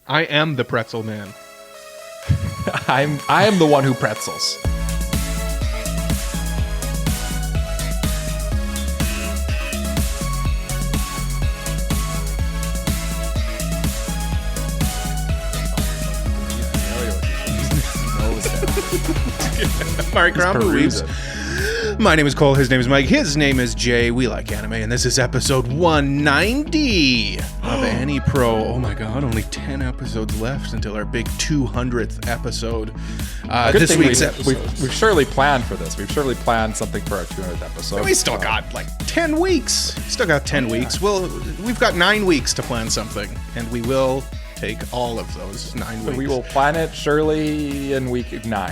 I am the pretzel man. I am the one who pretzels. Mark Reeves. My name is Cole. His name is Mike. His name is Jay. We like anime, and this is episode 190 of AniPro. Oh my god, only 10 episodes left until our big 200th episode. This week's episode. We've surely planned for this. We've surely planned something for our 200th episode. We still got like 10 weeks. Still got 10 weeks. Well, we've got 9 weeks to plan something, and we will take all of those 9 weeks. We will plan it surely in week 9.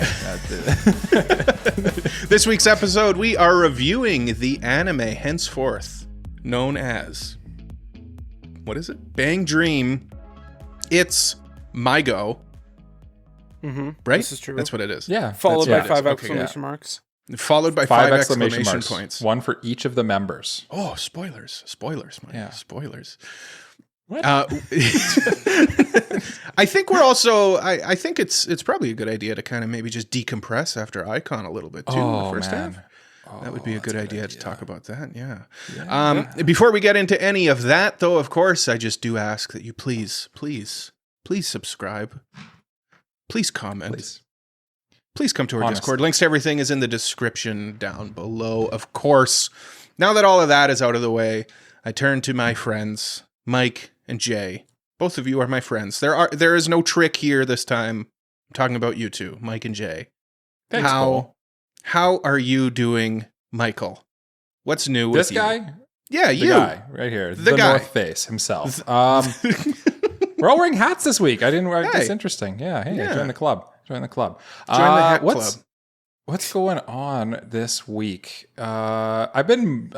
This week's episode, we are reviewing the anime henceforth known as, what is it? BanG Dream. It's MyGo. Mm-hmm. Right? This is true. That's what it is. Yeah. Followed by 5 Okay, exclamation marks. Followed by 5 exclamation points. One for each of the members. Oh, spoilers, Mike. Yeah. Spoilers. What? I think we're also. I think it's probably a good idea to kind of maybe just decompress after Ai-Kon a little bit too. In the first half. That would be a good idea to talk about that. Yeah. Before we get into any of that, though, of course, I just do ask that you please subscribe. Please comment. Please come to our Discord. Links to everything is in the description down below. Of course. Now that all of that is out of the way, I turn to my friends, Mike and Jay. Both of you are my friends. There is no trick here this time. I'm talking about you two, Mike and Jay. Thanks, Cole. How are you doing, Michael? What's new with this guy? Yeah, the guy right here. The guy. North Face himself. We're all wearing hats this week. I didn't. That's interesting. Yeah. Hey, join the club. Join the club. Join the hat club. What's going on this week? I've been,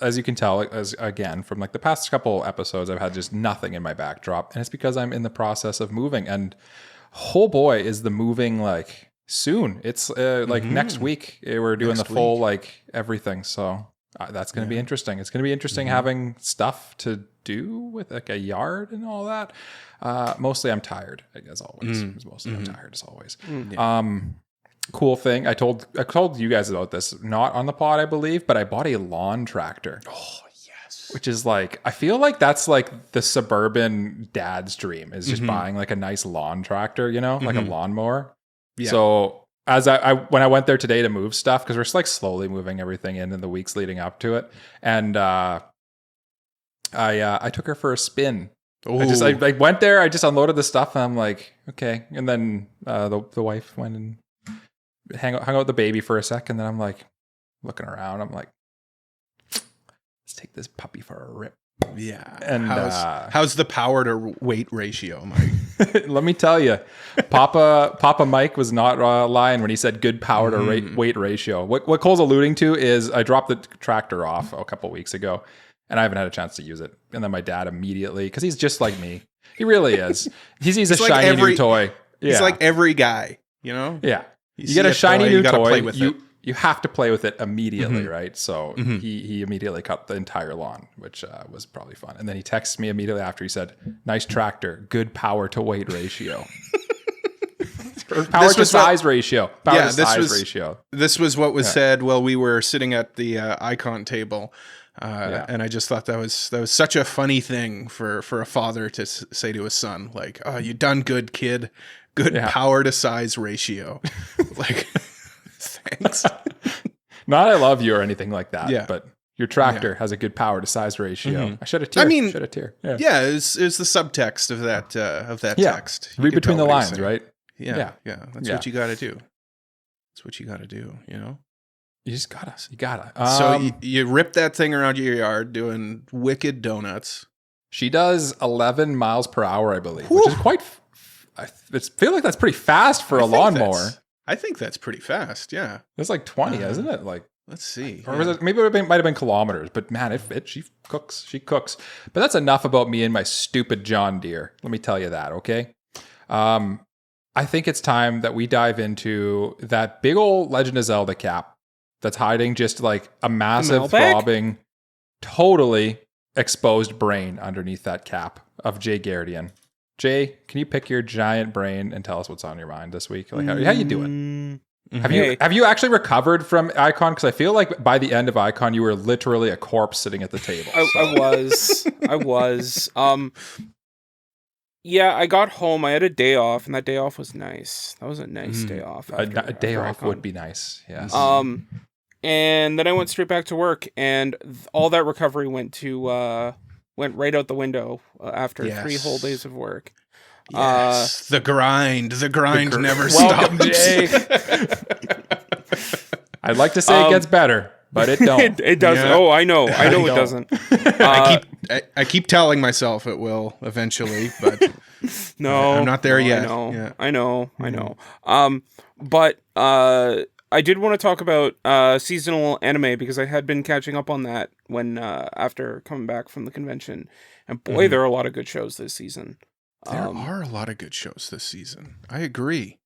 as you can tell, again from like the past couple episodes, I've had just nothing in my backdrop, and it's because I'm in the process of moving. And oh boy, is the moving like soon? It's like next week we're doing the full like everything. So that's going to be interesting. It's going to be interesting having stuff to do with like a yard and all that. Mostly, I'm tired as always. I'm tired as always. Cool thing. I told you guys about this, not on the pod, I believe, but I bought a lawn tractor. Oh, yes. Which is like, I feel like that's like the suburban dad's dream is just buying like a nice lawn tractor, you know, like a lawnmower. Yeah. So as when I went there today to move stuff, because we're just like slowly moving everything in the weeks leading up to it. And I took her for a spin. I went there, I just unloaded the stuff and I'm like, okay. And then the wife went and hung out with the baby for a second. Then I'm like looking around. I'm like, let's take this puppy for a rip. Yeah. And how's the power to weight ratio, Mike? Let me tell you, Papa Mike was not lying when he said good power to weight ratio. What Cole's alluding to is I dropped the tractor off a couple weeks ago and I haven't had a chance to use it. And then my dad immediately, because he's just like me. He really is. He sees a shiny new toy. Yeah. He's like every guy, you know? Yeah. You get a shiny new toy, you have to play with it immediately, right? So he immediately cut the entire lawn, which was probably fun. And then he texted me immediately after. He said, nice tractor, good power to weight ratio. Or power to size ratio. Ratio. This was what was said while we were sitting at the Ai-Kon table. And I just thought that was such a funny thing for a father to say to his son, like, oh, you done good, kid. Good power to size ratio. Like, thanks. Not I love you or anything like that, but your tractor has a good power to size ratio. I should have tear. Yeah, it's the subtext of that text. Read between the lines, right? Yeah. That's what you got to do. That's what you got to do, you know? You just gotta. So you rip that thing around your yard doing wicked donuts. She does 11 miles per hour, I believe, which is quite... I feel like that's pretty fast for a lawnmower. I think that's pretty fast, yeah. It's like 20, isn't it? Like, let's see. Or was it, maybe it might have been kilometers, but man, she cooks. But that's enough about me and my stupid John Deere. Let me tell you that, okay? I think it's time that we dive into that big old Legend of Zelda cap that's hiding just like a massive throbbing, totally exposed brain underneath that cap of Jay Gardian. Jay, can you pick your giant brain and tell us what's on your mind this week? Like, how you doing? Have you actually recovered from Ai-Kon? Because I feel like by the end of Ai-Kon, you were literally a corpse sitting at the table. I was. Yeah, I got home. I had a day off, and that day off was nice. That was a nice day off. A day off would be nice. Yes. And then I went straight back to work, and all that recovery went right out the window after 3 whole days of work. Yes, the grind never Welcome, stops. Jay. I'd like to say it gets better, but it don't. It doesn't. Yeah. Oh, I know it doesn't. I keep telling myself it will eventually, but no, I'm not there yet. I know. But I did want to talk about seasonal anime because I had been catching up on that when after coming back from the convention, and boy, there are a lot of good shows this season. There are a lot of good shows this season. I agree.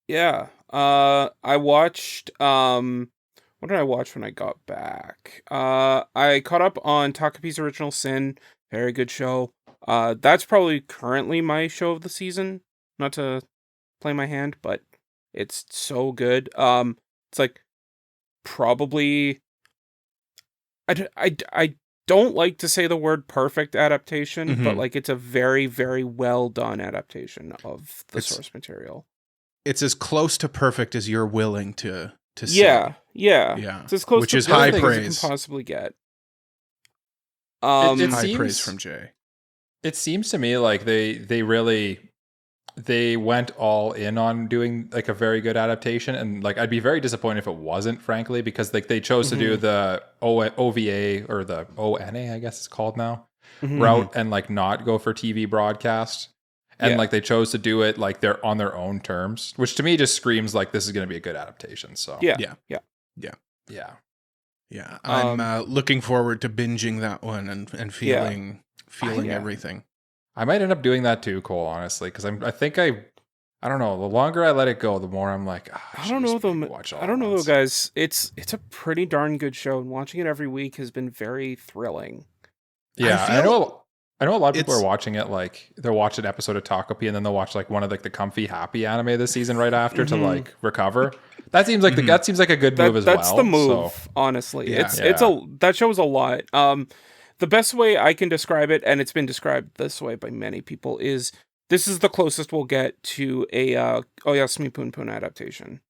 Yeah. I watched what did I watch when I got back? I caught up on Takopi's Original Sin. Very good show. That's probably currently my show of the season. Not to play my hand, but it's so good. It's like probably I don't like to say the word perfect adaptation, but like it's a very, very well done adaptation of the source material. It's as close to perfect as you're willing to say. Yeah. It's as close which to is high perfect praise as you can possibly get. High praise from Jay. It seems to me like they went all in on doing like a very good adaptation, and like I'd be very disappointed if it wasn't, frankly, because like they chose to do the OVA or the ONA, I guess it's called now, route, and like not go for TV broadcast, and like they chose to do it like they're on their own terms, which to me just screams like this is going to be a good adaptation. So yeah. I'm looking forward to binging that one and feeling everything. I might end up doing that too, Cole, honestly, because I don't know. The longer I let it go, the more I'm like, I don't know though, guys. It's a pretty darn good show, and watching it every week has been very thrilling. Yeah, I know a lot of people are watching it like they'll watch an episode of Takopi and then they'll watch like one of like the comfy happy anime this season right after to like recover. That seems like that seems like a good move as well. That's the move, honestly. Yeah. That show is a lot. The best way I can describe it, and it's been described this way by many people, is this is the closest we'll get to a Oyasumi Pun Pun adaptation.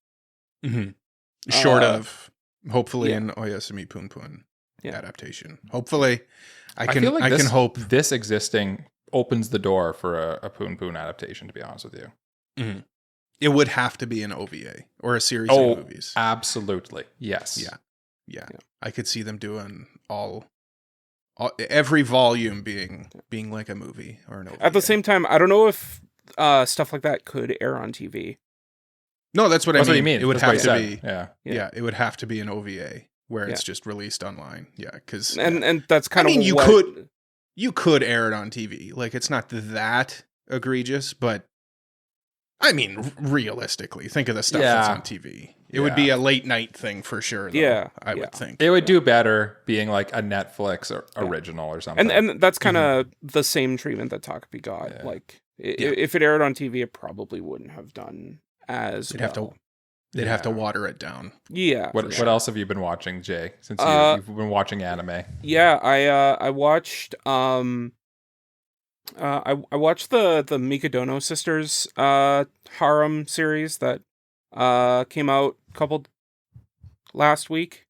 Short of, hopefully, an Oyasumi Pun Pun adaptation. Hopefully, I can hope this existing opens the door for a Pun Pun adaptation, to be honest with you. It would have to be an OVA or a series of movies. Absolutely. Yes. Yeah. I could see them doing every volume being like a movie or an OVA. At the same time, I don't know if stuff like that could air on TV. No, that's what I mean. What you mean. It would have to be. Yeah. It would have to be an OVA where it's just released online. Yeah, because and that's kind of you could air it on TV. Like it's not that egregious, but I mean, realistically, think of the stuff that's on TV. It would be a late night thing for sure, though, I would think. It would do better being like a Netflix or original or something. And that's kind of the same treatment that Takopi got. Yeah. Like, if it aired on TV, it probably wouldn't have done as They'd have to water it down. Yeah. What else have you been watching, Jay, since you've been watching anime? Yeah, I watched... I watched the Mikadono sisters harem series that came out last week,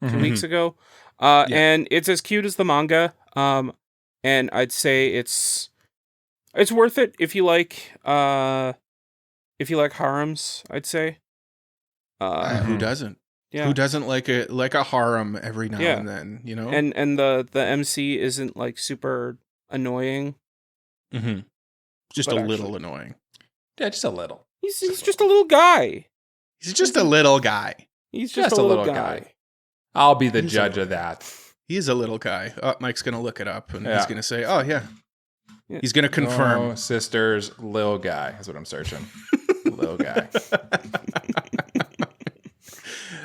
2 weeks ago, and it's as cute as the manga. And I'd say it's worth it if you like harems. I'd say. Who doesn't? Yeah. Who doesn't like a harem every now and then? You know. And the MC isn't like super annoying. Just a little annoying. Yeah, just a little. He's just a little guy. He's just a little guy. He's just a little guy. I'll be the judge of that. He's a little guy. Mike's going to look it up and he's going to say, oh, yeah. He's going to confirm. Oh, sisters, lil guy. That's what I'm searching. Lil guy.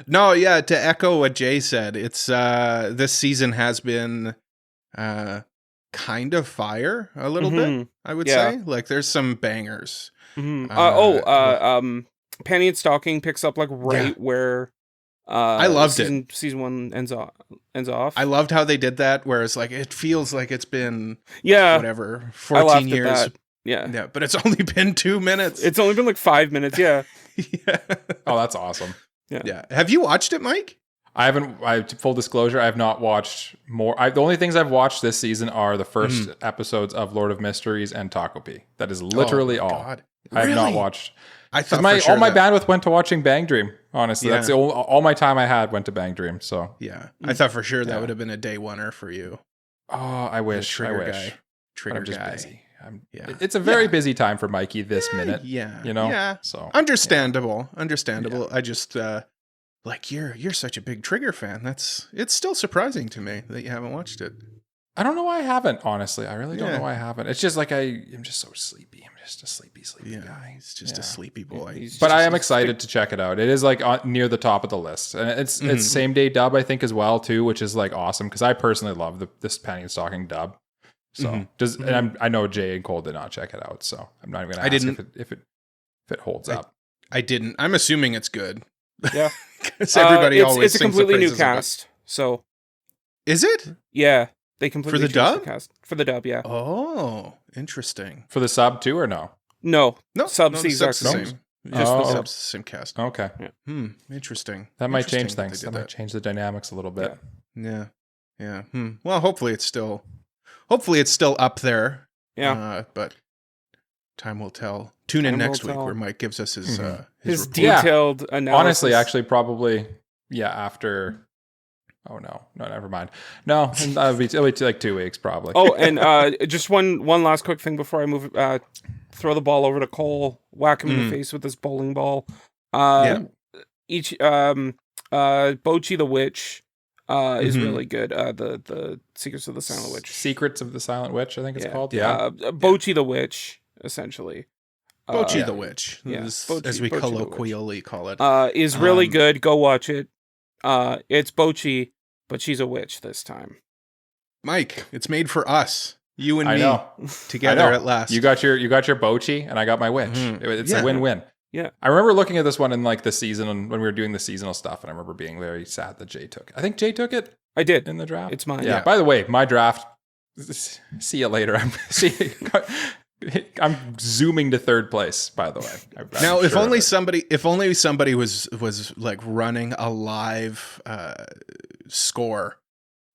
No, yeah, to echo what Jay said, it's this season has been kind of fire a little bit, I would say. Like there's some bangers. Panty and Stocking picks up like where I loved it. Season 1 ends off. I loved how they did that, whereas like it feels like it's been whatever 14 years. Yeah, but it's only been 2 minutes. It's only been like 5 minutes. Yeah. Oh, that's awesome. Yeah. Have you watched it, Mike? I haven't. Full disclosure, I have not watched more. The only things I've watched this season are the first episodes of Lord of Mysteries and Takopi. That is literally all. God. I have not watched. I thought all my bandwidth went to watching Bang Dream. Honestly, that's all my time I had went to Bang Dream. So I thought for sure that would have been a day oneer for you. Oh, I wish. Trigger guy. Busy. It's a very busy time for Mikey this minute. Yeah, you know. Yeah. So understandable. Yeah. I just like you're such a big Trigger fan. It's still surprising to me that you haven't watched it. I don't know why I haven't, honestly. I really don't know why I haven't. It's just like I'm just so sleepy. I'm just a sleepy guy. He's just a sleepy boy. But I am excited to check it out. It is like near the top of the list. And it's same day dub, I think, as well, too, which is like awesome because I personally love this Panty and Stocking dub. So and I know Jay and Cole did not check it out, so I'm not even going to ask if it holds up. I didn't. I'm assuming it's good. Yeah. Because everybody always it's a completely new cast. So is it? Yeah. They completely for the dub? The cast. For the dub, yeah. Oh, interesting. For the sub too, or no? No. Sub's the exact same. Just the sub's the same cast. Okay. Yeah. Interesting. That might change things. That might change the dynamics a little bit. Yeah. Well, hopefully it's still up there. Yeah. But time will tell. Tune in next week where Mike gives us his detailed analysis. Honestly, actually, probably after. Oh no, never mind. No, it'll be like 2 weeks probably. Oh, and just one last quick thing before I move. Throw the ball over to Cole, whack him in the face with this bowling ball. Bochi the Witch is really good. The Secrets of the Silent Witch. Secrets of the Silent Witch, I think it's called. Bochi the Witch, essentially. Bochi the Witch, as we colloquially call it, is really good. Go watch it. It's Bochi, but she's a witch this time. Mike, it's made for us. You and me together at last. You got your Bochi, and I got my witch. It's a win-win. Yeah. I remember looking at this one in like the season when we were doing the seasonal stuff, and I remember being very sad that Jay took it. I think Jay took it. I did in the draft. It's mine. Yeah. By the way, my draft. See you later. I'm zooming to third place. By the way. Now, if only somebody was like running a live score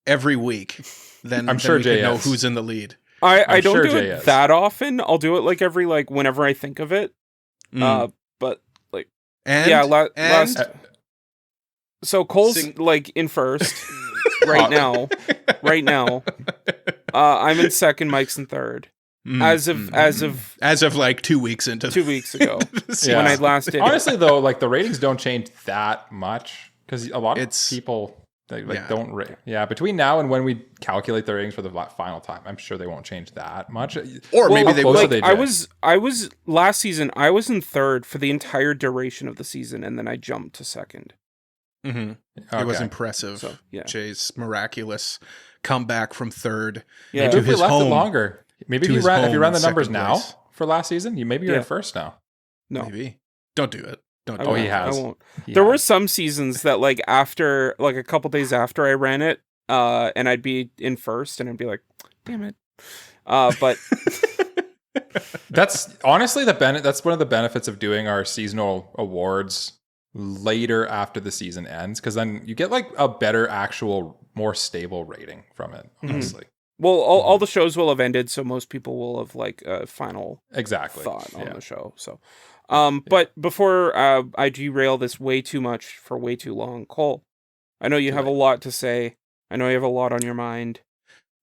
every week, then I'm sure we Jay could know who's in the lead. I don't do it that often. I'll do it like every whenever I think of it. But like last. So Cole's like in first right now. Right now, I'm in second. Mike's in third. As of like 2 weeks into 2 weeks ago when I last did. Honestly, though, like the ratings don't change that much because a lot of people don't rate. Yeah, between now and when we calculate the ratings for the final time, I'm sure they won't change that much. Or maybe they will. Like, I was last season. I was in third for the entire duration of the season, and then I jumped to second. Okay. It was impressive. So, Jay's miraculous comeback from third. Yeah, maybe if we left it longer. Maybe if you ran the numbers now for last season, maybe you're in first now. No, maybe don't do it. Don't. He has. I won't. There were some seasons that like after like a couple days after I ran it, and I'd be in first, and I'd be like, damn it. But that's honestly that's one of the benefits of doing our seasonal awards later after the season ends, because then you get like a better, actual, more stable rating from it. Honestly. Well, all the shows will have ended, so most people will have like a final thought on the show. So, but before I derail this way too much for way too long, Cole, I know you have a lot to say. I know you have a lot on your mind.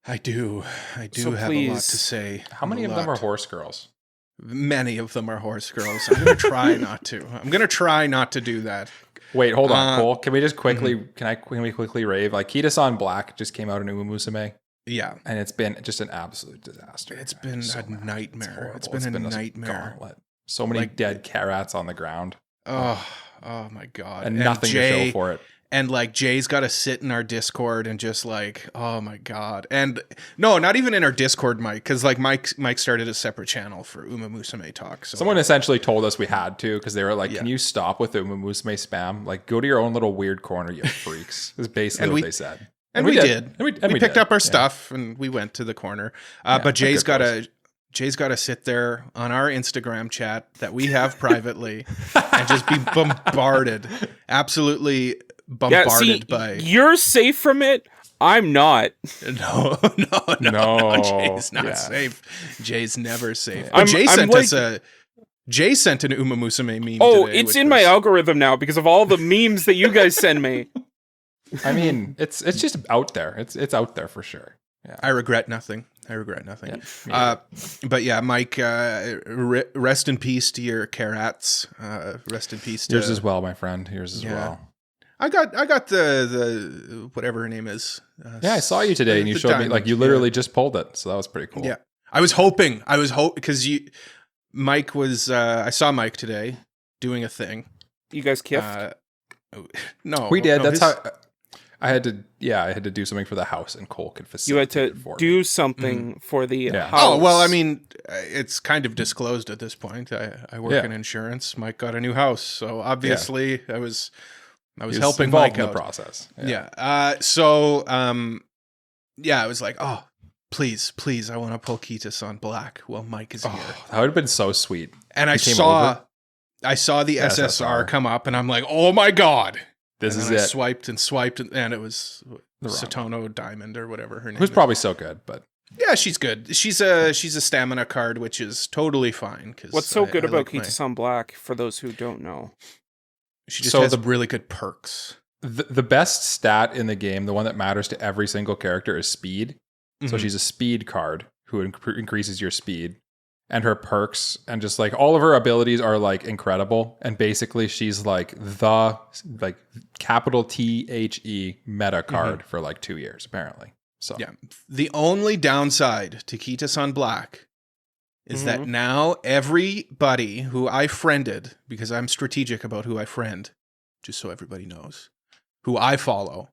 I do so have a lot to say. How many of them are horse girls? Many of them are horse girls. I'm going to try not to. I'm going to try not to do that. Wait, hold on, Cole. Can we just quickly, can we quickly rave? Like, Kita-san Black just came out in Umamusume. Yeah. And it's been just an absolute disaster. It's been a nightmare. It's been a nightmare. Gauntlet. So many dead carats on the ground. Oh, Oh my God. And nothing to show for it. And like Jay's got to sit in our Discord and just like, oh my God. And no, not even in our Discord, Mike, because like Mike started a separate channel for Umamusume talk. So someone essentially told us we had to, because they were like, can you stop with the Umamusume spam? Like, go to your own little weird corner, you freaks. Is basically what they said. And we did. And we picked up our stuff and we went to the corner. But Jay's got to sit there on our Instagram chat that we have privately and just be bombarded. Absolutely bombarded by. You're safe from it. I'm not. No. Jay's not safe. Jay's never safe. Jay sent an Umamusume meme. Oh, today, it's in my algorithm now because of all the memes that you guys send me. I mean, it's just out there. It's out there for sure. Yeah. I regret nothing. But yeah, Mike, rest in peace to your carats. Rest in peace to yours as well, my friend. Yours as well. I got the whatever her name is. I saw you today, and you showed me like you literally just pulled it, so that was pretty cool. Yeah, I was hoping because Mike was. I saw Mike today doing a thing. You guys kiffed? No, we did. No, That's how. I had to do something for the house, and Cole could facilitate. You had to do something for the house. Oh, well, I mean, it's kind of disclosed at this point. I work in insurance. Mike got a new house, so obviously I was helping Mike out in the process. I was like, oh, please, I want to pull Kitas on black while Mike is here. That would have been so sweet. And I saw the SSR come up, and I'm like, oh my God. This is it. I swiped, and it was Satono Diamond or whatever her name. Who's probably so good, but yeah, she's good. She's a stamina card, which is totally fine. What's so good about Kita-san Black? For those who don't know, she just has really good perks. The best stat in the game, the one that matters to every single character, is speed. Mm-hmm. So she's a speed card who increases your speed. And her perks and just like all of her abilities are like incredible. And basically she's like the capital THE meta card for like 2 years, apparently. So yeah. The only downside to Kita-san Black is that now everybody who I friended, because I'm strategic about who I friend, just so everybody knows, who I follow,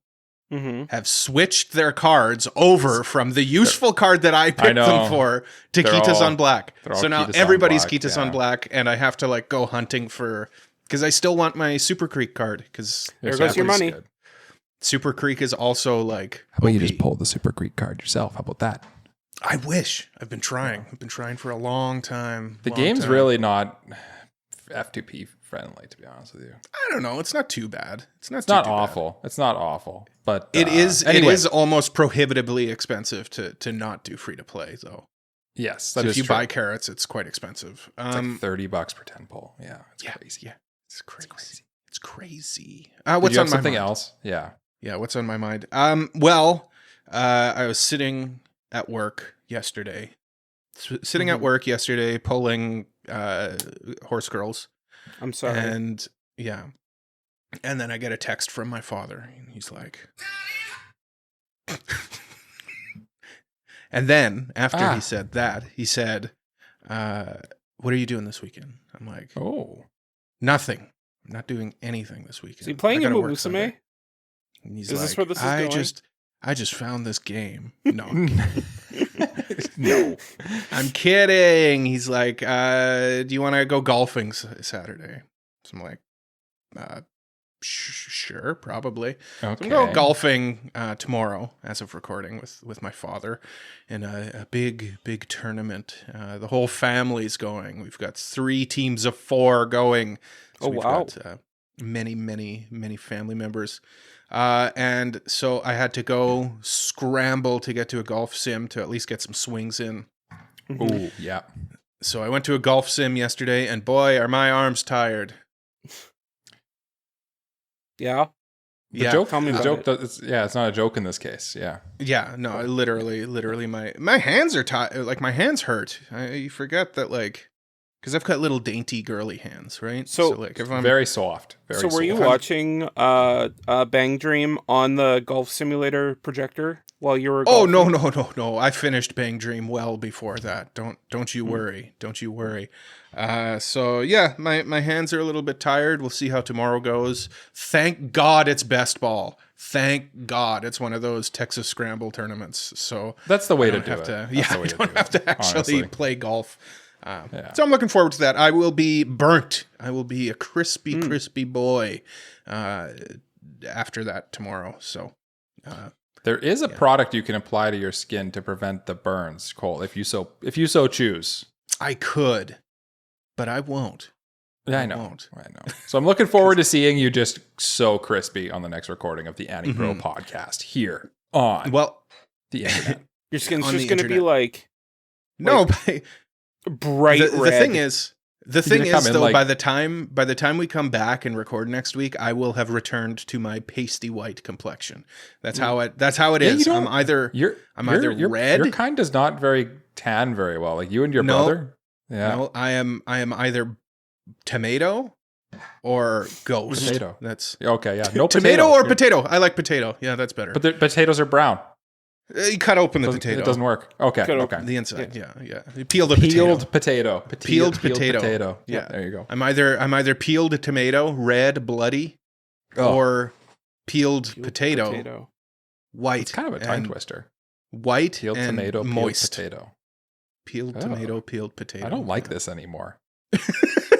have switched their cards over from the useful card that I picked them for to Kita-san Black. So now everybody's Kita-san Black, and I have to like go hunting for, because I still want my Super Creek card. Because there goes your money. Good. Super Creek is also like. How about you just pull the Super Creek card yourself? How about that? I wish. I've been trying. I've been trying for a long time. The game's really not F2P friendly, to be honest with you. I don't know. It's not too bad. It's not awful. It's not awful, but it is. Anyway. It is almost prohibitively expensive to not do free to play, though. Yes, so if you buy carrots, it's quite expensive. It's like $30 per 10 pull. Yeah, it's crazy. Yeah, it's crazy. It's crazy. What's on something else? Yeah. What's on my mind? Well, I was sitting at work yesterday. Pulling horse girls. I'm sorry. And then I get a text from my father. And he's like, and then after he said that, he said, what are you doing this weekend? I'm like, oh, nothing. I'm not doing anything this weekend. Is he playing Umamusume? Is this where this is going? I just found this game. No. No. I'm kidding. He's like, do you want to go golfing Saturday? So I'm like, sure, probably. Okay. So I'm going to go golfing tomorrow, as of recording, with my father in a big tournament. The whole family's going. We've got 3 teams of 4 going. So we've got many family members. And so I had to go scramble to get to a golf sim to at least get some swings in. Ooh, yeah. So I went to a golf sim yesterday, and boy, are my arms tired. Yeah. It's not a joke in this case. Yeah. Yeah. No, literally, my hands are tired. Like my hands hurt. You forget that, like. Because I've got little dainty girly hands, right? So like if I'm very soft. Were you watching BanG Dream on the golf simulator projector? while you were Oh, golfing? no. I finished Bang Dream well before that. Don't you worry. Don't you worry. So yeah, my hands are a little bit tired. We'll see how tomorrow goes. Thank God it's best ball. Thank God it's one of those Texas Scramble tournaments. So that's the way to I do it. I don't have to actually honestly. play golf. So I'm looking forward to that. I will be burnt. I will be a crispy boy after that tomorrow. So there is a product you can apply to your skin to prevent the burns, Cole, if you so choose. I could, but I won't. Yeah, I know. So I'm looking forward to seeing you just so crispy on the next recording of the AniPro podcast here on the internet. Your skin's just going to be like bright red. The thing is though, by the time we come back and record next week, I will have returned to my pasty white complexion. That's how it is. I'm either red. Your kind does not tan very well. Like you and your brother. Yeah. No, I am either tomato or ghost. Potato. That's okay. Yeah. No tomato or potato. I like potato. Yeah, that's better. But the potatoes are brown. You cut open the potato. It doesn't work. Okay. The inside. Yeah. You peel the peeled potato. Peeled potato. Yeah. There you go. I'm either peeled tomato, red, bloody, or peeled potato, white. It's kind of a tongue twister. White peeled and tomato, moist. Peeled potato. Peeled tomato, peeled potato. I don't like this anymore.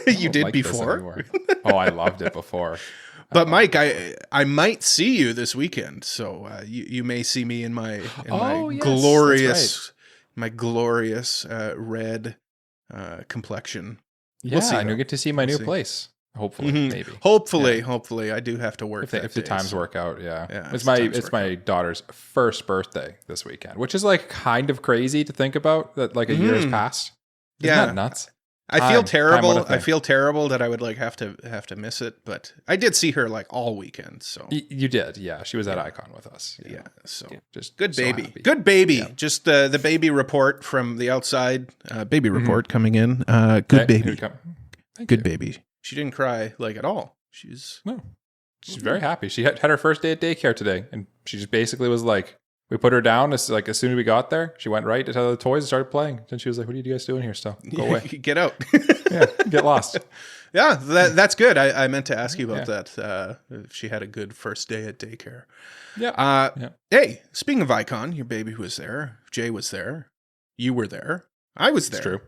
You did before? Oh, I loved it before. But Mike, I might see you this weekend, so you may see me in my glorious red complexion. Yeah, we'll and you'll get to see my new place. Hopefully, maybe. Hopefully, I do have to work if the times work out. Yeah, it's it's my daughter's first birthday this weekend, which is like kind of crazy to think about. That like a year has passed. Isn't that nuts? I feel terrible. I feel terrible that I would like have to miss it, but I did see her like all weekend. So you did, yeah. She was at Ai-Kon with us. Yeah, so just good baby, happy. Good baby. Yeah. Just the baby report from the outside. Baby report coming in. Good baby. Good baby. She didn't cry like at all. She's very happy. She had her first day at daycare today, and she just basically was like, we put her down as soon as we got there. She went right to the toys and started playing. Then she was like, "What are you guys doing here? Still go away, get out, get lost." Yeah, that's good. I meant to ask you about that. If she had a good first day at daycare. Yeah. Hey, speaking of Ai-Kon, your baby was there. Jay was there. You were there. I was there.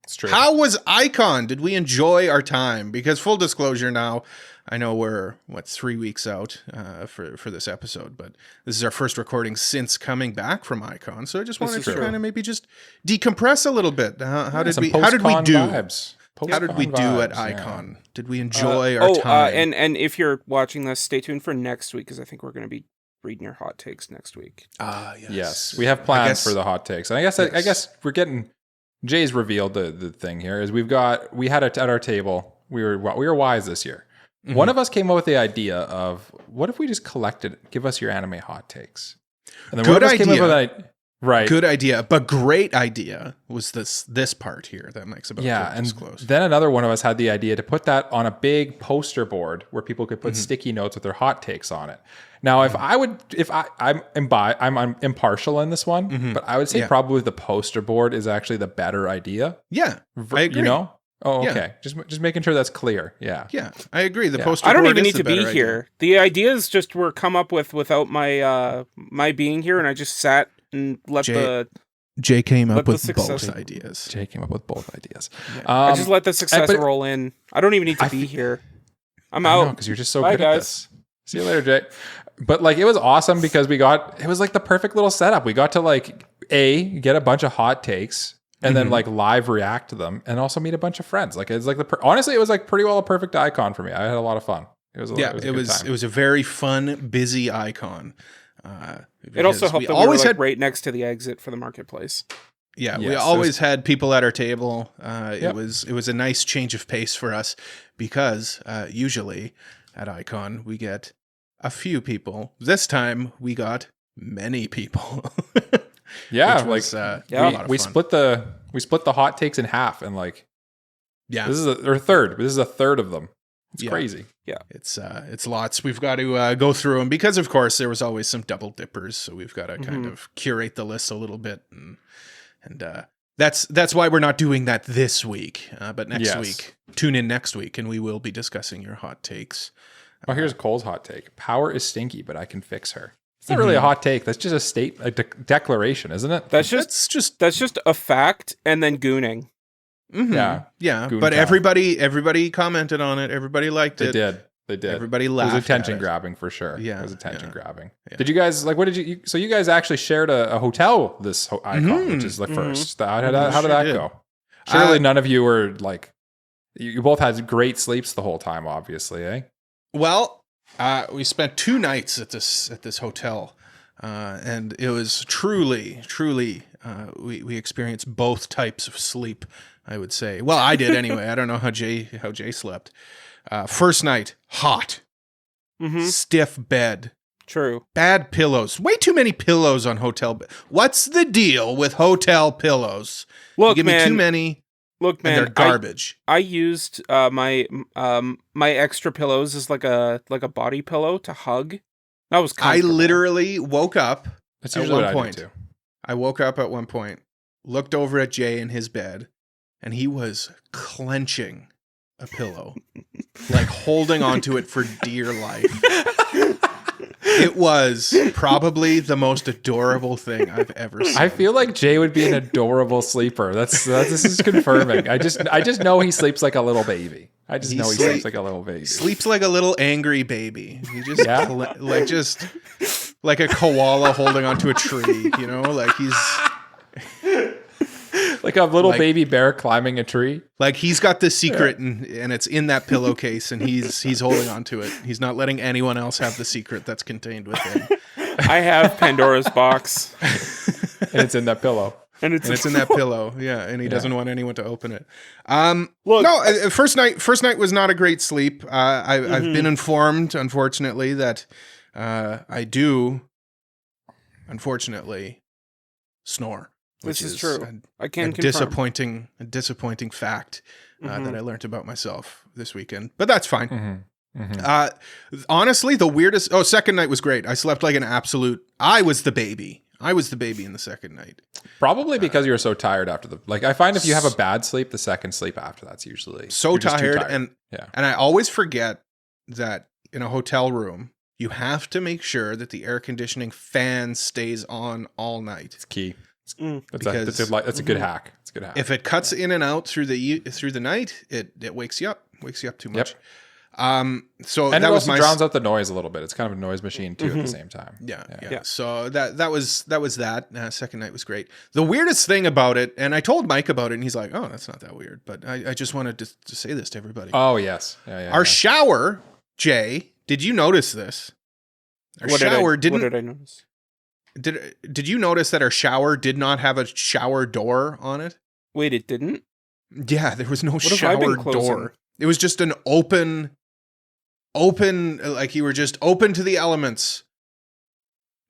It's true. How was Ai-Kon? Did we enjoy our time? Because full disclosure now, I know we're 3 weeks out for this episode, but this is our first recording since coming back from Ai-Kon. So I just wanted to kind of maybe just decompress a little bit. How did we do? Vibes. How did we do at Ai-Kon? Yeah. Did we enjoy our time? And if you're watching this, stay tuned for next week because I think we're going to be reading your hot takes next week. Yes. We have plans for the hot takes, and I guess we're getting. Jay's revealed the thing here is we had it at our table. We were wise this year. Mm-hmm. One of us came up with the idea of what if we just give us your anime hot takes. And then good idea. Came up with right. Good idea, but great idea was this part here that Mike's about to disclose. Then another one of us had the idea to put that on a big poster board where people could put sticky notes with their hot takes on it. Now, I'm impartial in this one, but I would say probably the poster board is actually the better idea. Yeah, I agree. You know? Oh, okay. Just making sure that's clear. Yeah. Yeah, I agree. The poster board I don't even is need to be idea. here. The ideas just were come up with without my being here, and I just sat and let Jay came up with both ideas. Jay came up with both ideas. Yeah. I just let the success roll in. I don't even need to be here. I'm out. Because you're just so good at this. See you later, Jay. But like it was awesome because it was like the perfect little setup. We got to like get a bunch of hot takes and then like live react to them and also meet a bunch of friends. Like it's like honestly, it was like pretty well a perfect Ai-Kon for me. I had a lot of fun. It was a very fun, busy Ai-Kon. It also helped that we were like right next to the exit for the marketplace. Yeah, we always had people at our table. It was a nice change of pace for us because usually at Ai-Kon we get a few people. This time we got many people. Yeah, was, we split the hot takes in half and like this is a third. This is a third of them. It's crazy. Yeah. It's lots. We've got to go through them because, of course, there was always some double dippers. So we've got to kind of curate the list a little bit. And that's why we're not doing that this week. But next week, tune in next week, and we will be discussing your hot takes. Well, here's Cole's hot take. Power is stinky, but I can fix her. It's not really a hot take. That's just a declaration, isn't it? That's just a fact and then gooning. Yeah. Goon But cow. everybody commented on it. Everybody liked it. They did. Everybody It laughed. was attention grabbing for sure. Yeah, It was attention grabbing. Yeah. Did you guys what did you? So you guys actually shared a hotel this Ai-Kon, which is the first. How did that go? Surely none of you were like. You both had great sleeps the whole time, obviously, eh? Well, we spent 2 nights at this hotel, and it was truly. We experienced both types of sleep, I would say. Well, I did anyway. I don't know how Jay slept. First night, hot, stiff bed. True. Bad pillows. Way too many pillows on hotel bed. What's the deal with hotel pillows? Look, you give man, me too many. Look, man, and they're garbage. I used my extra pillows as like a body pillow to hug. That was I comfortable. literally woke up That's at usually one what point. I do too. I woke up at one point, looked over at Jay in his bed, and he was clenching a pillow, like holding onto it for dear life. It was probably the most adorable thing I've ever seen. I feel like Jay would be an adorable sleeper. This is confirming. I just know he sleeps like a little baby. I just know he sleeps like a little baby. Sleeps like a little angry baby. He just just like a koala holding onto a tree, you know, like he's like a little baby bear climbing a tree. Like he's got the secret and it's in that pillowcase and he's holding on to it. He's not letting anyone else have the secret that's contained within. I have Pandora's box. And it's in that pillow. And it's in that pillow. Yeah. And he doesn't want anyone to open it. Look, no, first night was not a great sleep. I've been informed, unfortunately, that I do, unfortunately, snore. This is true. I A can confirm. disappointing fact that I learned about myself this weekend. But that's fine. Honestly, the weirdest... Oh, second night was great. I slept like an absolute... I was the baby in the second night. Probably because you were so tired after the... Like, I find if you have a bad sleep, the second sleep after that's usually... So tired. And I always forget that in a hotel room, you have to make sure that the air conditioning fan stays on all night. It's key. That's a good hack. It's a good hack. If it cuts in and out through the night, it wakes you up. Wakes you up too much. So and that it was also drowns out the noise a little bit. It's kind of a noise machine too at the same time. Yeah. So that was that. Second night was great. The weirdest thing about it, and I told Mike about it, and he's like, "Oh, that's not that weird." But I just wanted to say this to everybody. Oh yes, Our shower, Jay. Did you notice this? What did I notice? Did you notice that our shower did not have a shower door on it? Wait, it didn't? Yeah, there was no shower door. It was just an open, like you were just open to the elements.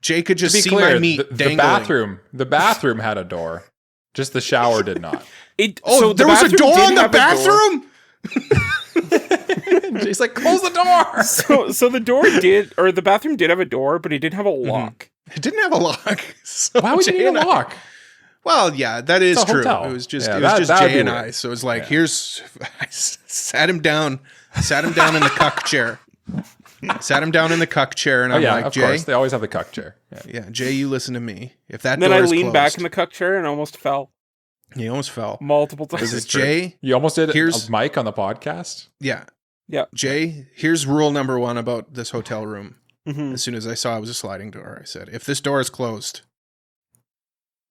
Jay could just see my meat dangling. The bathroom had a door. Just the shower did not. So there was a door on the bathroom? Jay's like, close the door. So the door did, or the bathroom did have a door, but it didn't have a lock. It didn't have a lock. So why would you need a lock? Well, yeah, that is true. Hotel. It was just Jay and I. So it was like, I sat him down in the cuck chair. And I'm like, Jay, course. They always have the cuck chair. Yeah, Jay, you listen to me. If that and then door I is leaned closed, back in the cuck chair and almost fell. He almost fell multiple times. Is it Jay? You almost did a mic on the podcast. Yeah. Yeah. Jay, here's rule number 1 about this hotel room. As soon as I saw it was a sliding door, I said, if this door is closed,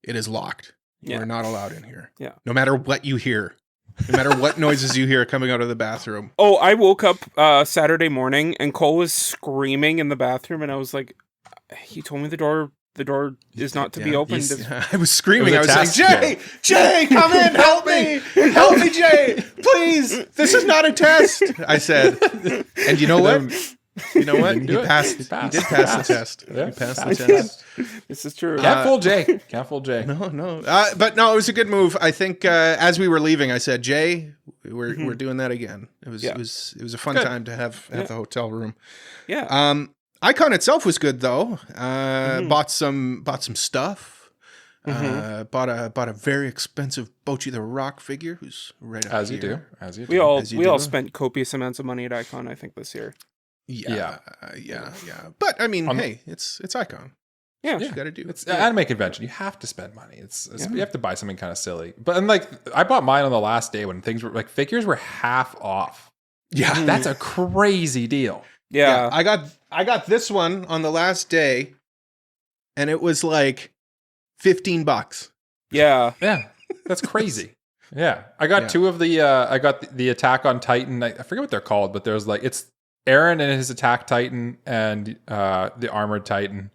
it is locked. You're not allowed in here. Yeah. No matter what you hear. No matter what noises you hear coming out of the bathroom. Oh, I woke up Saturday morning and Cole was screaming in the bathroom and I was like, he told me the door is not to be opened. I was screaming. I was like, Jay, come in, help me, Jay, please. This is not a test. I said, and you know what? He passed. He did pass the test. Yeah, he passed the test. This is true. Can't fool Jay. Can't fool Jay. No. But no, it was a good move. I think as we were leaving, I said, Jay, We're doing that again. It was a fun time to have the hotel room. Yeah. Ai-Kon itself was good though. Bought some stuff. Bought a very expensive Bocchi the Rock figure, who's right up as here. you do. As you do. We all spent copious amounts of money at Ai-Kon, I think, this year. Yeah. But I mean, hey, it's Ai-Kon. Yeah, you got to do. It's anime convention. You have to spend money. It's you have to buy something kind of silly. But and like I bought mine on the last day when things were like figures were half off. Yeah, that's a crazy deal. Yeah. I got this one on the last day, and it was like $15. Yeah, that's crazy. Yeah, I got two of the. I got the Attack on Titan. I forget what they're called, but there's like it's Aaron and his Attack Titan and the Armored Titan,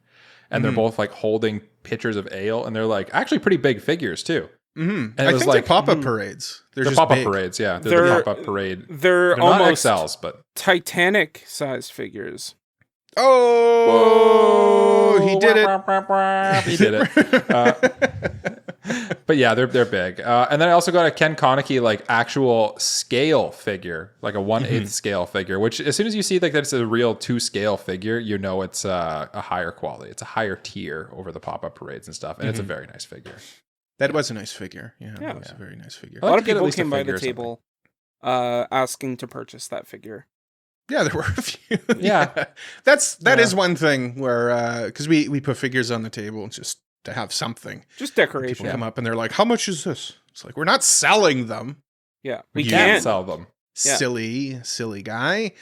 and they're both like holding pitchers of ale, and they're like actually pretty big figures too. And I think they're pop-up parades. They're just pop-up big. parades. Yeah, they're the pop-up parade. They're almost not XLs, but Titanic-sized figures. Oh, he did it. He did it. But yeah, they're big. And then I also got a Ken Kaneki like actual scale figure, like a 1/8 scale figure. Which as soon as you see like that it's a real 2 scale figure, you know it's a higher quality. It's a higher tier over the pop-up parades and stuff, and it's a very nice figure. That was a nice figure. Yeah, that was a very nice figure. A lot of people came by the table asking to purchase that figure. Yeah, there were a few. Yeah. That is one thing where because we put figures on the table just to have something. Just decoration. People come up and they're like, "How much is this?" It's like, we're not selling them. Yeah. We can't sell them. Silly guy.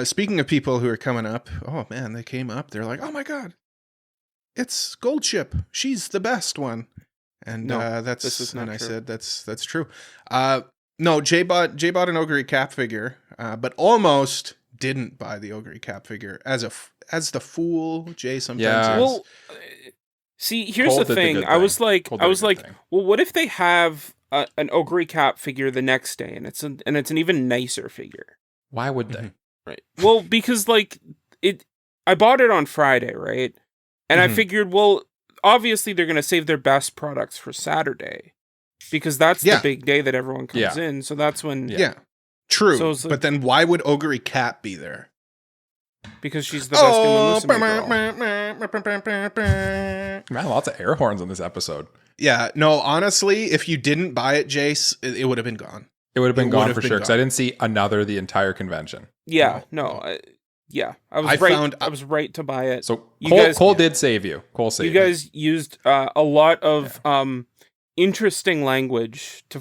Speaking of people who are coming up, oh man, they came up. They're like, "Oh my god. It's Gold Ship. She's the best one." And this is not true. I said that's true. No, Jay bought an Ogre Cap figure, but almost didn't buy the Ogre Cap figure as the fool Jay sometimes is. Well, see, here's the thing. I was like, well, what if they have an Ogre Cap figure the next day, and it's an even nicer figure? Why would they? Right. Well, because like I bought it on Friday, right? And I figured, well, obviously they're going to save their best products for Saturday. Because that's the big day that everyone comes in. So that's when... Yeah. True. So like, but then why would Ogre Cat be there? Because she's the best Umamusume girl. Man, lots of air horns on this episode. Yeah. No, honestly, if you didn't buy it, Jace, it would have been gone. It would have been gone for sure. Because I didn't see another the entire convention. Yeah. I was right to buy it. So Cole did save you. Cole saved you. You guys used a lot of... interesting language to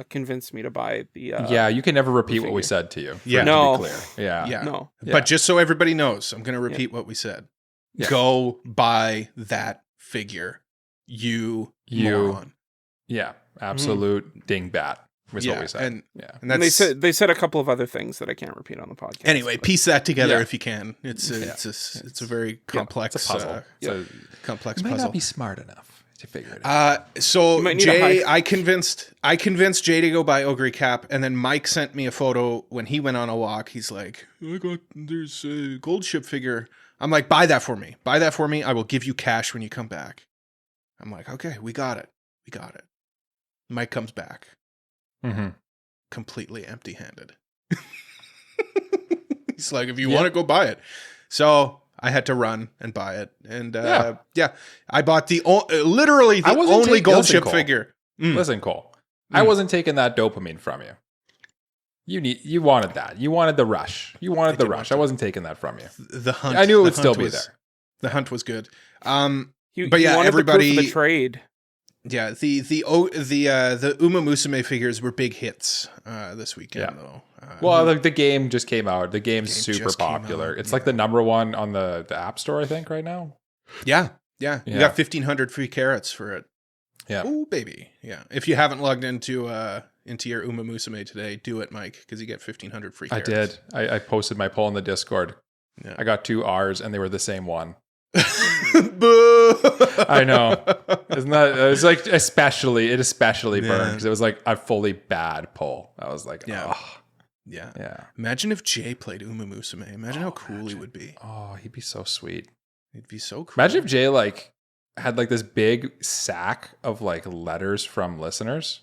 convince me to buy the you can never repeat what we said to you. Yeah, no. To be clear. No. But just so everybody knows, I'm going to repeat what we said. Yeah. Go buy that figure. You moron. Yeah, absolute dingbat was what we said. And they said a couple of other things that I can't repeat on the podcast. Anyway, piece that together if you can. It's a very complex puzzle. Complex you puzzle. Might not be smart enough to figure it out. So Jay, I convinced Jay to go buy Ogre Cap, and then Mike sent me a photo when he went on a walk. He's like, there's a Gold Ship figure. I'm like, buy that for me. I will give you cash when you come back. I'm like, okay, we got it. Mike comes back. Completely empty-handed. He's like, if you want to go buy it. So I had to run and buy it. And I bought literally the only Gold Ship figure. Listen, Cole, I wasn't taking that dopamine from you. You wanted that. You wanted the rush. I wasn't taking that from you. The hunt. I knew it would still be there. The hunt was good. But yeah, everybody the trade. Yeah, the Umamusume figures were big hits this weekend though. Well, the game just came out. The game's super popular. It's like the number one on the App Store, I think, right now. Yeah. You got 1,500 free carats for it. Yeah. Oh, baby. Yeah. If you haven't logged into your Umamusume today, do it, Mike, because you get 1,500 free carats. I did. I posted my poll in the Discord. Yeah. I got 2 R's, and they were the same one. Boo! I know. Isn't that? It was like especially burned because it was like a fully bad poll. I was like, yeah. Imagine if Jay played Umamusume. Imagine how cool he would be. Oh, he'd be so sweet. He'd be so cool. Imagine if Jay like had like this big sack of like letters from listeners,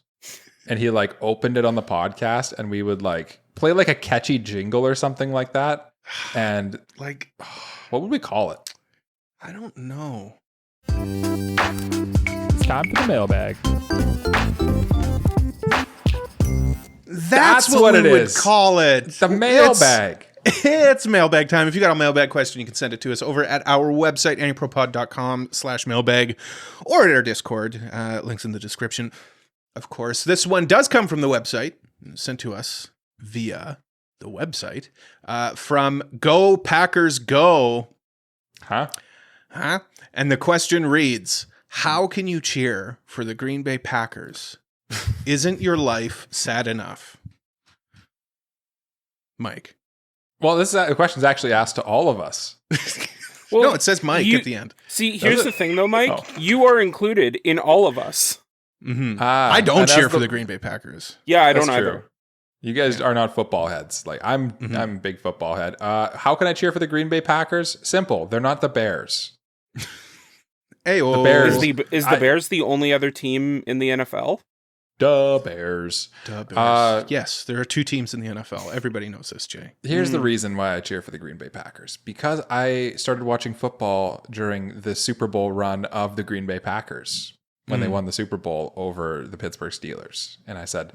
and he like opened it on the podcast, and we would like play like a catchy jingle or something like that. And like, what would we call it? I don't know. It's time for the mailbag. That's what we would call it. The mailbag. It's mailbag time. If you got a mailbag question, you can send it to us over at our website, anipropod.com/mailbag, or at our Discord. Links in the description. Of course, this one does come from the website, sent to us via the website, from Go Packers Go. Huh? And the question reads, how can you cheer for the Green Bay Packers? Isn't your life sad enough? Mike. Well, the question's actually asked to all of us. Well, no, it says Mike at the end. See, here's the thing, though, Mike. Oh. You are included in all of us. Mm-hmm. I don't cheer for the Green Bay Packers. Yeah, I don't either. You guys are not football heads. Like I'm a big football head. How can I cheer for the Green Bay Packers? Simple. They're not the Bears. Hey, the Bears. Is the Bears the only other team in the NFL? Duh, Bears. Yes, there are two teams in the NFL. Everybody knows this, Jay. Here's the reason why I cheer for the Green Bay Packers. Because I started watching football during the Super Bowl run of the Green Bay Packers when they won the Super Bowl over the Pittsburgh Steelers. And I said,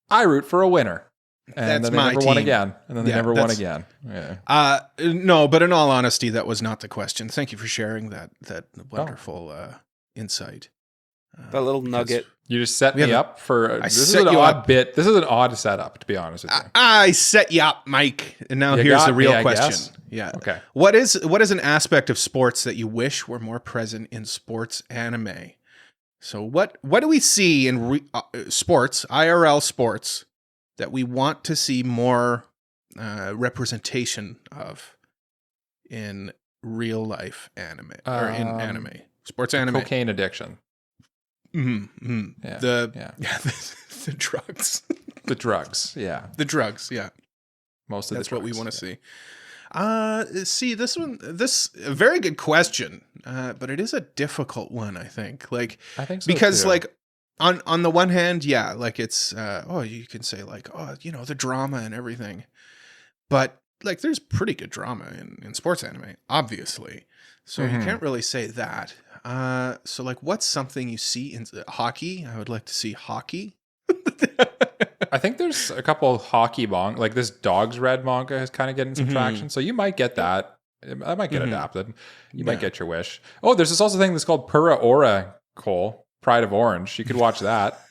I root for a winner. And then they never won again. And then they never won again. Yeah. No, but in all honesty, that was not the question. Thank you for sharing that wonderful insight. That little nugget. You just set me up for this is an odd bit. This is an odd setup, to be honest with you. I set you up, Mike. And now here's the real question. Yeah. Okay. What is an aspect of sports that you wish were more present in sports anime? So what do we see in sports, IRL sports, that we want to see more representation of in real life anime or in anime, sports anime? Cocaine addiction. Mm-hmm. Yeah. The drugs. The drugs. Yeah. The drugs. Yeah. Most of that's the drugs, what we want to see. See this one. A very good question, but it is a difficult one. I think I think so because too. like on the one hand, yeah, like it's you can say like the drama and everything, but like there's pretty good drama in sports anime, obviously. So you can't really say that. So like, what's something you see in hockey? I would like to see hockey. I think there's a couple of hockey manga, like this Dog's Red manga is kind of getting some traction. So you might get that. I might get adapted. You might get your wish. Oh, there's this also thing that's called Pura Ora Cole, Pride of Orange. You could watch that.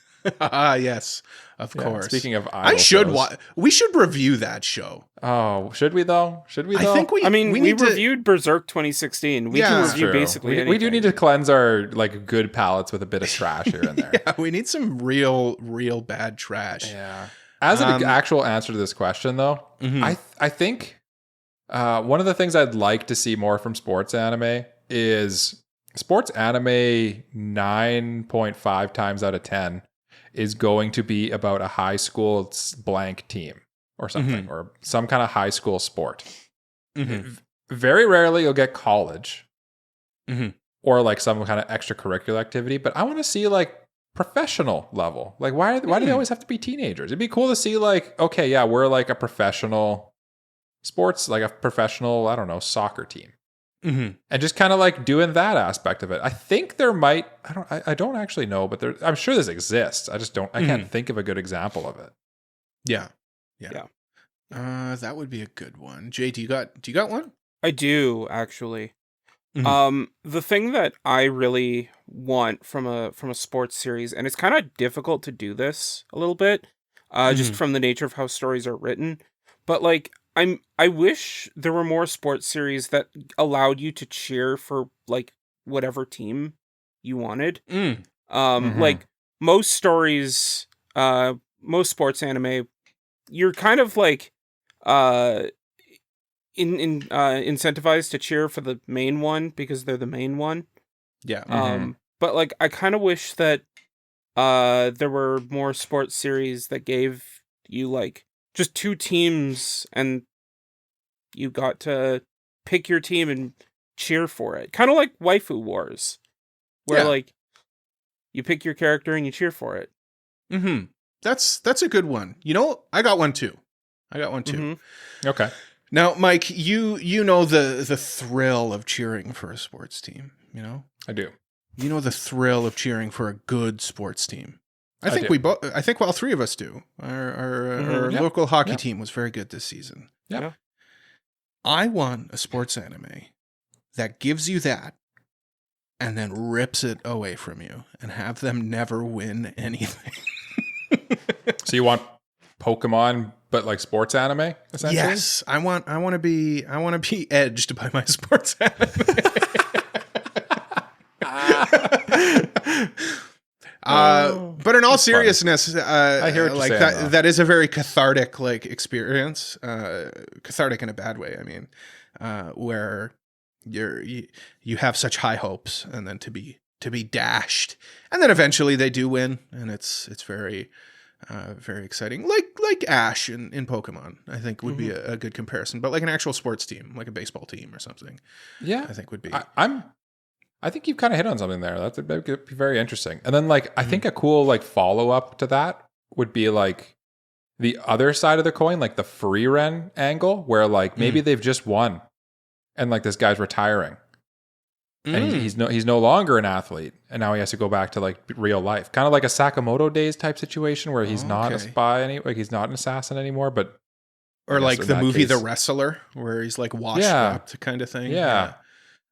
Yes, of course. Speaking of I should watch. We should review that show. Oh, should we though? I think we reviewed Berserk 2016. We can review basically anything. We do need to cleanse our like good palates with a bit of trash here and there. Yeah, we need some real bad trash. Yeah. As an actual answer to this question though, I think one of the things I'd like to see more from sports anime is sports anime 9.5 times out of 10 is going to be about a high school blank team or something, or some kind of high school sport. Very rarely you'll get college or like some kind of extracurricular activity, but I want to see like professional level. Like why do they always have to be teenagers? It'd be cool to see like, okay, yeah, we're like a professional sports, like a professional, I don't know, soccer team. And just kind of like doing that aspect of it. I think there might, I don't actually know, but I'm sure this exists. I just don't, I can't think of a good example of it. Yeah. That would be a good one. Jay, do you got one? I do actually. The thing that I really want from a sports series, and it's kind of difficult to do this a little bit, just from the nature of how stories are written, but like, I wish there were more sports series that allowed you to cheer for like whatever team you wanted. Like most stories, most sports anime, you're kind of like incentivized to cheer for the main one because they're the main one. Yeah. But like I kind of wish that there were more sports series that gave you like just two teams and you got to pick your team and cheer for it. Kind of like Waifu Wars, where like you pick your character and you cheer for it. That's a good one. You know, I got one too. Okay. Now, Mike, you know the thrill of cheering for a sports team, you know? I do. You know the thrill of cheering for a good sports team. I think do. I think all three of us do. Our local hockey team was very good this season. Yeah. I want a sports anime that gives you that and then rips it away from you and have them never win anything. So you want Pokemon, but like sports anime, essentially? Yes, I want to be edged by my sports anime. But in all seriousness, I hear what you're like saying, that. though. That is a very cathartic like experience. Cathartic in a bad way. I mean, where you have such high hopes, and then to be dashed, and then eventually they do win, and it's very very exciting. Like Ash in Pokemon, I think would be a good comparison. But like an actual sports team, like a baseball team or something. Yeah, I think would be. I think you've kind of hit on something there. That would be very interesting. And then like, I think a cool like follow up to that would be like the other side of the coin, like the free Ren angle, where like maybe they've just won, and like this guy's retiring, and he's no longer an athlete, and now he has to go back to like real life, kind of like a Sakamoto Days type situation where he's not a spy like he's not an assassin anymore, but or like the movie The Wrestler, where he's like washed up kind of thing. Yeah.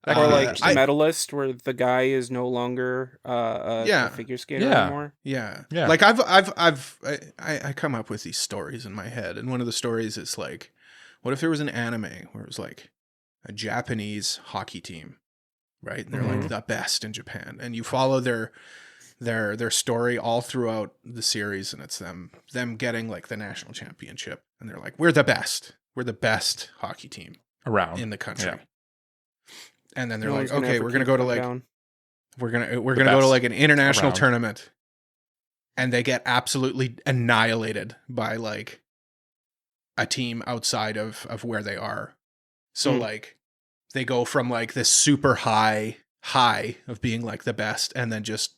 Or like The Medalist, where the guy is no longer a figure skater anymore. Yeah. Like I come up with these stories in my head, and one of the stories is like, what if there was an anime where it was like a Japanese hockey team, right? And they're like the best in Japan, and you follow their story all throughout the series, and it's them getting like the national championship, and they're like, we're the best hockey team around in the country. Yeah. And then they're No like, okay, we're gonna go to like we're gonna go to like an international tournament, and they get absolutely annihilated by like a team outside of where they are. So like they go from like this super high of being like the best, and then just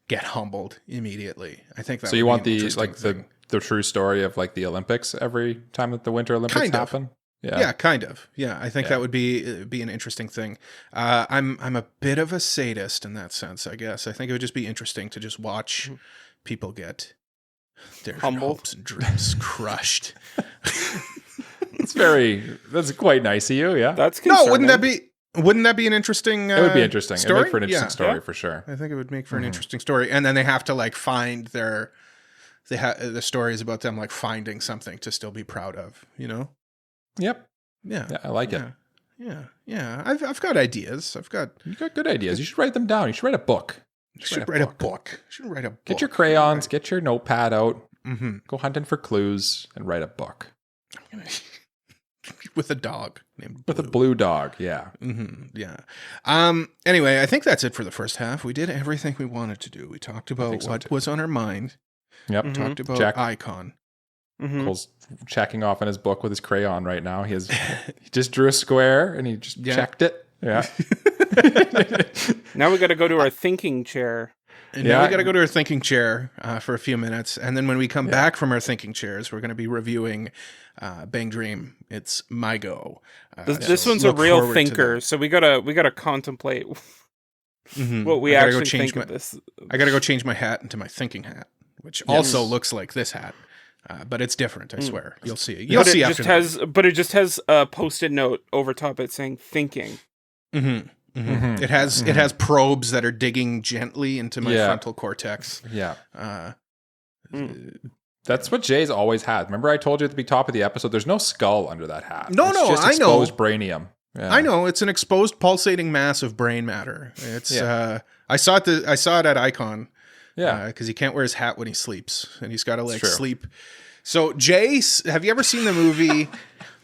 get humbled immediately. I think that. So you want the like the true story of like the Olympics every time that the Winter Olympics happen? Yeah, kind of. Yeah, I think that would be an interesting thing. I'm a bit of a sadist in that sense, I guess. I think it would just be interesting to just watch people get their hopes and dreams crushed. That's quite nice of you, yeah. That's concerning. Wouldn't that be an interesting it would be interesting. Story? It would make for an interesting story for sure. I think it would make for an interesting story. And then they have to like find the stories about them like finding something to still be proud of, you know? Yep. Yeah, I like it. Yeah. I've got ideas. You got good ideas. You should write them down. You should write a book. You should write a book. Get your crayons. Get your notepad out. Go hunting for clues and write a book. With a dog named Blue. With a blue dog. Yeah. Yeah. Anyway, I think that's it for the first half. We did everything we wanted to do. We talked about what was on our mind. Yep. We talked about Ai-Kon. Cole's checking off in his book with his crayon right now. He just drew a square and he just checked it. Yeah. Now we got to go to our thinking chair. And now we got to go to our thinking chair for a few minutes, and then when we come back from our thinking chairs, we're going to be reviewing BanG Dream. It's MyGo. This one's a real thinker, so we gotta contemplate what we actually think of this. I got to go change my hat into my thinking hat, which also looks like this hat. But it's different, I swear. You'll see. It just has a post-it note over top it saying "thinking." It has probes that are digging gently into my frontal cortex. Yeah. That's what Jay's always had. Remember, I told you at the top of the episode, there's no skull under that hat. It's just exposed brainium. Yeah. I know. It's an exposed pulsating mass of brain matter. It's. I saw it at Ai-Kon. Yeah, because he can't wear his hat when he sleeps, and he's got to sleep. So, Jay, have you ever seen the movie?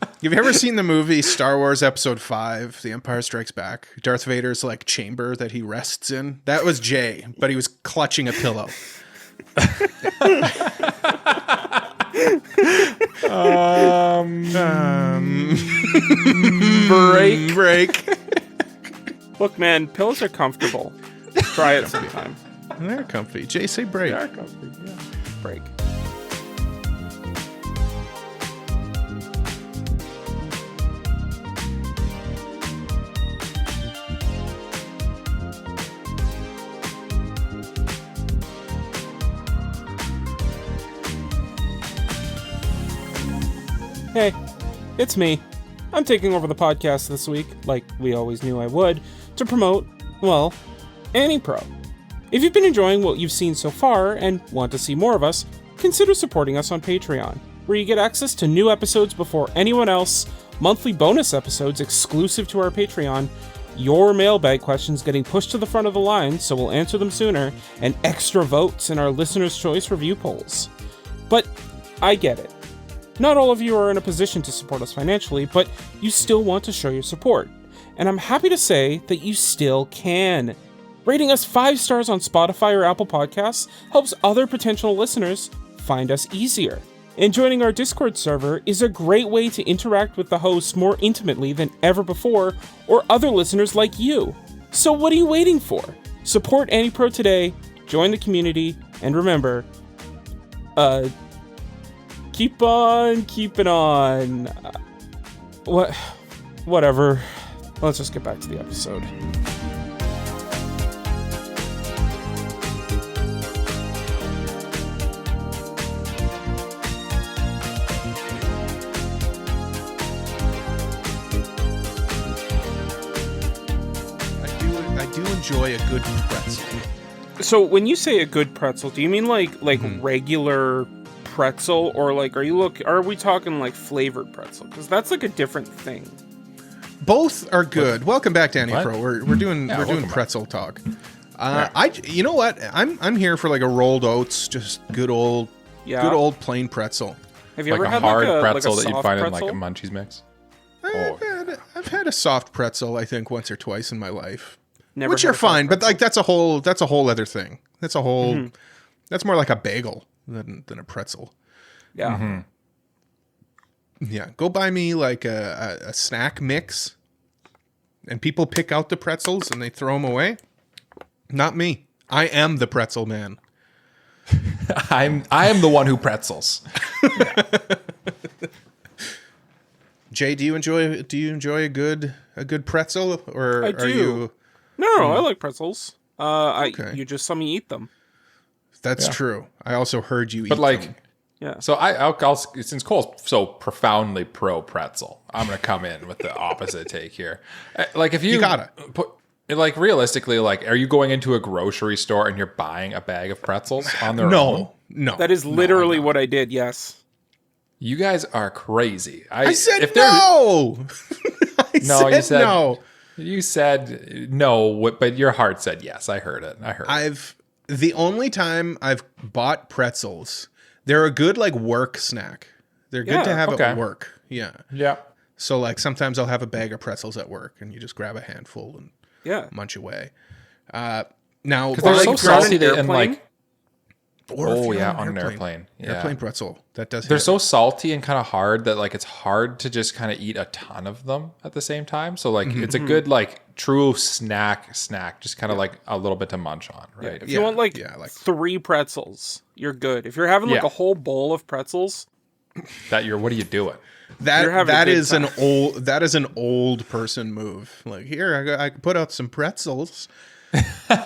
Have you ever seen the movie Star Wars Episode 5, The Empire Strikes Back? Darth Vader's like chamber that he rests in. That was Jay, but he was clutching a pillow. Break. Look, man, pillows are comfortable. Try it sometime. They're comfy. Jay, say break. They are comfy, yeah. Break. Hey, it's me. I'm taking over the podcast this week, like we always knew I would, to promote, well, AniPro. If you've been enjoying what you've seen so far and want to see more of us, consider supporting us on Patreon, where you get access to new episodes before anyone else, monthly bonus episodes exclusive to our Patreon, your mailbag questions getting pushed to the front of the line so we'll answer them sooner, and extra votes in our Listener's Choice review polls. But I get it. Not all of you are in a position to support us financially, but you still want to show your support. And I'm happy to say that you still can. Rating us 5 stars on Spotify or Apple Podcasts helps other potential listeners find us easier. And joining our Discord server is a great way to interact with the hosts more intimately than ever before, or other listeners like you. So what are you waiting for? Support AniPro today, join the community, and remember, keep on keeping on. Whatever. Let's just get back to the episode. I do enjoy a good pretzel. So when you say a good pretzel, do you mean like regular pretzel, or like are we talking like flavored pretzel? Because that's like a different thing. Both are good. Welcome back to AniPro. We're doing pretzel talk. You know what? I'm here for like a rolled oats, just good old plain pretzel. Have you ever had hard like a pretzel like a that you'd soft find pretzel? in like a Munchies mix? I've had a soft pretzel, I think, once or twice in my life. Never Which had are a soft fine, but pretzel. like that's a whole other thing. That's more like a bagel than a pretzel. Yeah. Mm-hmm. Yeah, go buy me like a snack mix, and people pick out the pretzels and they throw them away. Not me. I am the pretzel man. I am the one who pretzels. Jay, do you enjoy a good pretzel, or I are do. you? No, I like pretzels. Okay. You just saw me eat them. That's true. I also heard you eat But like, them. Yeah. so I'll since Cole's so profoundly pro pretzel, I'm gonna come in with the opposite take here. Like if you gotta put, like realistically, like are you going into a grocery store and you're buying a bag of pretzels on their own? No. That is literally what I did. Yes. You guys are crazy. I said no. You said no. You said no, but your heart said yes. I heard it. The only time I've bought pretzels, they're a good like work snack. They're good to have at work. Yeah. Yeah. So like sometimes I'll have a bag of pretzels at work, and you just grab a handful and munch away. Now because they're so salty and like. Or on an airplane. Yeah. Airplane pretzel. That does. They're so salty and kind of hard that like it's hard to just kind of eat a ton of them at the same time. So like it's a good like true snack, just kind of like a little bit to munch on, right? Yeah. If you want like 3 pretzels, you're good. If you're having like a whole bowl of pretzels, what are you doing? That is an old person move. Like here, I put out some pretzels. All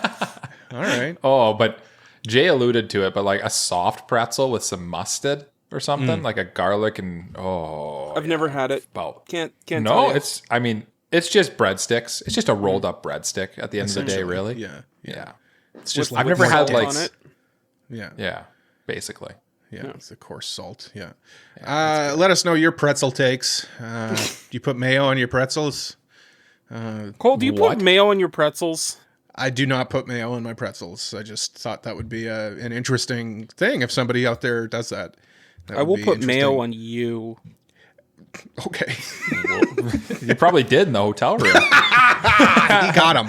right. Oh, but Jay alluded to it, but like a soft pretzel with some mustard or something, like a garlic and I've never had it. Can't no, tell you. it's just breadsticks. It's just a rolled up breadstick at the end of the day, really. Yeah. It's just I've never had like on it. Yeah, basically. Yeah, it's the coarse salt. Yeah. Let us know your pretzel takes. Do you put mayo on your pretzels? Cole, do you put mayo on your pretzels? I do not put mayo on my pretzels. I just thought that would be an interesting thing if somebody out there does that. I will put mayo on you. Okay. You probably did in the hotel room. He got him.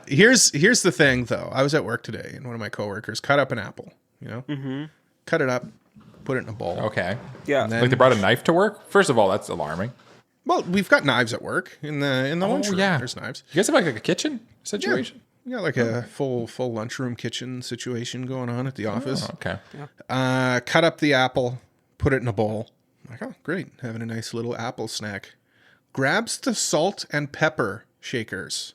Here's the thing, though. I was at work today, and one of my coworkers cut up an apple. Cut it up, put it in a bowl. Okay. Yeah. Like they brought a knife to work? First of all, that's alarming. Well, we've got knives at work in the lunchroom. Yeah, there's knives. You guys have like a kitchen situation? Yeah, like a full lunchroom kitchen situation going on at the office. Oh, okay. Yeah. Cut up the apple, put it in a bowl. I'm like, oh, great, having a nice little apple snack. Grabs the salt and pepper shakers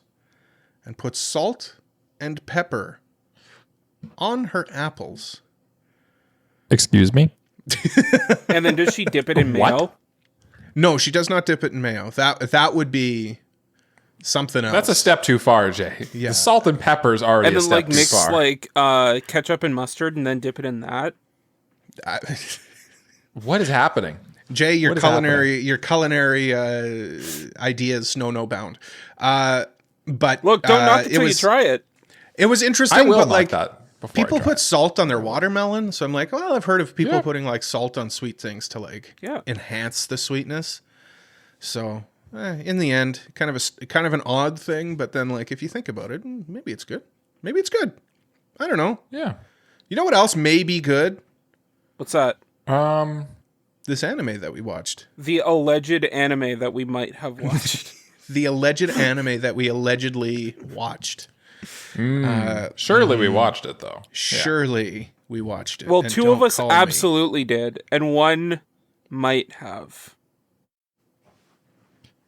and puts salt and pepper on her apples. Excuse me? And then does she dip it in What? mayo? No, she does not dip it in mayo. That would be something else. That's a step too far, Jay. Yeah. The salt and pepper is already And a then step like too mix far. like ketchup and mustard and then dip it in that. What is happening? Jay, your What is culinary ideas know no bound. But Look, don't knock it till you try it. It was interesting, I will but knock like that before people I try put salt on their watermelon, so I'm like, well, I've heard of people Yeah. putting like salt on sweet things to like Yeah. enhance the sweetness. So in the end, kind of an odd thing, but then like if you think about it, maybe it's good. Maybe it's good. I don't know. Yeah. You know what else may be good? What's that? This anime that we watched. The alleged anime that we might have watched. The alleged anime that we allegedly watched. Surely we watched it, though. Surely we watched it. Well, And two don't of us call me. absolutely did, and one might have.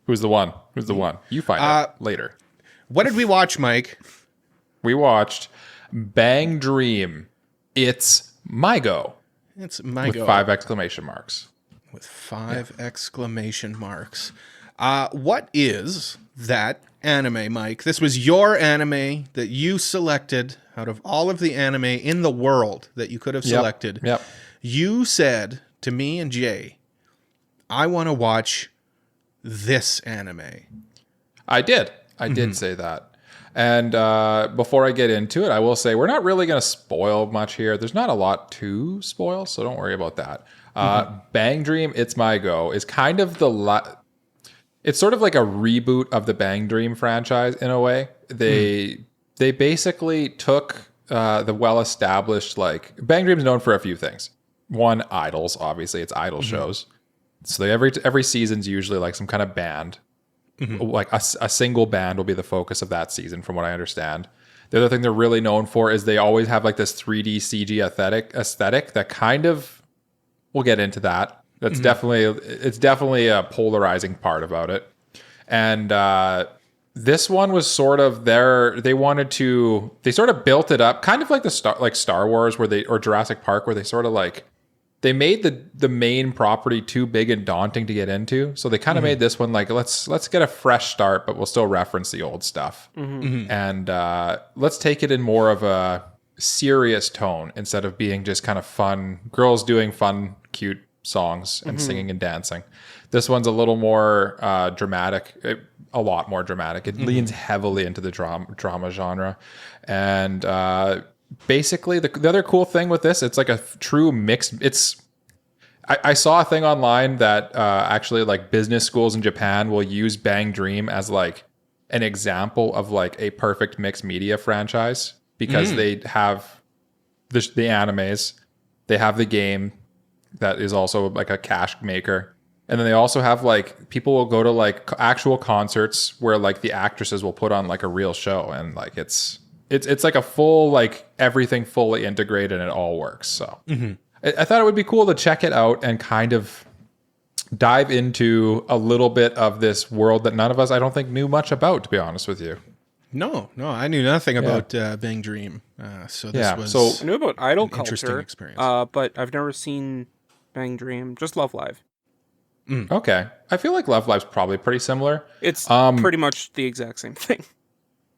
Who's the one? Who's the one? You find out later. What did we watch, Mike? We watched Bang Dream. It's MyGo. It's MyGo. With 5 exclamation marks. With 5 exclamation marks. What is that anime, Mike? This was your anime that you selected out of all of the anime in the world that you could have selected. Yep. You said to me and Jay, I want to watch this anime. I did. I did say that. And before I get into it, I will say we're not really going to spoil much here. There's not a lot to spoil, so don't worry about that. Bang Dream, It's MyGo is kind of it's sort of like a reboot of the Bang Dream franchise in a way. They basically took the well-established, like Bang Dream's known for a few things. One, idols, obviously. It's idol shows. So every season's usually like some kind of band. Like a single band will be the focus of that season, from what I understand. The other thing they're really known for is they always have like this 3D CG aesthetic that kind of, we'll get into that. That's definitely a polarizing part about it. And this one was sort of they sort of built it up kind of like Star Wars or Jurassic Park, where they sort of like, they made the main property too big and daunting to get into. So they kind of made this one like, let's get a fresh start, but we'll still reference the old stuff. And let's take it in more of a serious tone instead of being just kind of fun, girls doing fun, cute songs and singing and dancing. This one's a little more dramatic, a lot more dramatic. It leans heavily into the drama genre. And basically, the other cool thing with this, it's like a true mix. I saw a thing online that actually like business schools in Japan will use Bang Dream as like an example of like a perfect mixed media franchise, because they have the animes, they have the game that is also like a cash maker. And then they also have like, people will go to like actual concerts where like the actresses will put on like a real show, and like it's like a full, like everything fully integrated and it all works. So I thought it would be cool to check it out and kind of dive into a little bit of this world that none of us, I don't think, knew much about, to be honest with you. No, I knew nothing about Bang Dream. So this was I knew about idol interesting culture, experience. but I've never seen Bang Dream. Just Love Live. Okay. I feel like Love Live's probably pretty similar. It's pretty much the exact same thing.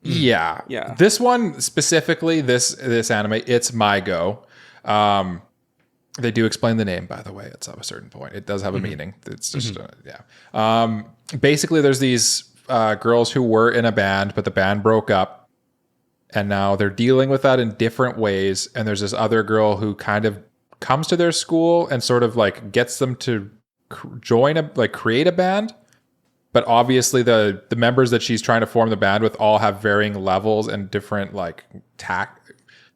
Yeah. Yeah. This one specifically, this anime, It's MyGo. They do explain the name, by the way. It's at a certain point. It does have a meaning. It's just, basically, there's these girls who were in a band, but the band broke up. And now they're dealing with that in different ways. And there's this other girl who kind of comes to their school and sort of like gets them to create a band. But obviously the members that she's trying to form the band with all have varying levels and different like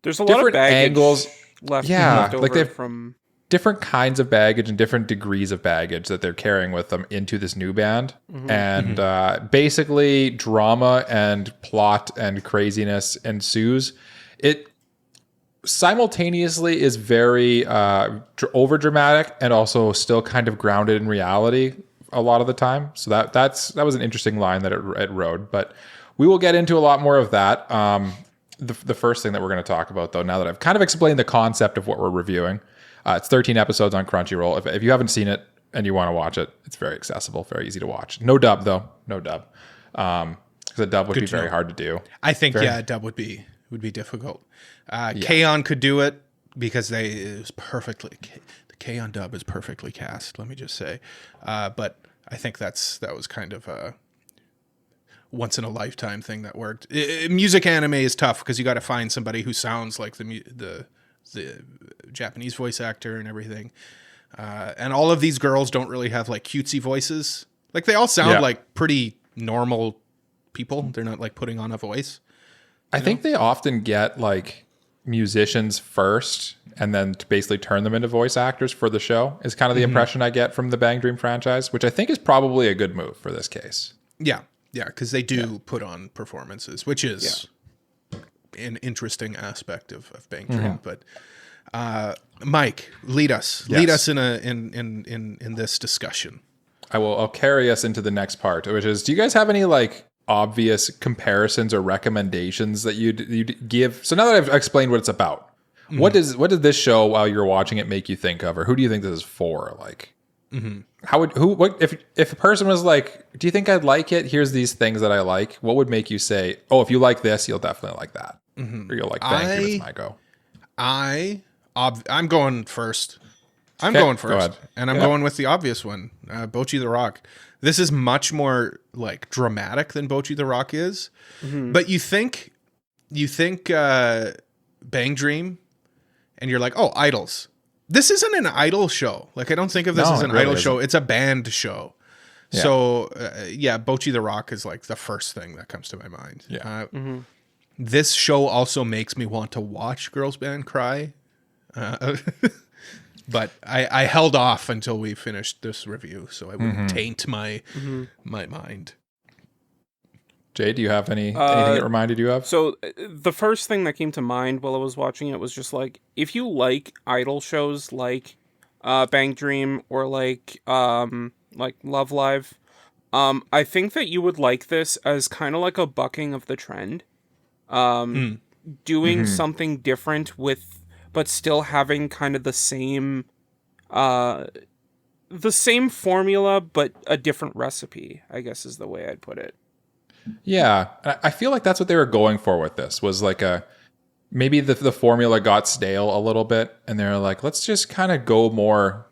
There's a lot of baggage angles left like over they've from different kinds of baggage and different degrees of baggage that they're carrying with them into this new band. And basically drama and plot and craziness ensues. It simultaneously is very over dramatic and also still kind of grounded in reality a lot of the time. So that was an interesting line that it rode, but we will get into a lot more of that. The first thing that we're going to talk about, though, now that I've kind of explained the concept of what we're reviewing, It's 13 episodes on Crunchyroll. If you haven't seen it and you want to watch it, it's very accessible, very easy to watch. No dub though, no dub. Because a dub would be very hard to do. I think a dub would be difficult. K-On could do it because it was perfectly. The K-On dub is perfectly cast. Let me just say, but I think that was kind of a once in a lifetime thing that worked. Music anime is tough because you got to find somebody who sounds like the Japanese voice actor and everything. And all of these girls don't really have like cutesy voices. Like they all sound like pretty normal people. They're not like putting on a voice. I think they often get like musicians first and then to basically turn them into voice actors for the show is kind of the impression I get from the Bang Dream franchise, which I think is probably a good move for this case. Yeah. Yeah. Because they do put on performances, which is an interesting aspect of Bang Dream. But Mike, lead us in this discussion. I'll carry us into the next part, which is, do you guys have any like obvious comparisons or recommendations that you'd give? So now that I've explained what it's about, what did this show while you're watching it make you think of, or who do you think this is for? Like, if a person was like, do you think I'd like it? Here's these things that I like. What would make you say, oh, if you like this, you'll definitely like that, or you'll like Bang Dream. It's MyGo. I'm going first. Going first, and I'm going with the obvious one, Bocchi the Rock. This is much more like dramatic than Bocchi the Rock is, but you think Bang Dream, and you're like, oh, idols. This isn't an idol show. Like I don't think of this as an idol show. It's a band show. Yeah. So Bocchi the Rock is like the first thing that comes to my mind. Yeah. This show also makes me want to watch girls band cry. But I held off until we finished this review, so I wouldn't taint my mind. Jay, do you have anything that reminded you of? So the first thing that came to mind while I was watching it was just like, if you like idol shows like Bang Dream or like Love Live, I think that you would like this as kind of like a bucking of the trend, doing something different but still having kind of the same formula, but a different recipe, I guess is the way I'd put it. Yeah. I feel like that's what they were going for with this, was like maybe the formula got stale a little bit, and they're like, let's just kind of go more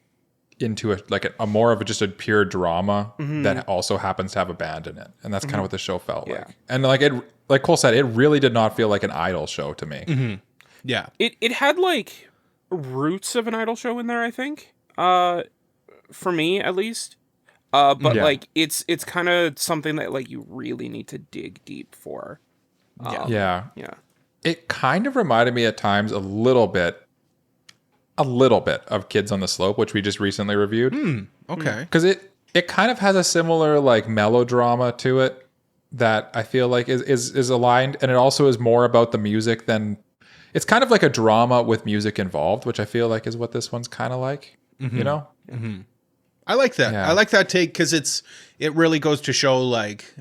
into a more of just a pure drama that also happens to have a band in it. And that's kind of what the show felt like. And like Cole said, it really did not feel like an idol show to me. Yeah. It had like roots of an idol show in there, I think. For me at least. But like it's kind of something that like you really need to dig deep for. Yeah. It kind of reminded me at times a little bit of Kids on the Slope, which we just recently reviewed. Okay. Because it kind of has a similar like melodrama to it that I feel like is aligned, and it also is more about the music than. It's kind of like a drama with music involved, which I feel like is what this one's kind of like, you know? I like that. Yeah. I like that take because it really goes to show like,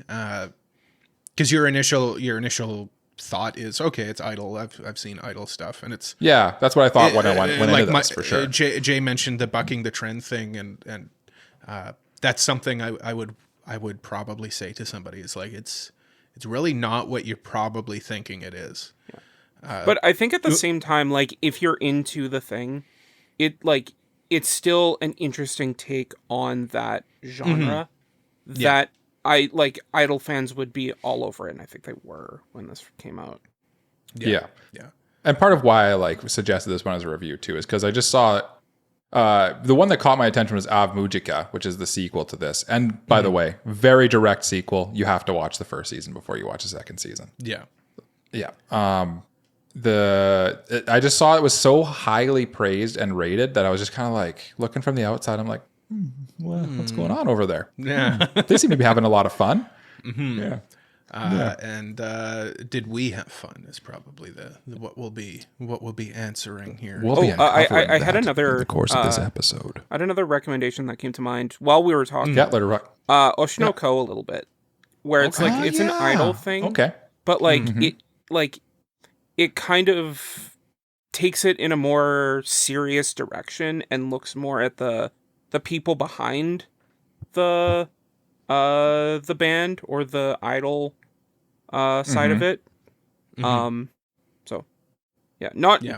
because your initial thought is, okay, it's idol. I've seen idol stuff, and it's that's what I thought when I went into this for sure. Jay mentioned the bucking the trend thing, and that's something I would probably say to somebody is like it's really not what you're probably thinking it is. Yeah. But I think at the same time, like if you're into the thing, it's still an interesting take on that genre that I like idol fans would be all over it, and I think they were when this came out. Yeah. And part of why I like suggested this one as a review too is because I just saw the one that caught my attention was Av Mujica, which is the sequel to this. And by the way, very direct sequel. You have to watch the first season before you watch the second season. Yeah. I just saw it was so highly praised and rated that I was just kind of like looking from the outside. I'm like, what's going on over there? Yeah. They seem to be having a lot of fun. Yeah. And did we have fun is probably what we'll be answering here. I had another in the course of this episode. I had another recommendation that came to mind while we were talking. Yeah, let her rock. Oshinoko a little bit, where it's like it's an idol thing. Okay. But like it kind of takes it in a more serious direction and looks more at the people behind the band or the idol side of it. So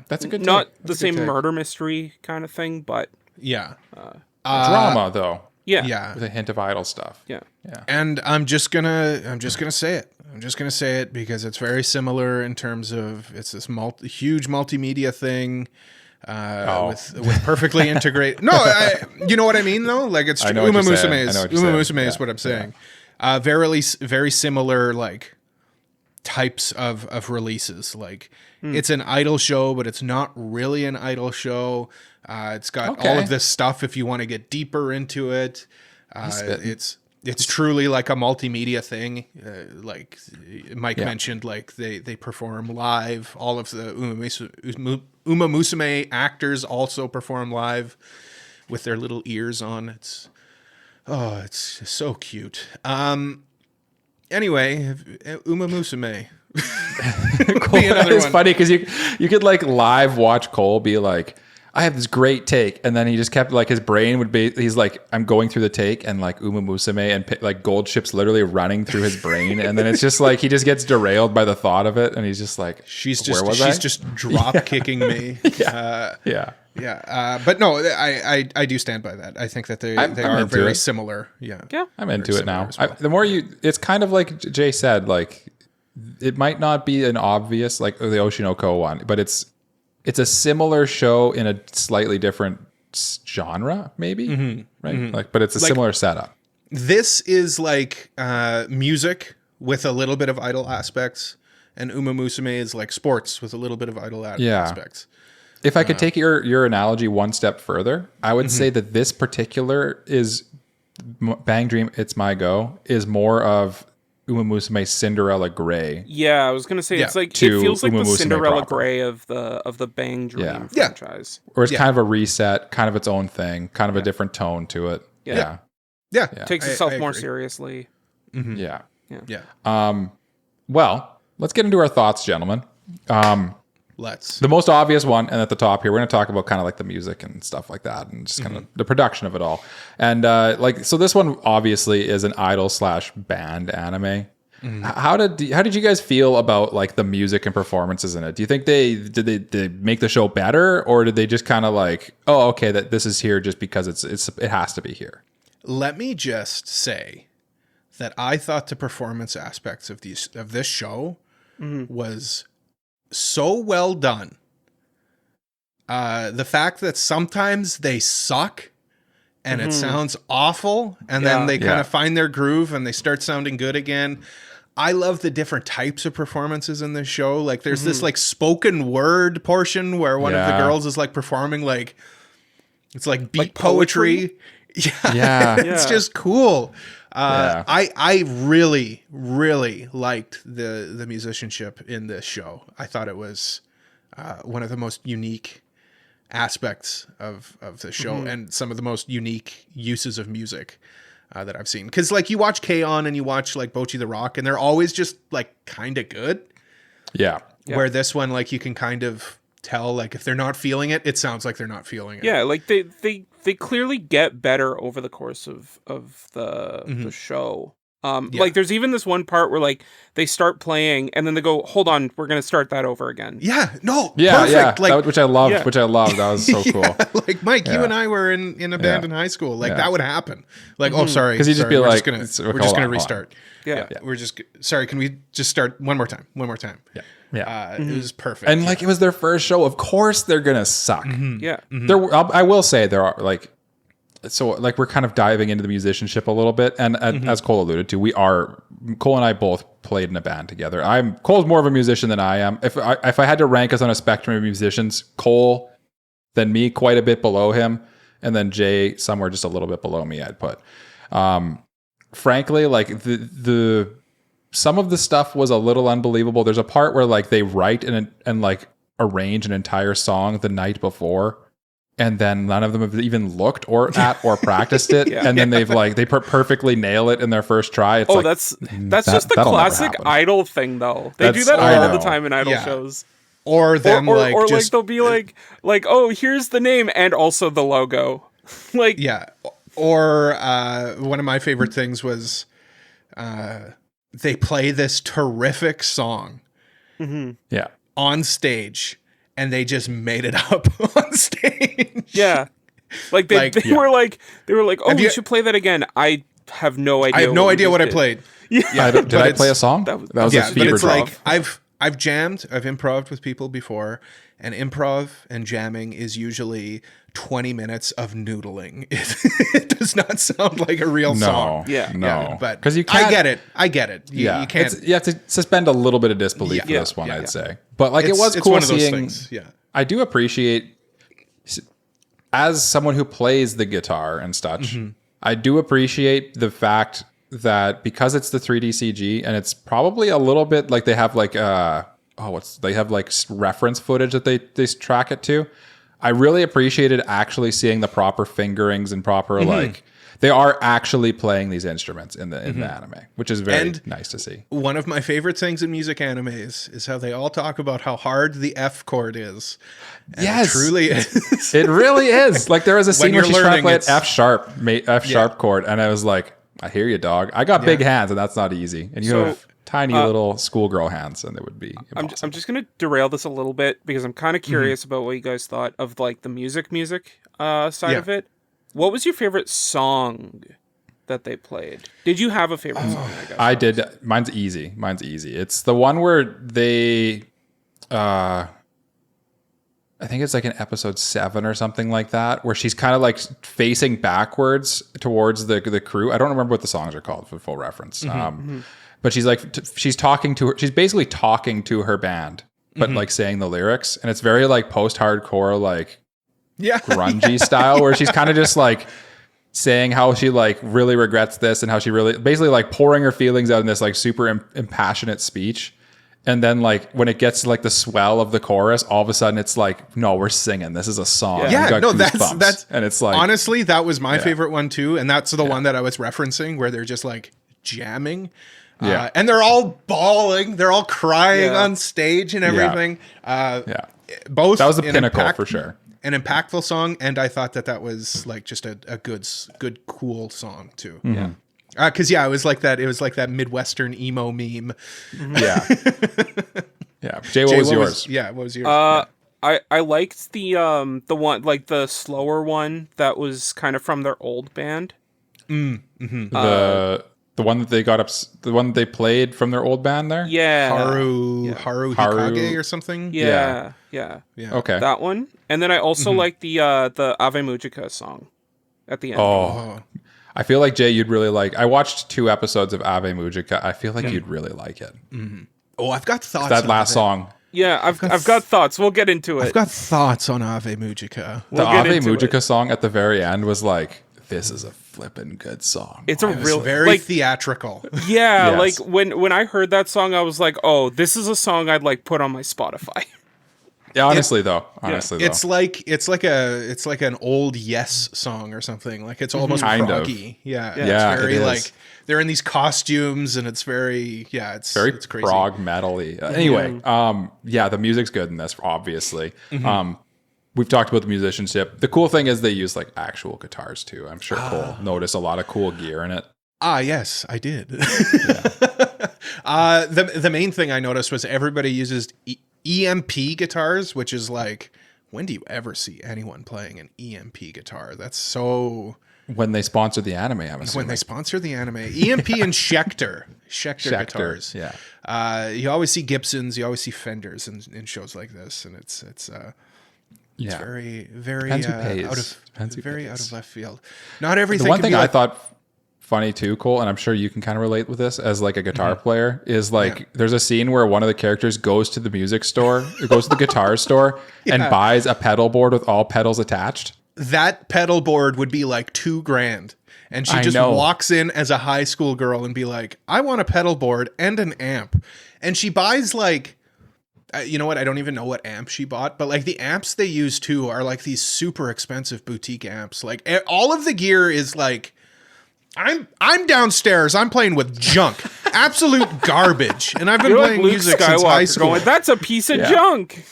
that's a good not take. the same murder mystery kind of thing, but drama though. Yeah. With a hint of idol stuff. Yeah. And I'm just gonna say it. I'm just gonna say it because it's very similar in terms of it's this huge multimedia thing. With perfectly integrated. No, you know what I mean though. Like it's Umamusume is what I'm saying. Very similar like types of releases. Like it's an idol show, but it's not really an idol show. It's got all of this stuff if you want to get deeper into it. It's truly like a multimedia thing. Like Mike mentioned, like they perform live. All of the Umamusume actors also perform live with their little ears on. It's so cute. Anyway, Umamusume. It's funny because you could like live watch Cole be like, I have this great take, and then he just kept like his brain would be. He's like, I'm going through the take, and like Umamusume and like gold ships literally running through his brain, and then it's just like he just gets derailed by the thought of it, and he's just like, she's just drop kicking me. But no, I do stand by that. I think that they are very similar. Yeah, I'm into it now. Well. The more it's kind of like Jay said, like it might not be an obvious like the Oshinoko one, but it's a similar show in a slightly different genre, maybe, right? Like, but it's a similar setup. This is like music with a little bit of idol aspects, and Umamusume is like sports with a little bit of idol aspects. If I could take your analogy one step further, I would say that this particular is Bang Dream, It's MyGo is more of Umamusume Cinderella Grey. Yeah, I was gonna say it's like it feels like the Cinderella Grey of the Bang Dream franchise. Or it's kind of a reset, kind of its own thing, kind of a different tone to it. Yeah. Takes itself more seriously. Yeah. Well, let's get into our thoughts, gentlemen. The most obvious one, and at the top here, we're going to talk about kind of like the music and stuff like that, and just kind of the production of it all. And so this one obviously is an idol/band anime. How did you guys feel about like the music and performances in it? Do you think did they make the show better, or did they just kind of like, oh, okay, that this is here just because it has to be here? Let me just say that I thought the performance aspects of this show was so well done. The fact that sometimes they suck and it sounds awful, and then they kind of find their groove and they start sounding good again. I love the different types of performances in this show. Like there's this like spoken word portion where one of the girls is like performing like it's like beat poetry. It's just cool. I really, really liked the musicianship in this show. I thought it was one of the most unique aspects of the show and some of the most unique uses of music that I've seen. Because like you watch K-On! And you watch like Bocchi the Rock, and they're always just like kind of good. Yeah. Where this one, like you can kind of tell like if they're not feeling it, it sounds like they're not feeling it. Yeah, like they clearly get better over the course of the show. Like there's even this one part where like they start playing and then they go, hold on, we're gonna start that over again. Perfect. Like, which I loved. That was so cool. Like Mike, you and I were in a band in high school. Like that would happen. Like, oh sorry, because you just be like, we're just gonna restart. We're just sorry. Can we just start one more time? It was perfect. And like it was their first show. Of course they're gonna suck. I will say there are like. So like we're kind of diving into the musicianship a little bit, and as Cole alluded to, Cole and I both played in a band together. Cole's more of a musician than I am. If I had to rank us on a spectrum of musicians, Cole, then me quite a bit below him, and then Jay somewhere just a little bit below me. I'd put. Frankly, like the some of the stuff was a little unbelievable. There's a part where like they write and like arrange an entire song the night before. And then none of them have even looked or practiced it, and then they perfectly nail it in their first try. It's that's just the classic Idol thing, though. They do that all the time in Idol shows. or them or just they'll be like, oh, here's the name and also the logo. Like, yeah. Or one of my favorite things was they play this terrific song on stage, and they just made it up on stage. Yeah. Like they were like, oh, we should play that again. I have no idea. I have no idea what I played. Yeah. Did I play a song? That was a fever but it's drop. like I've jammed, I've improv'd with people before, and improv and jamming is usually 20 minutes of noodling. It does not sound like a real song. No. But because you can't, I get it. You can't. You have to suspend a little bit of disbelief for this one, I'd say. But like, it was cool one of those seeing. Things. Yeah. I do appreciate, as someone who plays the guitar and such, I do appreciate the fact that because it's the 3D CG and it's probably a little bit like they have like they have like reference footage that they track it to. I really appreciated actually seeing the proper fingerings and proper like they are actually playing these instruments in the anime, which is very nice to see. One of my favorite things in music animes is how they all talk about how hard the F chord is. And yes, it truly is. It really is. Like there was a scene where she's trying to play an F sharp chord, and I was like, I hear you, dog. I got big hands, and that's not easy. And you have tiny little schoolgirl hands, and it would be impossible. I'm just gonna derail this a little bit because I'm kind of curious about what you guys thought of like the music side of it. What was your favorite song that they played? Did you have a favorite song? I did. Mine's easy. It's the one where they, I think it's like in episode 7 or something like that, where she's kind of like facing backwards towards the crew. I don't remember what the songs are called for full reference. But she's like, she's basically talking to her band, but like saying the lyrics. And it's very like post-hardcore, like grungy style, where she's kind of just like saying how she like really regrets this and how she really basically like pouring her feelings out in this like super impassionate speech. And then like when it gets to like the swell of the chorus, all of a sudden it's like, no, we're singing. This is a song. That's and it's like, honestly, that was my favorite one too. And that's the one that I was referencing where they're just like jamming. And they're all bawling. They're all crying on stage and everything. Both that was the pinnacle for sure. An impactful song, and I thought that was like just a good, cool song too. Because it was like that. It was like that Midwestern emo meme. Yeah. Jay, what was yours? What was yours? I liked the one, like the slower one that was kind of from their old band. The one that they the one that they played from their old band there? Yeah. Haru Hikage or something? Yeah. Okay. That one. And then I also like the Ave Mujica song at the end. Oh. I feel like, Jay, you'd really like... I watched 2 episodes of Ave Mujica. I feel like you'd really like it. Oh, I've got thoughts that last song. Yeah, I've got thoughts. We'll get into it. I've got thoughts on Ave Mujica. The Ave Mujica song at the very end was like, this is a flippin' good song. It's a real... very like, theatrical. Yeah, like when I heard that song, I was like, oh, this is a song I'd like put on my Spotify. Yeah, honestly though. It's like an old Yes song or something. Like it's almost proggy. Yeah. It's very like they're in these costumes and it's very it's crazy. Prog metal-y. Anyway, the music's good in this, obviously. We've talked about the musicianship. The cool thing is they use like actual guitars too. I'm sure Cole noticed a lot of cool gear in it. Yes, I did. The main thing I noticed was everybody uses EMP guitars, which is like, when do you ever see anyone playing an EMP guitar? That's so... When they sponsor the anime, I'm assuming. When they sponsor the anime. EMP and Schecter guitars. Yeah. You always see Gibsons, you always see Fenders in shows like this, and it's very, very out of left field. Not everything. The one thing I thought funny too, Cole, and I'm sure you can kind of relate with this as like a guitar player, is like there's a scene where one of the characters goes to the music store, goes to the guitar store, and buys a pedal board with all pedals attached. That pedal board would be like $2,000. And she just walks in as a high school girl and be like, I want a pedal board and an amp. And she buys like, you know what? I don't even know what amp she bought, but like the amps they use too are like these super expensive boutique amps. Like all of the gear is like, I'm downstairs. I'm playing with junk. absolute garbage. And I've been You're playing like Luke music since high Skywalker school. going, that's a piece of junk.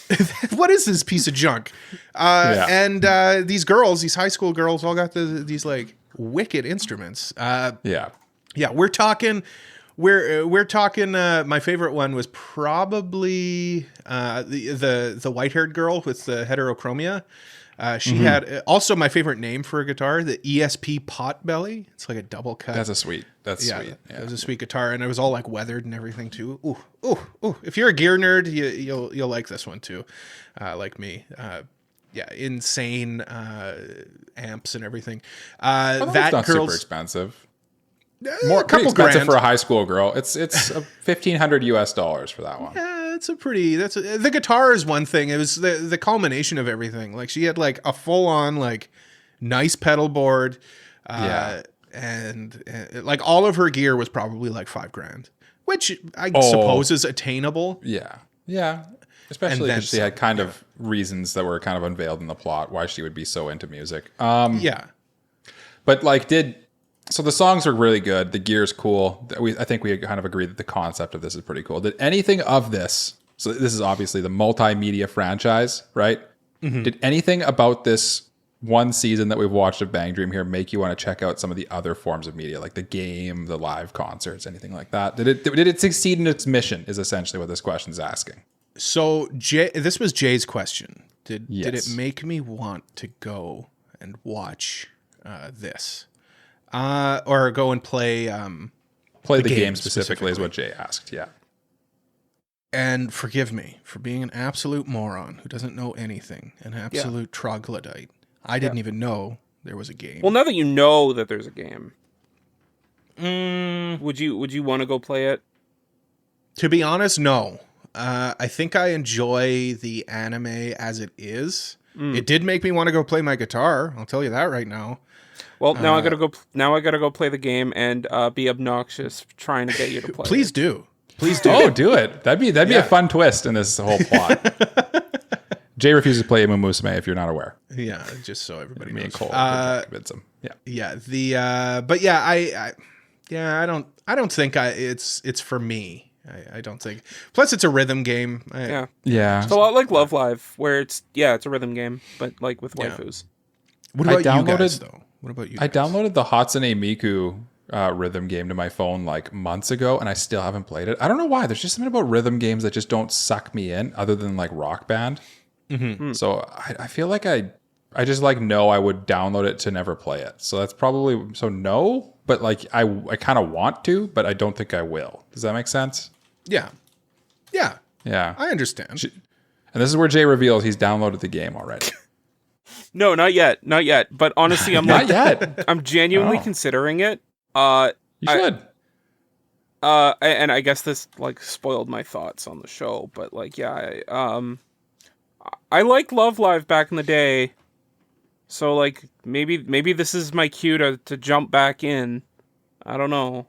What is this piece of junk? And these girls, these high school girls, all got these like wicked instruments. Yeah, we're talking. We're talking. My favorite one was probably the white-haired girl with the heterochromia. She had also my favorite name for a guitar, the ESP Potbelly. It's like a double cut. That's sweet. Yeah. It was a sweet guitar, and it was all like weathered and everything too. Ooh. If you're a gear nerd, you'll like this one too, like me. Insane amps and everything. That not girl's super expensive. More a couple expensive grand for a high school girl. It's $1,500 for that one. Yeah, the guitar is one thing. It was the culmination of everything. Like she had like a full on like nice pedal board, and like all of her gear was probably like $5,000, which I suppose is attainable. Yeah. Especially because she had kind of reasons that were kind of unveiled in the plot why she would be so into music. But like so the songs are really good. The gear's cool. I think we kind of agree that the concept of this is pretty cool. Did anything of this, so this is obviously the multimedia franchise, right? Mm-hmm. Did anything about this one season that we've watched of Bang Dream here make you want to check out some of the other forms of media, like the game, the live concerts, anything like that? Did it succeed in its mission is essentially what this question is asking. So this was Jay's question. Did it make me want to go and watch this? Or go and play the game specifically is what Jay asked. Yeah. And forgive me for being an absolute moron who doesn't know anything, an absolute troglodyte. I didn't even know there was a game. Well, now that you know that there's a game, would you want to go play it? To be honest, no. I think I enjoy the anime as it is. It did make me want to go play my guitar. I'll tell you that right now. Well, now I gotta go. Now I gotta go play the game and be obnoxious, trying to get you to play. Please do. Oh, do it. That'd be a fun twist in this whole plot. Jay refuses to play Umamusume if you're not aware. Yeah, just so everybody knows. Me and Cole convince him. I don't think it's for me. I don't think. Plus, it's a rhythm game. Yeah. It's a lot like Love Live, where it's a rhythm game, but like with waifus. What about you guys, though? What about you guys? I downloaded the Hatsune Miku rhythm game to my phone like months ago, and I still haven't played it. I don't know why. There's just something about rhythm games that just don't suck me in, other than like Rock Band. Mm-hmm. So I feel like I just like know I would download it to never play it. So that's probably no. But like I kind of want to, but I don't think I will. Does that make sense? Yeah. I understand. And this is where Jay reveals he's downloaded the game already. No, not yet. But honestly, I'm not yet. I'm genuinely considering it. You should. And I guess this like spoiled my thoughts on the show, but like, I liked Love Live back in the day, so like maybe this is my cue to jump back in. I don't know.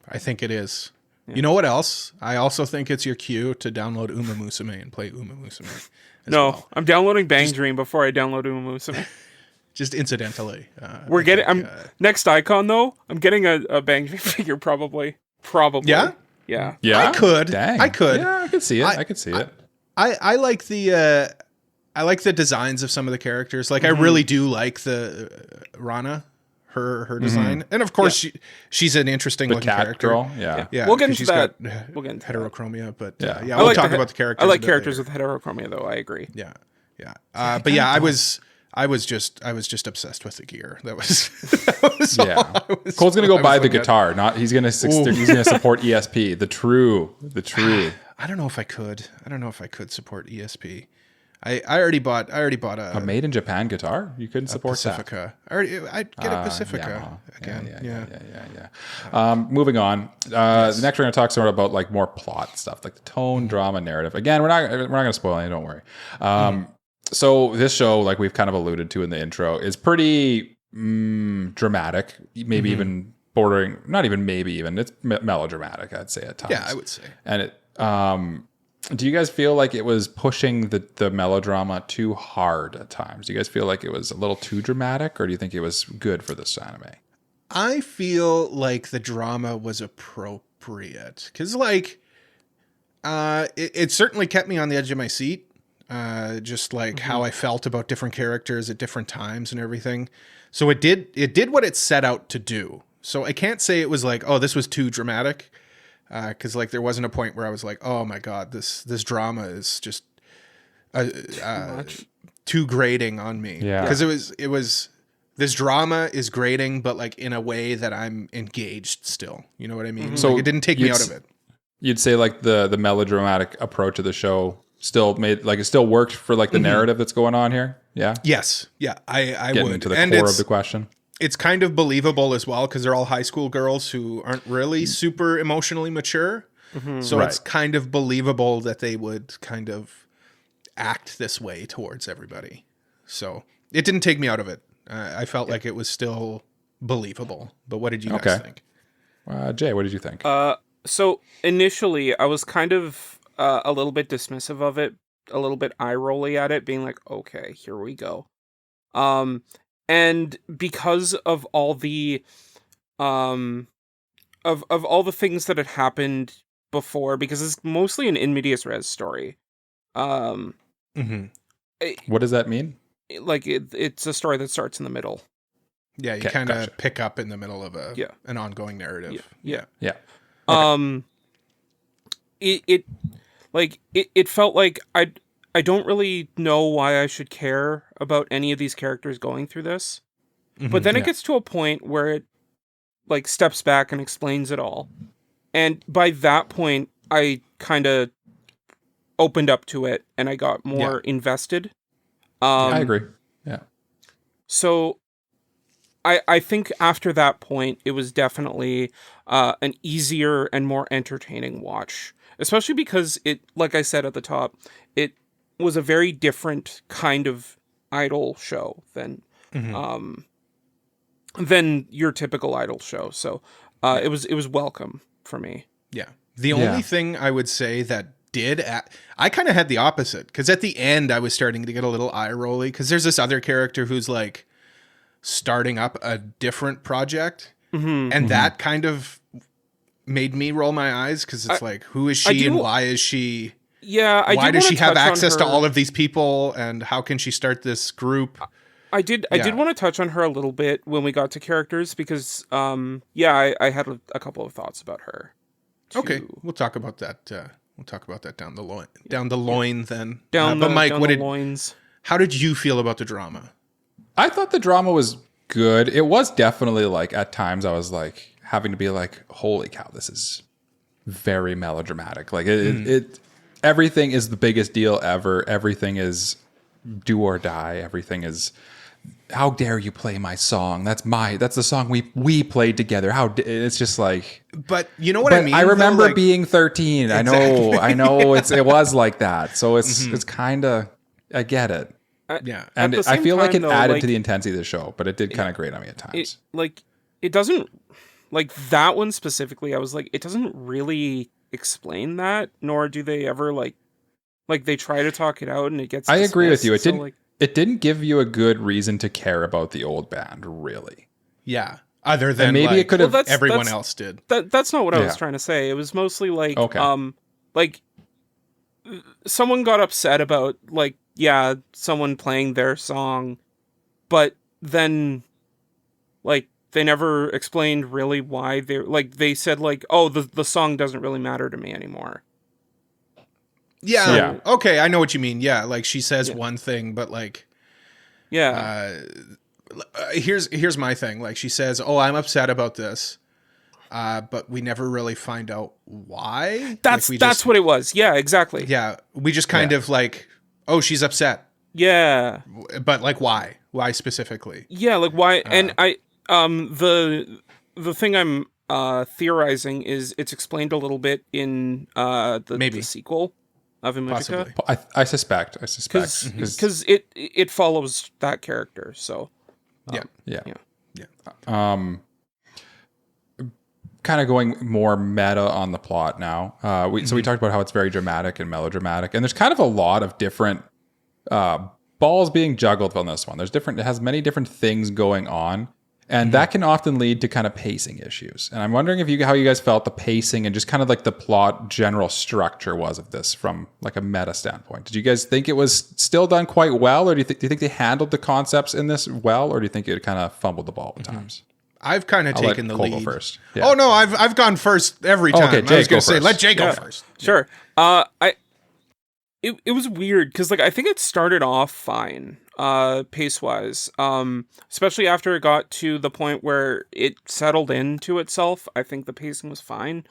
I think it is. Yeah. You know what else? I also think it's your cue to download Umamusume and play Umamusume. Well. I'm downloading Bang Dream before I download Umamusume. Just incidentally. Next Ai-Kon though. I'm getting a Bang Dream figure probably. Yeah. Yeah. I could. Dang. I could. Yeah, I could see it. I could see it. I like the designs of some of the characters. Like I really do like the Rana, her design, and of course she's an interesting looking character. Girl. Yeah. We'll get into that. We'll get into heterochromia, but we'll talk about the characters. I like characters with heterochromia though. I agree. Yeah. But I was just obsessed with the gear. That was all Cole's gonna go buy the guitar. He's gonna support ESP. The true. I don't know if I could support ESP. I already bought a made in Japan guitar. You couldn't support Pacifica. I'd get a Pacifica again. Yeah. Moving on. Next, we're going to talk sort of about like more plot stuff, like the tone, drama, narrative. Again, we're not going to spoil anything. Don't worry. So this show, like we've kind of alluded to in the intro, is pretty dramatic. Maybe even bordering, not even maybe even. It's melodramatic, I'd say at times. Yeah, I would say. And it. Do you guys feel like it was pushing the melodrama too hard at times? Do you guys feel like it was a little too dramatic, or do you think it was good for this anime? I feel like the drama was appropriate. appropriate. Because, like, it certainly kept me on the edge of my seat. Just like how I felt about different characters at different times and everything. So it did what it set out to do. So I can't say it was like, oh, this was too dramatic. Because like there wasn't a point where I was like, oh my God, this drama is just too grating on me. Yeah. Because it was this drama is grating, but like in a way that I'm engaged still. You know what I mean? So like, it didn't take me out of it. You'd say like the melodramatic approach of the show still made like it still worked for like the narrative that's going on here. Yeah. Yes. Yeah. I Getting would. into the And core of the question. It's kind of believable as well because they're all high school girls who aren't really super emotionally mature. So it's kind of believable that they would kind of act this way towards everybody. So it didn't take me out of it. I felt like it was still believable. But what did you guys think? Jay, what did you think? So initially, I was kind of a little bit dismissive of it, a little bit eye-rolly at it, being like, okay, here we go. And because of all the of all the things that had happened before, because it's mostly an in medias res story. What does that mean? Like it's a story that starts in the middle. Yeah, you kind of pick up in the middle of an ongoing narrative. Yeah. Okay. It felt like I don't really know why I should care about any of these characters going through this. But then it gets to a point where it like steps back and explains it all. And by that point, I kind of opened up to it and I got more invested. I agree. Yeah. So I think after that point, it was definitely an easier and more entertaining watch. Especially because it, like I said at the top, it was a very different kind of idol show than your typical idol show. So it was welcome for me. Yeah. The only thing I would say that I kind of had the opposite because at the end I was starting to get a little eye rolly because there's this other character who's like starting up a different project and that kind of made me roll my eyes because it's like, who is she and why is she? Yeah, why does she have access to all of these people and how can she start this group? I did want to touch on her a little bit when we got to characters because I had a couple of thoughts about her. Okay, we'll talk about that. We'll talk about that down the loin. Down the loin, then. Mike, loins. How did you feel about the drama? I thought the drama was good. It was definitely like at times I was like having to be like, holy cow, this is very melodramatic. Like it everything is the biggest deal ever. Everything is do or die. Everything is, how dare you play my song? That's the song we played together. It's just like, but you know what I mean? I remember being 13. Exactly. I know it was like that. So it's kind of, I get it. And I feel like it added to the intensity of the show, but it did kind of grate on me at times. It doesn't, like that one specifically, I was like, it doesn't really explain that, nor do they ever like they try to talk it out and it gets dismissed. I agree with you. It didn't give you a good reason to care about the old band, really. Yeah. Other than maybe it could have everyone else did. That's not what I was trying to say. It was mostly like like someone got upset about like someone playing their song, but then like they never explained really why they said like, oh, the song doesn't really matter to me anymore. Yeah. Okay, I know what you mean. Yeah, like she says one thing, but like, here's my thing. Like she says, "Oh, I'm upset about this," but we never really find out why. That's what it was. Yeah, exactly. Yeah, we just kind of like, oh, she's upset. Yeah, but like, why? Why specifically? Yeah, like why? And the thing I'm theorizing is it's explained a little bit in the sequel of Imujica. I suspect because it follows that character. So yeah. Kind of going more meta on the plot now. So we talked about how it's very dramatic and melodramatic, and there's kind of a lot of different balls being juggled on this one. It has many different things going on, And that can often lead to kind of pacing issues. And I'm wondering how you guys felt the pacing and just kind of like the plot general structure was of this from like a meta standpoint. Did you guys think it was still done quite well, or do you think they handled the concepts in this well, or do you think it kind of fumbled the ball at times? I've kind of taken the lead. Go first. Yeah. Oh no, I've gone first every time. Okay, I was going to say let Jay go first. Sure. It was weird because like I think it started off fine, pace wise. Especially after it got to the point where it settled into itself. I think the pacing was fine.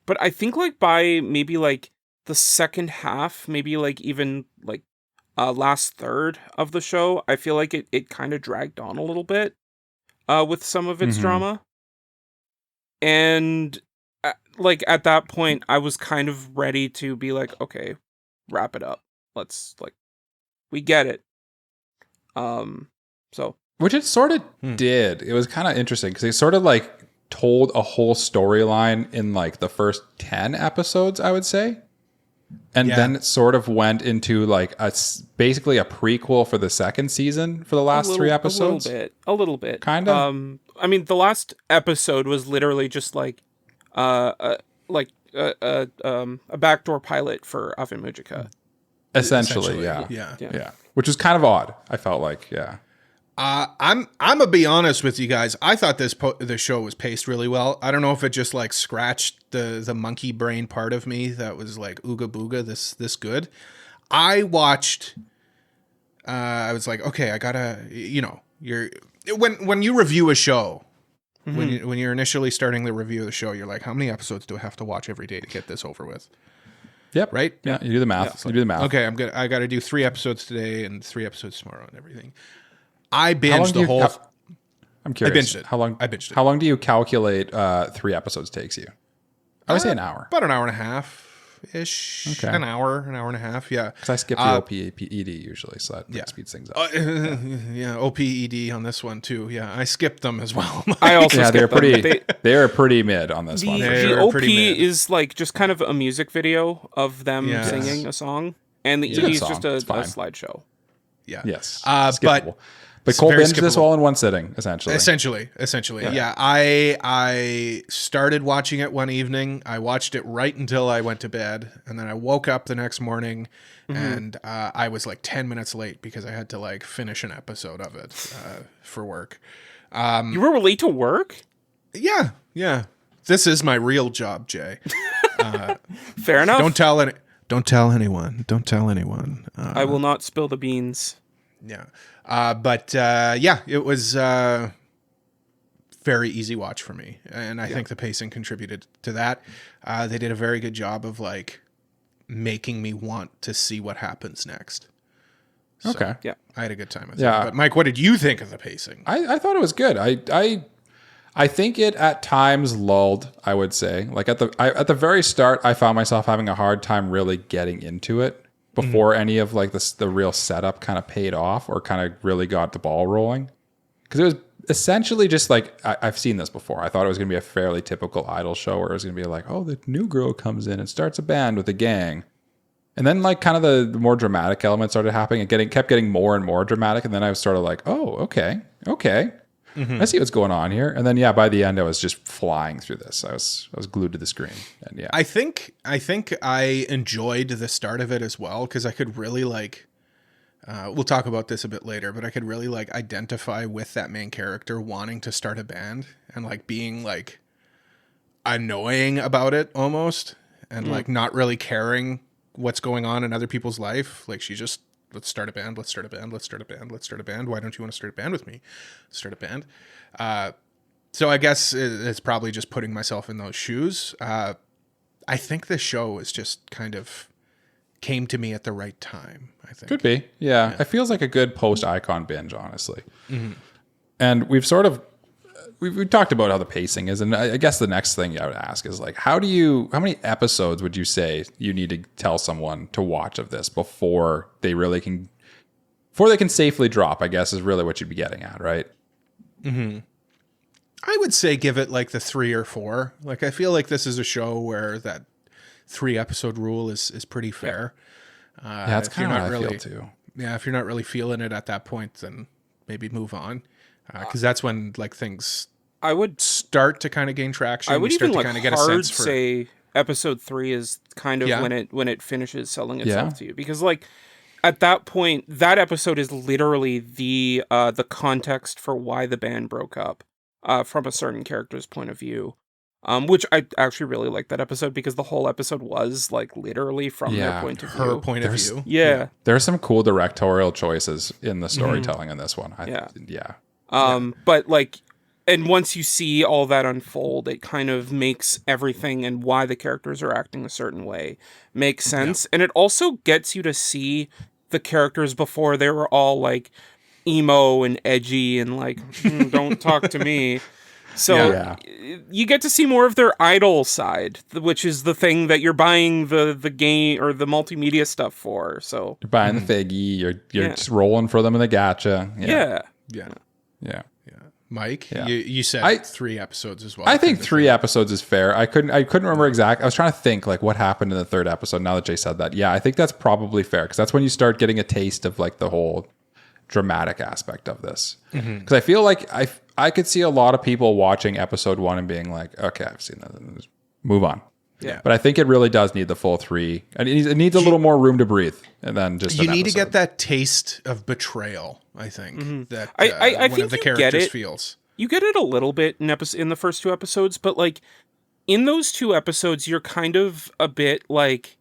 But I think like by maybe like the second half, maybe like even like last third of the show, I feel like it kind of dragged on a little bit with some of its drama. And like at that point, I was kind of ready to be like, okay, wrap it up. Let's like, we get it. So which it sort of did. It was kind of interesting because they sort of like told a whole storyline in like the first 10 episodes, I would say. And then it sort of went into like basically a prequel for the second season for the last 3 episodes. A little bit. Kind of. I mean, the last episode was literally just like, a backdoor pilot for Ave Mujica. Essentially, yeah. Which is kind of odd. I felt like, I'm gonna be honest with you guys. I thought the show was paced really well. I don't know if it just like scratched the monkey brain part of me that was like ooga booga this good. I watched. I was like, okay, I gotta, when you review a show, when you're initially starting the review of the show, you're like, how many episodes do I have to watch every day to get this over with? Yep. Right? Yeah, you do the math. Okay, I got to do 3 episodes today and 3 episodes tomorrow and everything. I binged the whole. I'm curious. I binged it. How long? I binged it. How long do you calculate 3 episodes takes you? I would say an hour. About an hour and a half ish. Okay. An hour and a half. Yeah. Because I skip the OPED usually, so that speeds things up. OPED on this one too. Yeah, I skipped them as well. I also they're pretty. They're pretty mid on this one. The OP is like just kind of a music video of them singing a song, and the ED is just a slideshow. Yeah. Yes. But Cole binged this all in one sitting, essentially. Essentially. Yeah. I started watching it one evening. I watched it right until I went to bed. And then I woke up the next morning and I was like 10 minutes late because I had to like finish an episode of it for work. You were late to work? Yeah. This is my real job, Jay. Fair enough. Don't tell anyone. I will not spill the beans. Yeah. It was very easy watch for me. And I think the pacing contributed to that. They did a very good job of like making me want to see what happens next. So, okay. Yeah. I had a good time with it. But Mike, what did you think of the pacing? I thought it was good. I think it at times lulled, I would say. Like at the very start, I found myself having a hard time really getting into it before any of like the real setup kind of paid off or kind of really got the ball rolling. Because it was essentially just like, I've seen this before. I thought it was going to be a fairly typical Idol show where it was going to be like, oh, the new girl comes in and starts a band with a gang. And then like kind of the more dramatic elements started happening and kept getting more and more dramatic. And then I was sort of like, oh, okay. I see what's going on here. And then, by the end, I was just flying through this. I was glued to the screen. And I think I enjoyed the start of it as well because I could really like. We'll talk about this a bit later, but I could really like identify with that main character wanting to start a band and like being like annoying about it almost, and like not really caring what's going on in other people's life. Like she just. Let's start a band. Why don't you want to start a band with me? Start a band. So I guess it's probably just putting myself in those shoes. I think the show is just kind of came to me at the right time, I think. Could be. Yeah. It feels like a good post Ai-Kon binge, honestly. And we've sort of, we've talked about how the pacing is. And I guess the next thing I would ask is like, how many episodes would you say you need to tell someone to watch of this before they can safely drop, I guess is really what you'd be getting at, right? I would say give it like the 3 or 4. Like, I feel like this is a show where that 3 episode rule is pretty fair. That's kind of how I feel too. Yeah. If you're not really feeling it at that point, then maybe move on. because that's when like things I would start to kind of gain traction. I would you start even to like kind of get a hard sense for say episode 3 is kind of when it finishes selling itself to you, because like at that point that episode is literally the context for why the band broke up from a certain character's point of view. Which I actually really like that episode because the whole episode was like literally from their point of view. Her point of view. Yeah. There are some cool directorial choices in the storytelling in this one. But like, and once you see all that unfold, it kind of makes everything and why the characters are acting a certain way make sense. And it also gets you to see the characters before they were all like emo and edgy and like, don't talk to me. So you get to see more of their idol side, which is the thing that you're buying the game or the multimedia stuff for. So you're buying the figgy, you're just rolling for them in the gacha. Yeah. Mike, you said 3 episodes as well. I think 3 episodes is fair. I couldn't remember exactly. I was trying to think like what happened in the 3rd episode. Now that Jay said that, I think that's probably fair because that's when you start getting a taste of like the whole dramatic aspect of this. Because I feel like I could see a lot of people watching episode 1 and being like, okay, I've seen that. Just move on. Yeah. But I think it really does need the full 3. And it needs a little more room to breathe and then just you need to get that taste of betrayal, I think, that I one think of the you characters get it. feels. You get it a little bit in the first 2 episodes, but like in those 2 episodes, you're kind of a bit like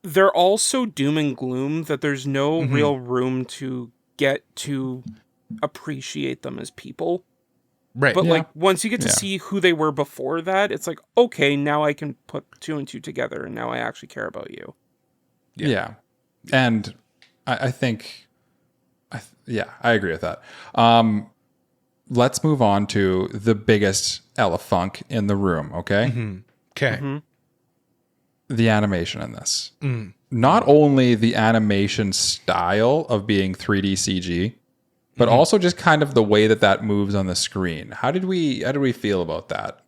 they're all so doom and gloom that there's no real room to get to appreciate them as people. Right. But like once you get to see who they were before that, it's like, okay, now I can put 2 and 2 together and now I actually care about you. Yeah. And I think, I agree with that. Let's move on to the biggest elefunk in the room, okay? Okay. The animation in this. Not only the animation style of being 3D CG, but also just kind of the way that moves on the screen. How did we feel about that?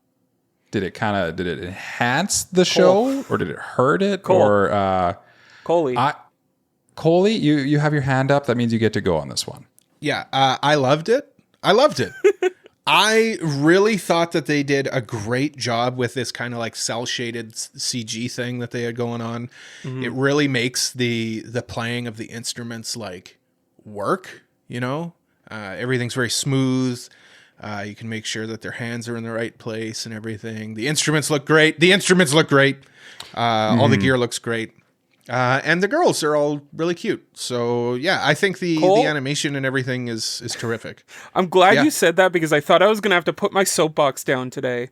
Did it enhance the show or did it hurt it? Or Coley, you have your hand up. That means you get to go on this one. Yeah, I loved it. I really thought that they did a great job with this kind of like cel-shaded CG thing that they had going on. It really makes the playing of the instruments like work, you know? Everything's very smooth. You can make sure that their hands are in the right place and everything. The instruments look great. All the gear looks great. And the girls are all really cute. So yeah, I think the animation and everything is terrific. I'm glad you said that because I thought I was going to have to put my soapbox down today.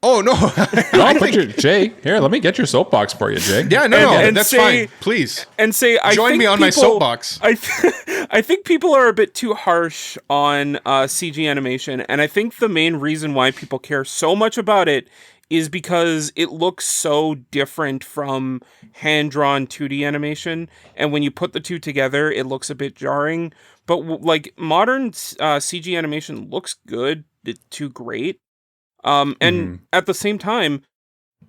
Oh, no. Jay, here, let me get your soapbox for you, Jay. Yeah, that's fine. Please. And say, join me on my soapbox. I think people are a bit too harsh on CG animation. And I think the main reason why people care so much about it is because it looks so different from hand-drawn 2D animation. And when you put the two together, it looks a bit jarring. But like modern CG animation looks good to great. And at the same time,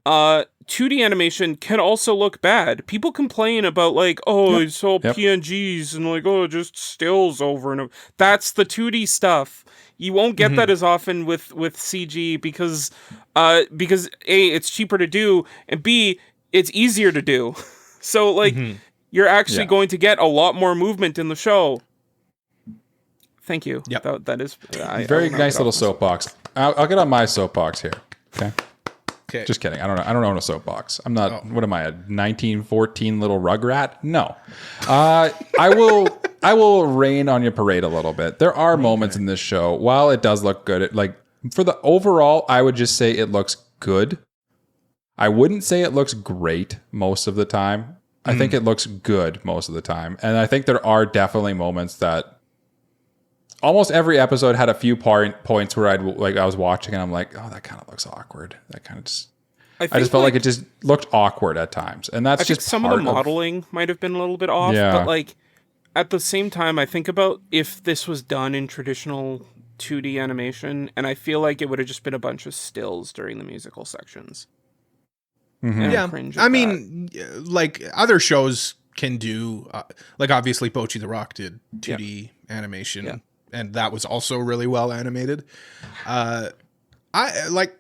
2D animation can also look bad. People complain about like, it's all PNGs and like, just stills over and over. That's the 2D stuff. You won't get that as often with CG because A, it's cheaper to do, and B, it's easier to do. So like, you're actually going to get a lot more movement in the show. Thank you. Yep. That is very nice little soapbox. I'll get on my soapbox here. Okay. Just kidding. I don't own a soapbox. I'm not. What am I? A 1914 little rugrat? No. I will rain on your parade a little bit. There are moments in this show. While it does look good, for the overall, I would just say it looks good. I wouldn't say it looks great most of the time. I think it looks good most of the time, and I think there are definitely moments that. Almost every episode had a few points where I was watching and I'm like, that kind of looks awkward. That kind of just, I just felt like it just looked awkward at times. And that's just some of the modeling might have been a little bit off, but like at the same time, I think about if this was done in traditional 2D animation, and I feel like it would have just been a bunch of stills during the musical sections. Yeah. I mean, like other shows can do, like obviously Bocchi the Rock did 2D animation. that was also really well animated. I like,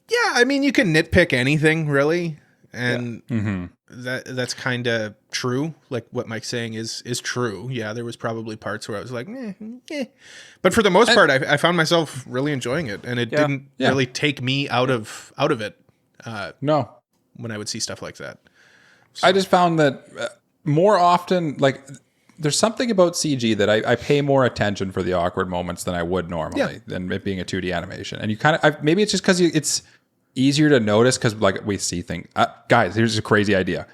yeah, I mean, you can nitpick anything really, and that's kind of true. Like what Mike's saying is true. Yeah, there was probably parts where I was like, but for the most part, I found myself really enjoying it, and it didn't really take me out of it. No, when I would see stuff like that. So. I just found that more often, like, there's something about CG that I pay more attention for the awkward moments than I would normally, than it being a 2D animation. And you kind of, maybe it's just because it's easier to notice because, like, we see things. Guys, here's a crazy idea.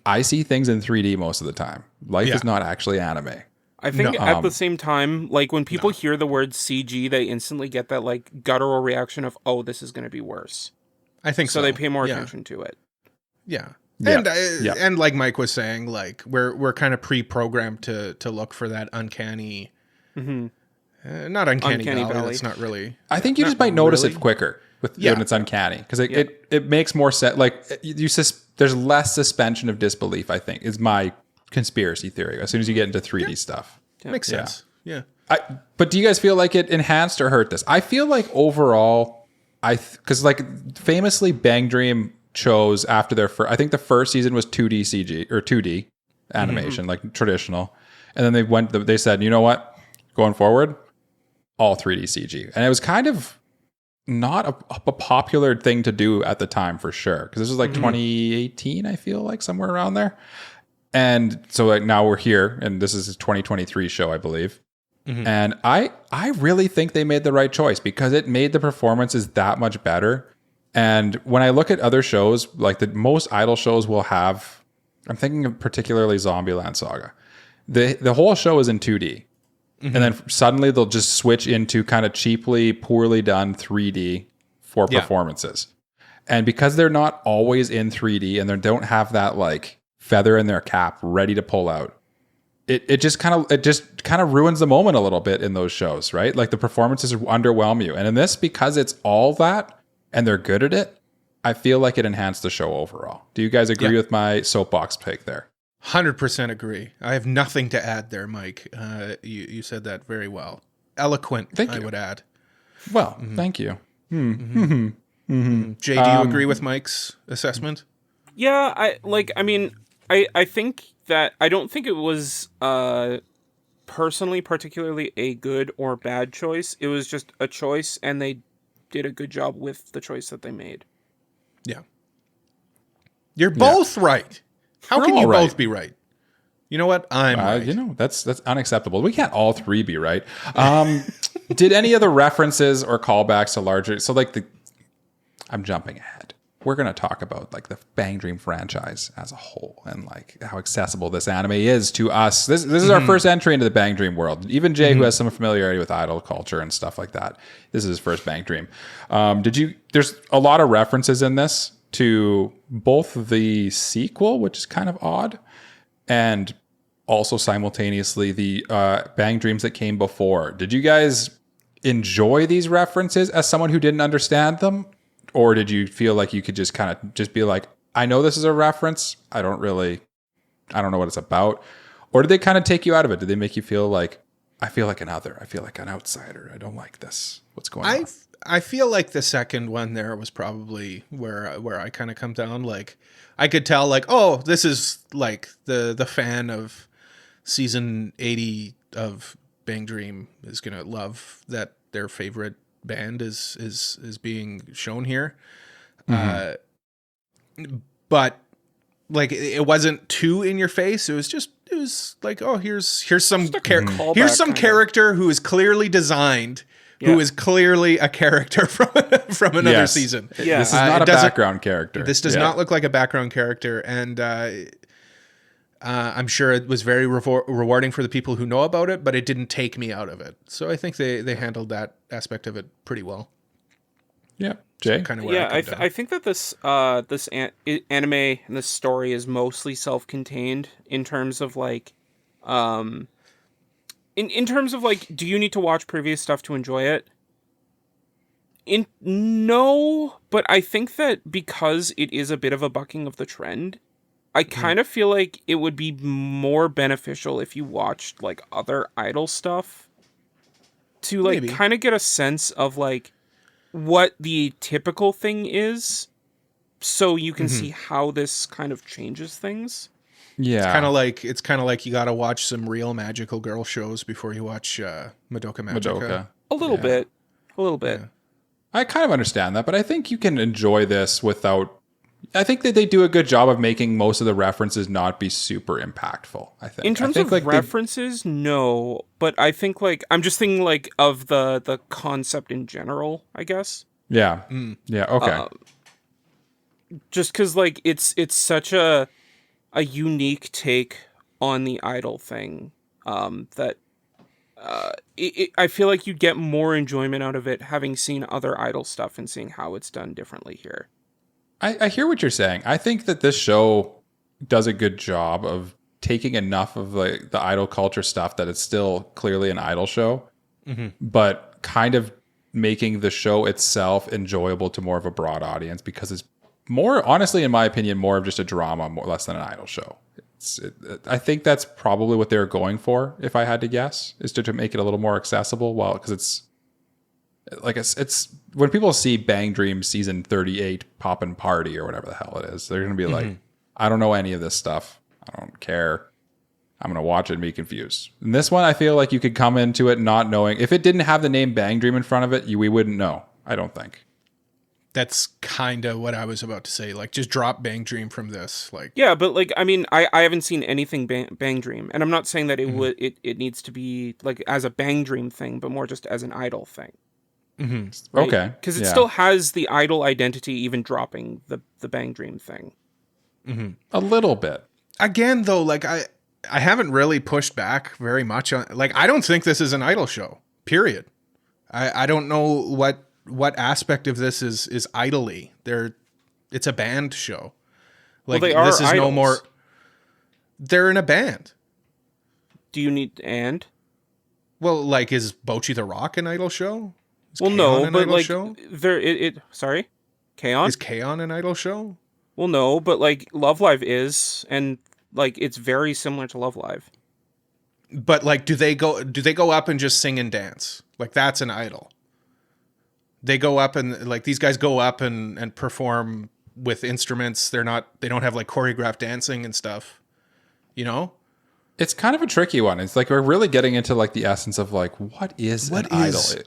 I see things in 3D most of the time. Life is not actually anime. I think at the same time, like, when people hear the word CG, they instantly get that, like, guttural reaction of, oh, this is going to be worse. I think so. So they pay more attention to it. Yeah. And like Mike was saying, like we're kind of pre-programmed to look for that uncanny, not uncanny valley. It's not really. I think you just might notice it quicker when it's uncanny because it makes more sense. Like there's less suspension of disbelief. I think is my conspiracy theory. As soon as you get into 3D stuff, makes sense. Yeah. But do you guys feel like it enhanced or hurt this? I feel like overall, because like famously, Bang Dream chose after their first, I think the first season was 2D CG or 2D animation, like traditional. And then they said, you know what, going forward, all 3D CG. And it was kind of not a popular thing to do at the time for sure. Because this was like 2018, I feel like somewhere around there. And so like now we're here and this is a 2023 show, I believe. And I really think they made the right choice because it made the performances that much better. And when I look at other shows, like the most idol shows will have, I'm thinking of particularly Zombieland Saga. The whole show is in 2D. And then suddenly they'll just switch into kind of cheaply, poorly done 3D for performances. And because they're not always in 3D and they don't have that like feather in their cap ready to pull out, it just kind of ruins the moment a little bit in those shows, right? Like the performances underwhelm you. And in this, because it's all that, and they're good at it, I feel like it enhanced the show overall. Do you guys agree with my soapbox take there? 100% agree. I have nothing to add there, Mike. You said that very well. Eloquent, I would add. Well, thank you. Jay, do you agree with Mike's assessment? Yeah, I think that I don't think it was personally particularly a good or bad choice. It was just a choice, and they did a good job with the choice that they made. Yeah. You're both right. How can you both be right? You know what? I'm right. You know, that's unacceptable. We can't all three be right. Did any of the references or callbacks to larger... So like I'm jumping ahead. We're going to talk about like the Bang Dream franchise as a whole and like how accessible this anime is to us. This is our first entry into the Bang Dream world. Even Jay, who has some familiarity with idol culture and stuff like that, this is his first Bang Dream. There's a lot of references in this to both the sequel, which is kind of odd, and also simultaneously the Bang Dreams that came before. Did you guys enjoy these references as someone who didn't understand them? Or did you feel like you could just kind of just be like, I know this is a reference. I don't know what it's about. Or did they kind of take you out of it? Did they make you feel like, I feel like an other. I feel like an outsider. I don't like this. What's going on? I feel like the second one there was probably where I kind of come down. Like I could tell like, oh, this is like the fan of season 80 of Bang Dream is going to love that their favorite band is being shown here. But like it wasn't too in your face. It was like, oh, here's some character who is clearly designed, who is clearly a character from another season. Yeah. This is not a background character. This does not look like a background character, and I'm sure it was very rewarding for the people who know about it, but it didn't take me out of it. So I think they handled that aspect of it pretty well. Yeah, Jay. Kind of where I think that this anime and this story is mostly self-contained in terms of like, in terms of like, do you need to watch previous stuff to enjoy it? No, but I think that because it is a bit of a bucking of the trend, I kind of feel like it would be more beneficial if you watched like other idol stuff to like Maybe. kind of get a sense of like what the typical thing is, so you can see how this kind of changes things. Yeah. It's kind of like you got to watch some real magical girl shows before you watch Madoka Magica. A little bit. Yeah. I kind of understand that, but I think you can enjoy this without. I think that they do a good job of making most of the references not be super impactful. I think in terms of like references, no, but I think like I'm just thinking like of the concept in general, I guess. Yeah. Yeah. Okay. Just because like it's such a unique take on the idol thing that I feel like you'd get more enjoyment out of it having seen other idol stuff and seeing how it's done differently here. I hear what you're saying. I think that this show does a good job of taking enough of like the idol culture stuff that it's still clearly an idol show, but kind of making the show itself enjoyable to more of a broad audience because it's more, honestly, in my opinion, more of just a drama, more less than an idol show. I think that's probably what they're going for, if I had to guess, is to make it a little more accessible. Well, because it's when people see Bang Dream season 38 Poppin' Party or whatever the hell it is, they're going to be like, I don't know any of this stuff. I don't care. I'm going to watch it and be confused. And this one, I feel like you could come into it not knowing. If it didn't have the name Bang Dream in front of it, we wouldn't know. I don't think. That's kind of what I was about to say. Like, just drop Bang Dream from this. Like, yeah, but like, I mean, I haven't seen anything Bang Dream, and I'm not saying that it needs to be like as a Bang Dream thing, but more just as an idol thing. Right? Okay, because it still has the idol identity, even dropping the Bang Dream thing. A little bit. Again, though, like I haven't really pushed back very much on. Like, I don't think this is an idol show. Period. I don't know what aspect of this is idly. It's a band show. Like, well, they are this is idols. no more. They're in a band. Do you need and? Well, like, is Bocchi the Rock an idol show? Is well, K-On! No, an but idol like show? Sorry, K-On? Is K-On! An idol show? Well, no, but like Love Live is, and like it's very similar to Love Live. But like, do they go up and just sing and dance? Like, that's an idol. They go up and like these guys go up and perform with instruments. They don't have like choreographed dancing and stuff, you know? It's kind of a tricky one. It's like we're really getting into like the essence of like what is an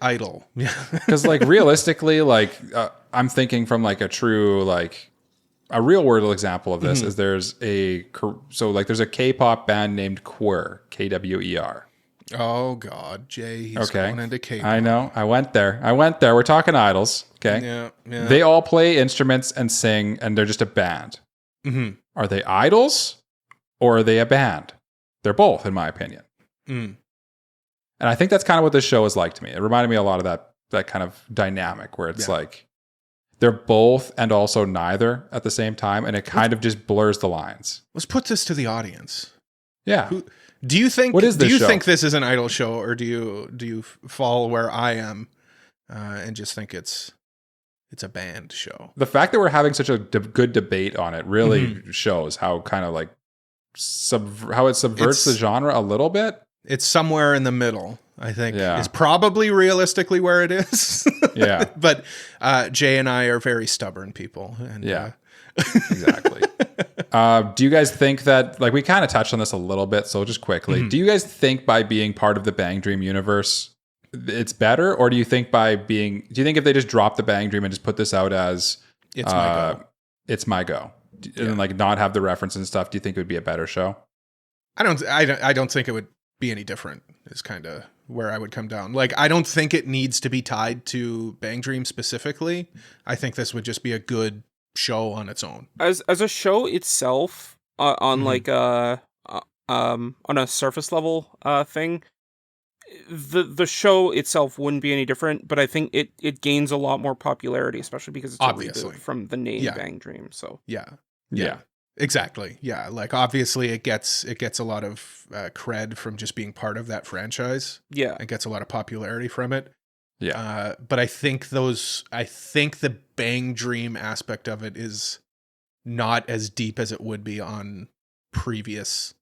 idol? Yeah. Because like realistically, like I'm thinking from like a true like a real world example of this is there's a K-pop band named Queer, KWER. Oh God, Jay, he's going into K-pop. I know. I went there. We're talking idols. Okay. Yeah. They all play instruments and sing, and they're just a band. Are they idols or are they a band? They're both, in my opinion. And I think that's kind of what this show is like to me. It reminded me a lot of that kind of dynamic where it's like they're both and also neither at the same time, and it kind of just blurs the lines. Let's put this to the audience. Yeah. Do you think? What is this show? Think this is an idol show, or do you fall where I am and just think it's a band show? The fact that we're having such a good debate on it really shows how kind of like how it subverts the genre a little bit. It's somewhere in the middle, I think. Yeah. Is probably realistically where it is. Yeah. But Jay and I are very stubborn people. And, exactly. Do you guys think that, like, we kind of touched on this a little bit, so just quickly, do you guys think by being part of the Bang Dream universe, it's better? Or do you think if they just drop the Bang Dream and just put this out as It's MyGo. And like not have the reference and stuff, do you think it would be a better show? I don't think it would be any different is kind of where I would come down. Like, I don't think it needs to be tied to Bang Dream specifically. I think this would just be a good show on its own. As a show itself, on like on a surface level thing, the show itself wouldn't be any different, but I think it gains a lot more popularity, especially because it's obviously from the name Bang Dream. So yeah. Exactly. Yeah. Like, obviously it gets a lot of cred from just being part of that franchise. Yeah. It gets a lot of popularity from it. Yeah. But I think the Bang Dream aspect of it is not as deep as it would be on previous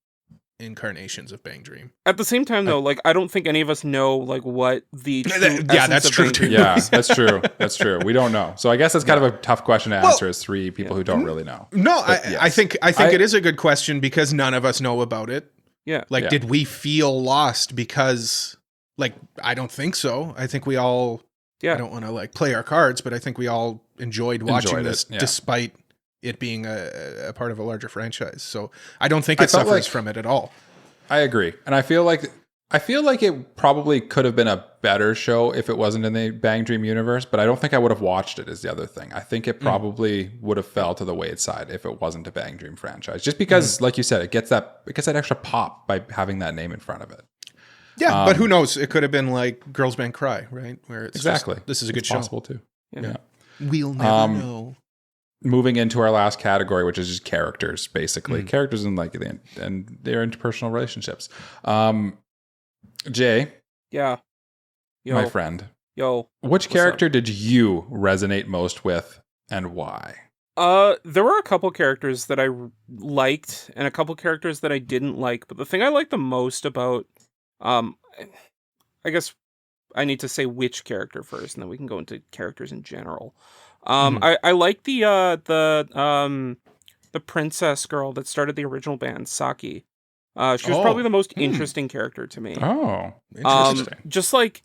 incarnations of Bang Dream. At the same time, though, like I don't think any of us know like what the that's true too. Yeah, that's true. That's true. We don't know. So I guess it's kind of a tough question to answer as three people who don't really know. No, I think it is a good question because none of us know about it. Yeah. Like, did we feel lost because, like, I don't think so. I think we all, I don't want to like play our cards, but I think we all enjoyed watching this despite it being a part of a larger franchise. So I don't think it suffers from it at all. I agree. And I feel like it probably could have been a better show if it wasn't in the Bang Dream universe, but I don't think I would have watched it is the other thing. I think it probably would have fell to the wayside if it wasn't a Bang Dream franchise. Just because, like you said, it gets that extra pop by having that name in front of it. Yeah, but who knows? It could have been like Girls Band Cry, right? Where it's exactly. Just, this is a good show. Possible too. Yeah. We'll never know. Moving into our last category, which is just characters, basically. Characters in like and their interpersonal relationships. Jay. Yeah. Yo. My friend. Yo. Which character did you resonate most with and why? There were a couple characters that I liked and a couple characters that I didn't like, but the thing I liked the most about I guess I need to say which character first and then we can go into characters in general. I like the princess girl that started the original band, Saki. She was probably the most interesting character to me. Oh, interesting. Just like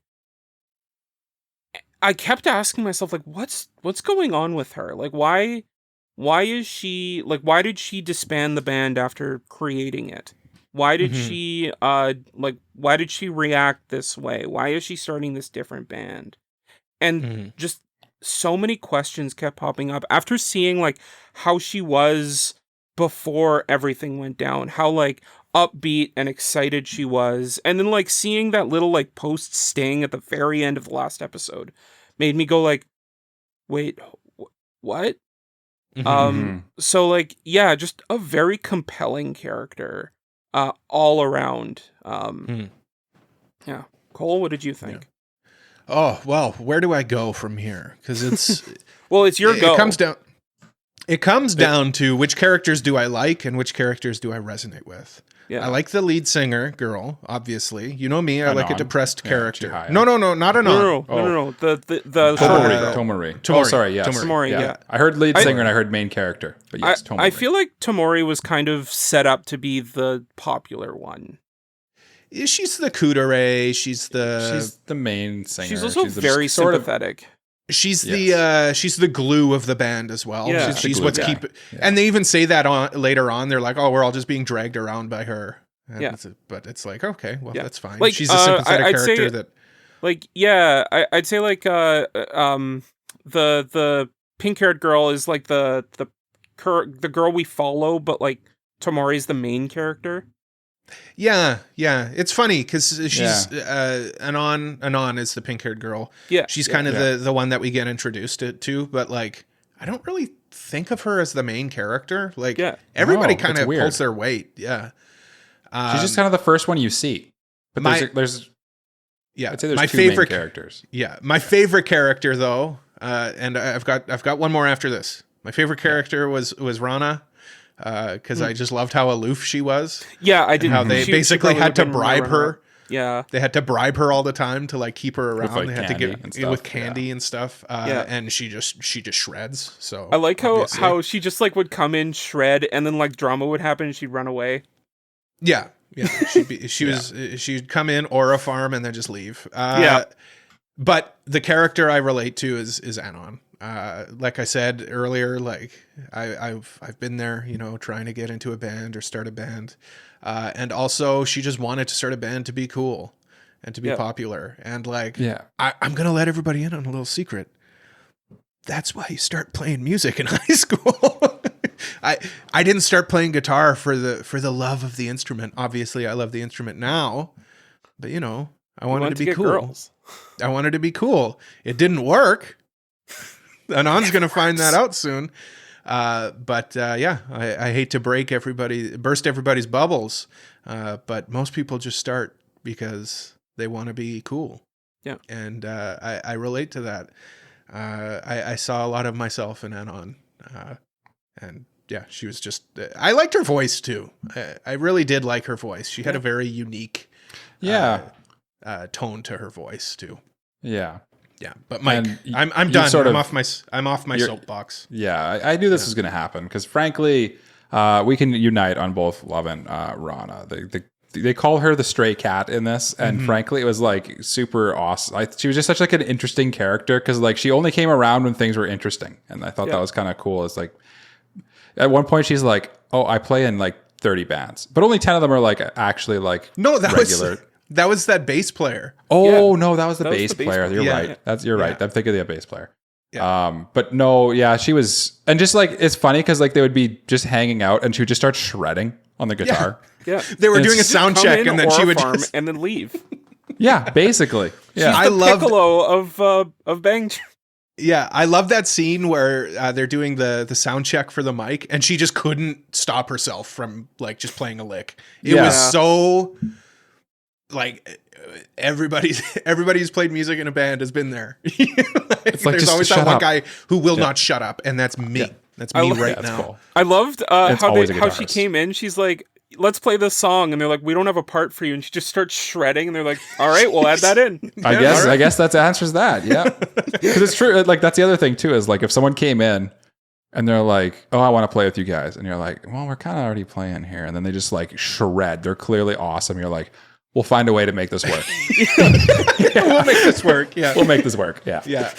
I kept asking myself, like, what's going on with her? Like, why is she like? Why did she disband the band after creating it? Why did she why did she react this way? Why is she starting this different band? And just so many questions kept popping up after seeing like how she was before everything went down, how like upbeat and excited she was, and then like seeing that little like post sting at the very end of the last episode made me go like, wait, what? So like, yeah, just a very compelling character all around. Yeah. Cole, what did you think? Yeah. Oh, well, where do I go from here? Because it's well, it's your go. It comes down to which characters do I like and which characters do I resonate with. Yeah. I like the lead singer girl, obviously. You know me, I like a depressed character. No, not Anon. No. The Tomori. Oh, sorry, yes. Tomori, yeah. I heard lead singer and I heard main character. But yes, Tomori. I feel like Tomori was kind of set up to be the popular one. She's the kudere. She's the main singer. She's also very sympathetic. She's the glue of the band as well. Yeah. She's what's keep. Yeah. And they even say that later on. They're like, "Oh, we're all just being dragged around by her." And but it's like, okay, well, that's fine. Like, she's a sympathetic character that. Like, yeah, I'd say like the pink-haired girl is like the girl we follow, but like Tomori's the main character. Yeah. It's funny because she's Anon is the pink-haired girl. Yeah, she's kind of the one that we get introduced to, but like I don't really think of her as the main character. Like everybody kind of pulls their weight. Yeah, she's just kind of the first one you see. But there's I'd say there's my favorite main characters. Yeah, my favorite character though, and I've got one more after this. My favorite character was Rana. Because I just loved how aloof she was. Yeah, I did. How they basically had to bribe her. Yeah, they had to bribe her all the time to like keep her around. With, they had to get with candy and stuff. Yeah, and she just shreds. So I like how she just like would come in, shred, and then like drama would happen, and she'd run away. Yeah. She'd come in aura farm and then just leave. But the character I relate to is Anon. Like I said earlier, like I've been there, trying to get into a band or start a band. And also she just wanted to start a band to be cool and to be popular. And like, I'm going to let everybody in on a little secret. That's why you start playing music in high school. I didn't start playing guitar for the love of the instrument. Obviously I love the instrument now, but I wanted to be cool. Girls. I wanted to be cool. It didn't work. Anon's going to find that out soon. But I hate to burst everybody's bubbles. But most people just start because they want to be cool. Yeah. And I relate to that. I saw a lot of myself in Anon. And yeah, she was just. I liked her voice too. I really did like her voice. She had a very unique, tone to her voice too. Yeah. Yeah, but Mike, I'm done. I'm off my soapbox. Yeah, I knew this was going to happen because, frankly, we can unite on both Love and Rana. They call her the stray cat in this, and frankly, it was like super awesome. She was just such like an interesting character because like she only came around when things were interesting, and I thought that was kind of cool. It's like at one point she's like, "Oh, I play in like 30 bands, but only 10 of them are like actually like regular." That was that bass player. Oh no, that was the bass player. You're right. You're right. I'm thinking of the bass player. Yeah. But no, yeah, she was, and just like it's funny because like they would be just hanging out, and she would just start shredding on the guitar. Yeah, they were doing a sound check, and then she would just and then leave. Yeah, basically. Yeah, I love Piccolo of BanG. Yeah, I love that scene where they're doing the sound check for the mic, and she just couldn't stop herself from like just playing a lick. It was so. Like everybody's played music in a band has been there. It's like, there's always that one guy who will not shut up, and that's me. Yeah. That's me right now. Cool. I loved how she came in. She's like, "Let's play this song," and they're like, "We don't have a part for you," and she just starts shredding, and they're like, "All right, we'll add that in." I guess that answers that. Yeah, because it's true. Like that's the other thing too is like if someone came in. And they're like, "Oh, I want to play with you guys," and you're like, "Well, we're kind of already playing here," and then they just like shred. They're clearly awesome. You're like. We'll find a way to make this work. We'll make this work. Yeah. We'll make this work. Yeah. Yeah.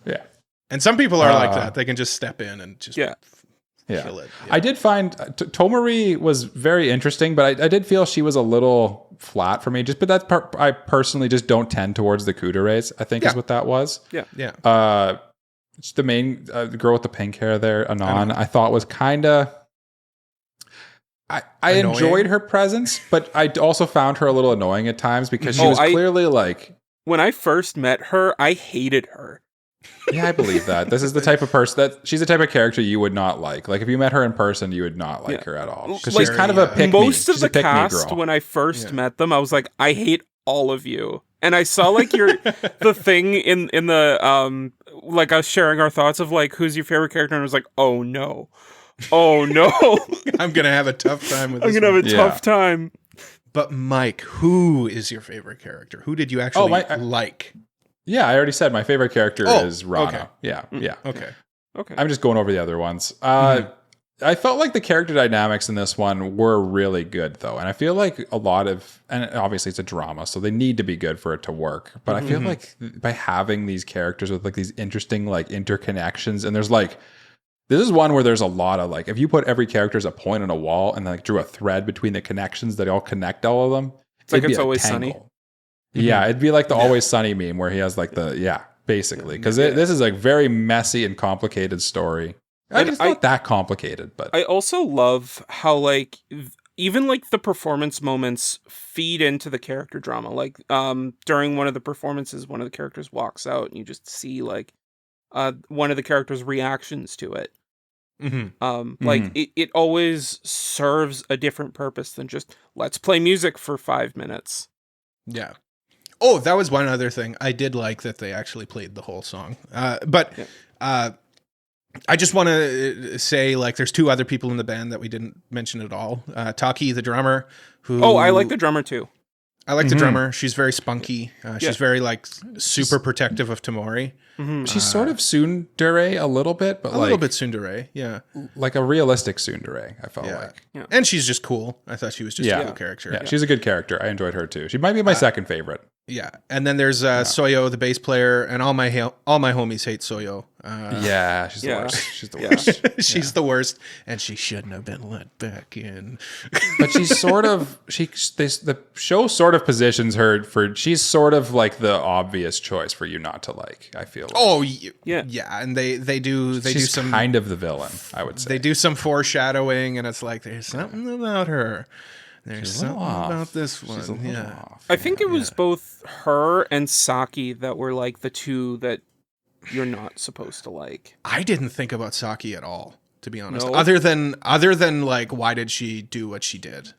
Yeah. And some people are like that. They can just step in and just kill it. Yeah. I did find Tomari was very interesting, but I did feel she was a little flat for me. But that's I personally just don't tend towards the kudereis, I think is what that was. Yeah. Yeah. The main girl with the pink hair there, Anon, I thought was kind of... I enjoyed her presence, but I also found her a little annoying at times because she was clearly like... When I first met her, I hated her. Yeah, I believe that. This is the type of person that... She's the type of character you would not like. Like, if you met her in person, you would not like her at all. Because she's kind of a pick-me. Most of the cast, when I first met them, I was like, I hate all of you. And I saw, like, the thing in the... like, us sharing our thoughts of, like, who's your favorite character? And I was like, oh, no. Oh no! I'm gonna have a tough time with this. I'm gonna have a tough time. But Mike, who is your favorite character? Who did you actually like? Yeah, I already said my favorite character is Rana. Okay. Yeah, yeah. Okay. I'm just going over the other ones. I felt like the character dynamics in this one were really good, though, and I feel like a lot of, and obviously it's a drama, so they need to be good for it to work. But I feel like by having these characters with like these interesting like interconnections, and there's like. This is one where there's a lot of like, if you put every character as a point on a wall and like drew a thread between the connections that all connect all of them, it's like It's Always Sunny. Yeah, it'd be like the Always Sunny meme where he has like basically. Because this is like very messy and complicated story. It's not that complicated, but. I also love how like, even like the performance moments feed into the character drama. Like during one of the performances, one of the characters walks out and you just see like, one of the characters' reactions to it. Like it always serves a different purpose than just let's play music for 5 minutes. Yeah. Oh, that was one other thing. I did like that they actually played the whole song. But I just want to say like there's 2 other people in the band that we didn't mention at all. Taki, the drummer, who I like the drummer too. I like the drummer. She's very spunky. She's very like super protective of Tomori. She's sort of tsundere a little bit, but a little bit tsundere. Yeah, like a realistic tsundere. I felt like, and she's just cool. I thought she was just a cool character. Yeah, she's a good character. I enjoyed her too. She might be my second favorite. Yeah, and then there's Soyo, the bass player, and all my homies hate Soyo. She's the worst. She's the worst. She's the worst, and she shouldn't have been let back in. But she's sort of the show sort of positions her for she's sort of like the obvious choice for you not to like. I feel. Like. Oh yeah, and they do some kind of the villain. I would say they do some foreshadowing, and it's like there's something about her. There's something about this one. Yeah. I think it was both her and Saki that were like the 2 that you're not supposed to like. I didn't think about Saki at all, to be honest. No? Other than like, why did she do what she did?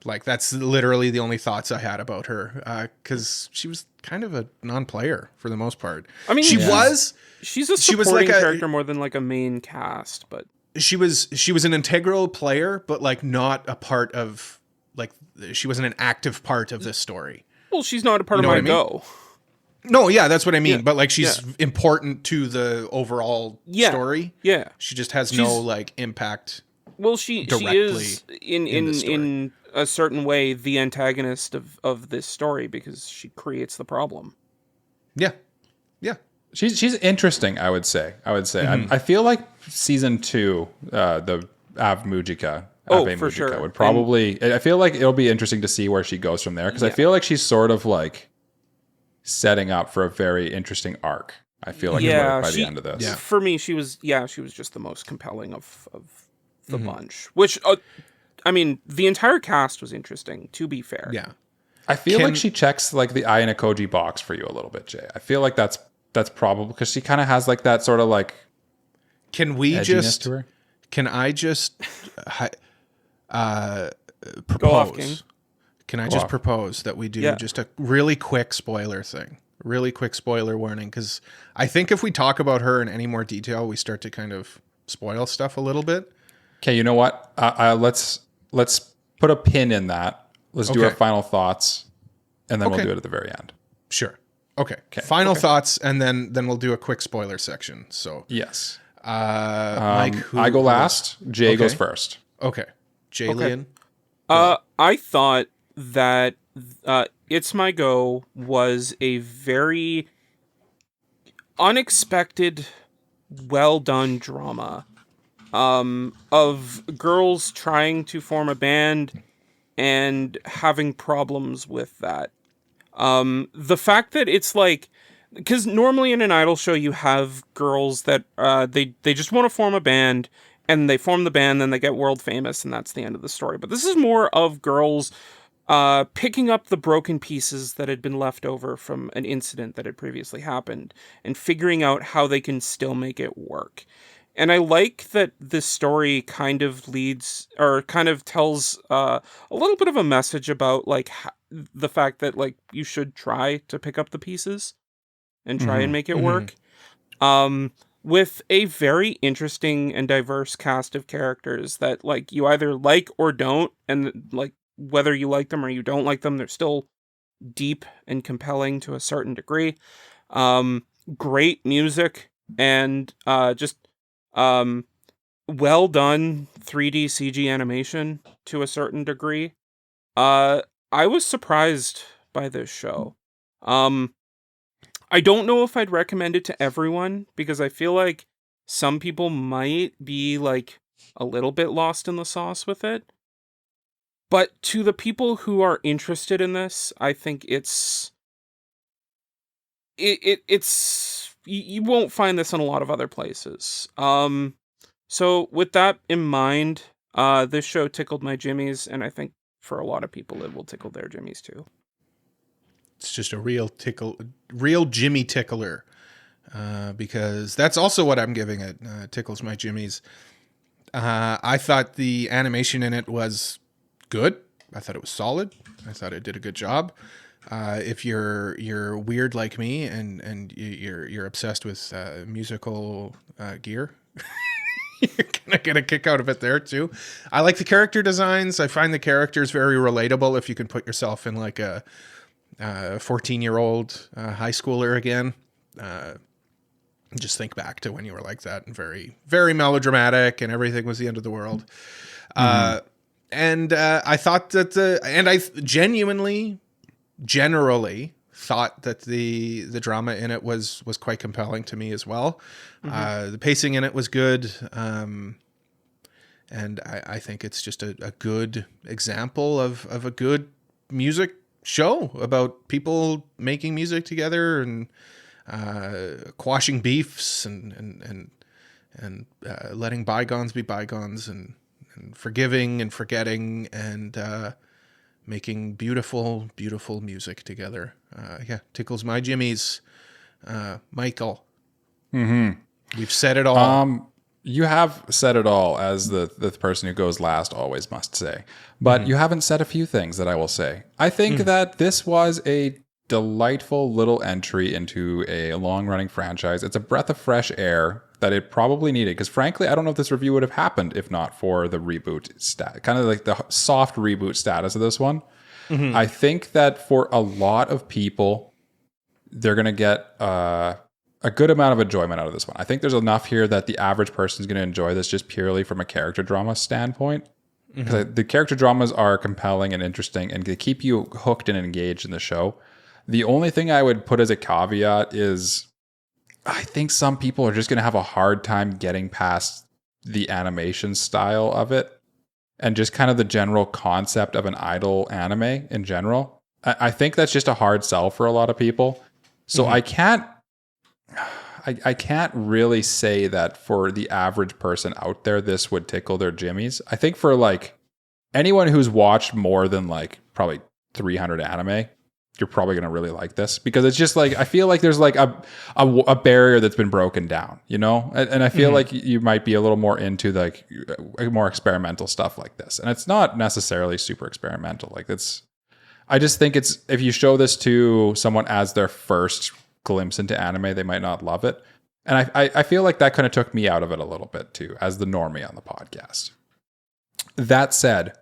Like, that's literally the only thoughts I had about her. Because she was kind of a non-player for the most part. I mean, she's a supporting character more than like a main cast, but. she was an integral player, but like not a part of, like, she wasn't an active part of this story. Well, she's not a part of MyGo. No, yeah, that's what I mean. Yeah. But like, she's important to the overall story. Yeah, she just has no like impact. Well, she is in a certain way the antagonist of this story because she creates the problem. Yeah, yeah. She's interesting. I would say. I feel like season 2, the Av Mujika. For sure. Would probably. I feel like it'll be interesting to see where she goes from there because I feel like she's sort of like setting up for a very interesting arc. I feel like by the end of this. Yeah. For me, she was just the most compelling of the bunch. Which, I mean, the entire cast was interesting. To be fair, yeah. I feel like she checks like the Ai Koji box for you a little bit, Jay. I feel like that's probably because she kind of has like that sort of like. Can I just propose? Go off, King. Can I just propose that we do just a really quick spoiler thing? Really quick spoiler warning, because I think if we talk about her in any more detail, we start to kind of spoil stuff a little bit. Okay, you know what? Let's put a pin in that. Let's do our final thoughts, and then we'll do it at the very end. Sure. Okay. Final thoughts, and then we'll do a quick spoiler section. So yes. Mike, I go last. Jay goes first. Okay. Jalen. I thought that It's MyGo was a very unexpected, well done drama of girls trying to form a band and having problems with that. The fact that it's like, because normally in an idol show you have girls that they just want to form a band and they form the band, then they get world famous, and that's the end of the story. But this is more of girls picking up the broken pieces that had been left over from an incident that had previously happened and figuring out how they can still make it work. And I like that this story kind of leads or kind of tells a little bit of a message about like the fact that like you should try to pick up the pieces and try and make it work. With a very interesting and diverse cast of characters that like you either like or don't, and like whether you like them or you don't like them, they're still deep and compelling to a certain degree. Great music and just well done 3D CG animation to a certain degree. I was surprised by this show. I don't know if I'd recommend it to everyone because I feel like some people might be like a little bit lost in the sauce with it. But to the people who are interested in this, I think it's you won't find this in a lot of other places. So with that in mind, this show tickled my jimmies, and I think for a lot of people it will tickle their jimmies too. It's just a real Jimmy tickler, because that's also what I'm giving it. Tickles my jimmies. I thought the animation in it was good. I thought it was solid. I thought it did a good job. If you're weird like me and you're obsessed with musical gear, you're gonna get a kick out of it there too. I like the character designs. I find the characters very relatable. If you can put yourself in like a 14-year-old high schooler again, just think back to when you were like that and very, very melodramatic and everything was the end of the world. And I thought that I generally thought that the drama in it was quite compelling to me as well. The pacing in it was good. And I think it's just a good example of a good music show about people making music together and quashing beefs and letting bygones be bygones and forgiving and forgetting and making beautiful, beautiful music together. Tickles my jimmies. Michael. We've said it all. You have said it all, as the person who goes last always must say. But you haven't said a few things that I will say. I think that this was a delightful little entry into a long-running franchise. It's a breath of fresh air that it probably needed. Because frankly, I don't know if this review would have happened if not for the reboot kind of like the soft reboot status of this one. Mm-hmm. I think that for a lot of people, they're going to get a good amount of enjoyment out of this one. I think there's enough here that the average person is going to enjoy this just purely from a character drama standpoint. Because the character dramas are compelling and interesting, and they keep you hooked and engaged in the show. The only thing I would put as a caveat is I think some people are just going to have a hard time getting past the animation style of it and just kind of the general concept of an idol anime in general. I think that's just a hard sell for a lot of people. So I can't really say that for the average person out there, this would tickle their jimmies. I think for like anyone who's watched more than like probably 300 anime, you're probably going to really like this, because it's just like, I feel like there's like a barrier that's been broken down, you know? And I feel like you might be a little more into like more experimental stuff like this. And it's not necessarily super experimental. Like I just think it's, if you show this to someone as their first glimpse into anime, they might not love it. And I feel like that kind of took me out of it a little bit too, as the normie on the podcast. That said,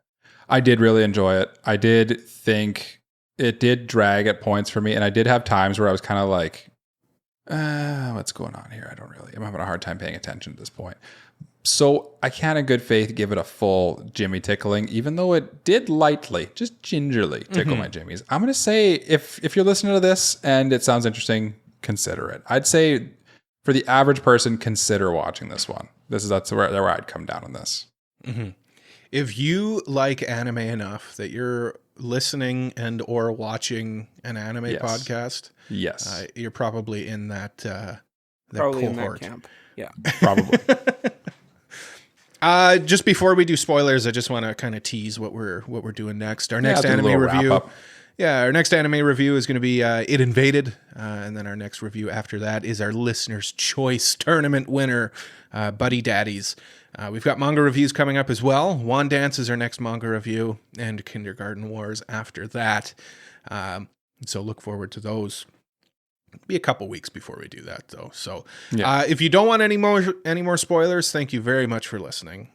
I did really enjoy it. I did think it did drag at points for me, and I did have times where I was kind of like, what's going on here? I'm having a hard time paying attention at this point. So I can't in good faith give it a full Jimmy tickling, even though it did lightly, just gingerly tickle my jimmies. I'm going to say, if you're listening to this and it sounds interesting, consider it. I'd say for the average person, consider watching this one. That's where I'd come down on this. Mm-hmm. If you like anime enough that you're listening and or watching an anime podcast, you're probably in that probably cohort. In that camp. Yeah, probably. Just before we do spoilers, I just want to kind of tease what we're doing next. Our next anime review. Yeah, our next anime review is going to be It Invaded, and then our next review after that is our Listener's Choice Tournament winner, Buddy Daddies. We've got manga reviews coming up as well. Wand Dance is our next manga review, and Kindergarten Wars after that. So look forward to those. It'll be a couple weeks before we do that, though. So if you don't want any more spoilers, thank you very much for listening.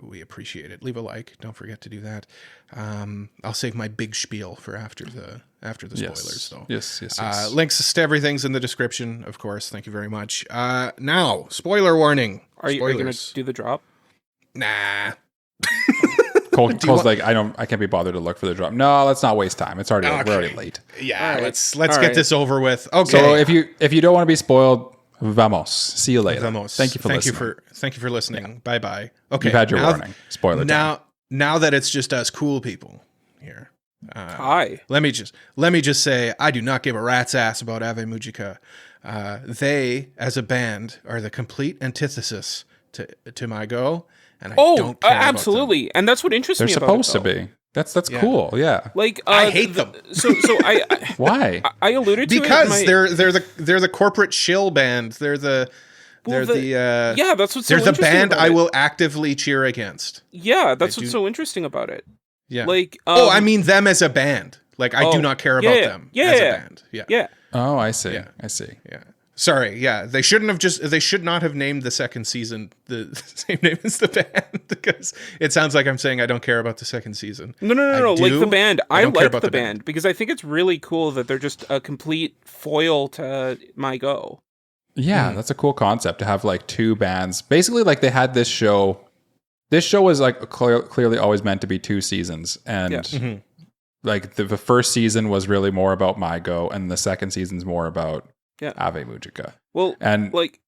We appreciate it. Leave a like. Don't forget to do that. I'll save my big spiel for after the spoilers, though. Yes. Links to everything's in the description, of course. Thank you very much. Now, spoiler warning. Are you going to do the drop? Nah. Cole's like, I can't be bothered to look for the drop. No, let's not waste time. It's already we're already late. Yeah, right. let's get this over with. Okay. So if you don't want to be spoiled, vamos. See you later. Vamos. Thank you for listening. Thank you for listening. Yeah. Bye bye. Okay. You've had your warning. Spoiler time. Now that it's just us cool people here. Hi. Let me just say, I do not give a rat's ass about Ave Mujika. They, as a band, are the complete antithesis to MyGo, and I don't care absolutely, about them. And that's what interests me about it. They're supposed to be. That's cool. Yeah. Like I hate them. So I why? I alluded to because it they're the corporate shill band. They're the that's what's so they're the band about I will actively cheer against. Yeah, that's what's so interesting about it. Yeah. Like I mean them as a band. Like I do not care about them as a band. Yeah. Oh, I see. Yeah. I see. Yeah. Sorry, they should not have named the second season the same name as the band, because it sounds like I'm saying I don't care about the second season. No, like the band. I like the band because I think it's really cool that they're just a complete foil to MyGo. Yeah, that's a cool concept to have like two bands. Basically, like they had this show. This show was like clearly always meant to be 2 seasons, and like the first season was really more about MyGo, and the second season's more about Ave Mujika. Well, and like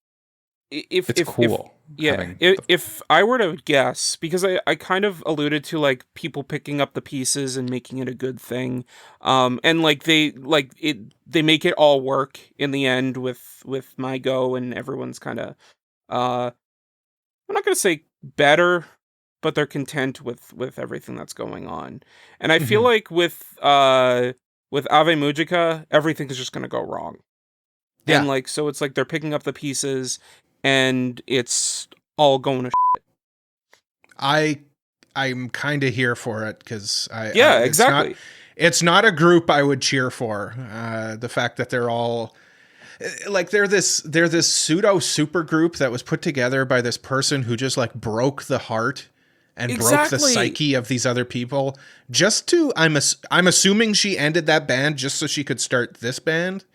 if cool. If I were to guess, because I kind of alluded to like people picking up the pieces and making it a good thing, and like they make it all work in the end with MyGo, and everyone's kind of I'm not gonna say better, but they're content with everything that's going on. And I feel like with Ave Mujika, everything's just gonna go wrong. Yeah. And like, so it's like they're picking up the pieces and it's all going to shit. I'm kind of here for it because exactly. It's not a group I would cheer for. The fact that they're all like they're this pseudo super group that was put together by this person who just like broke the heart and broke the psyche of these other people just to, I'm assuming she ended that band just so she could start this band.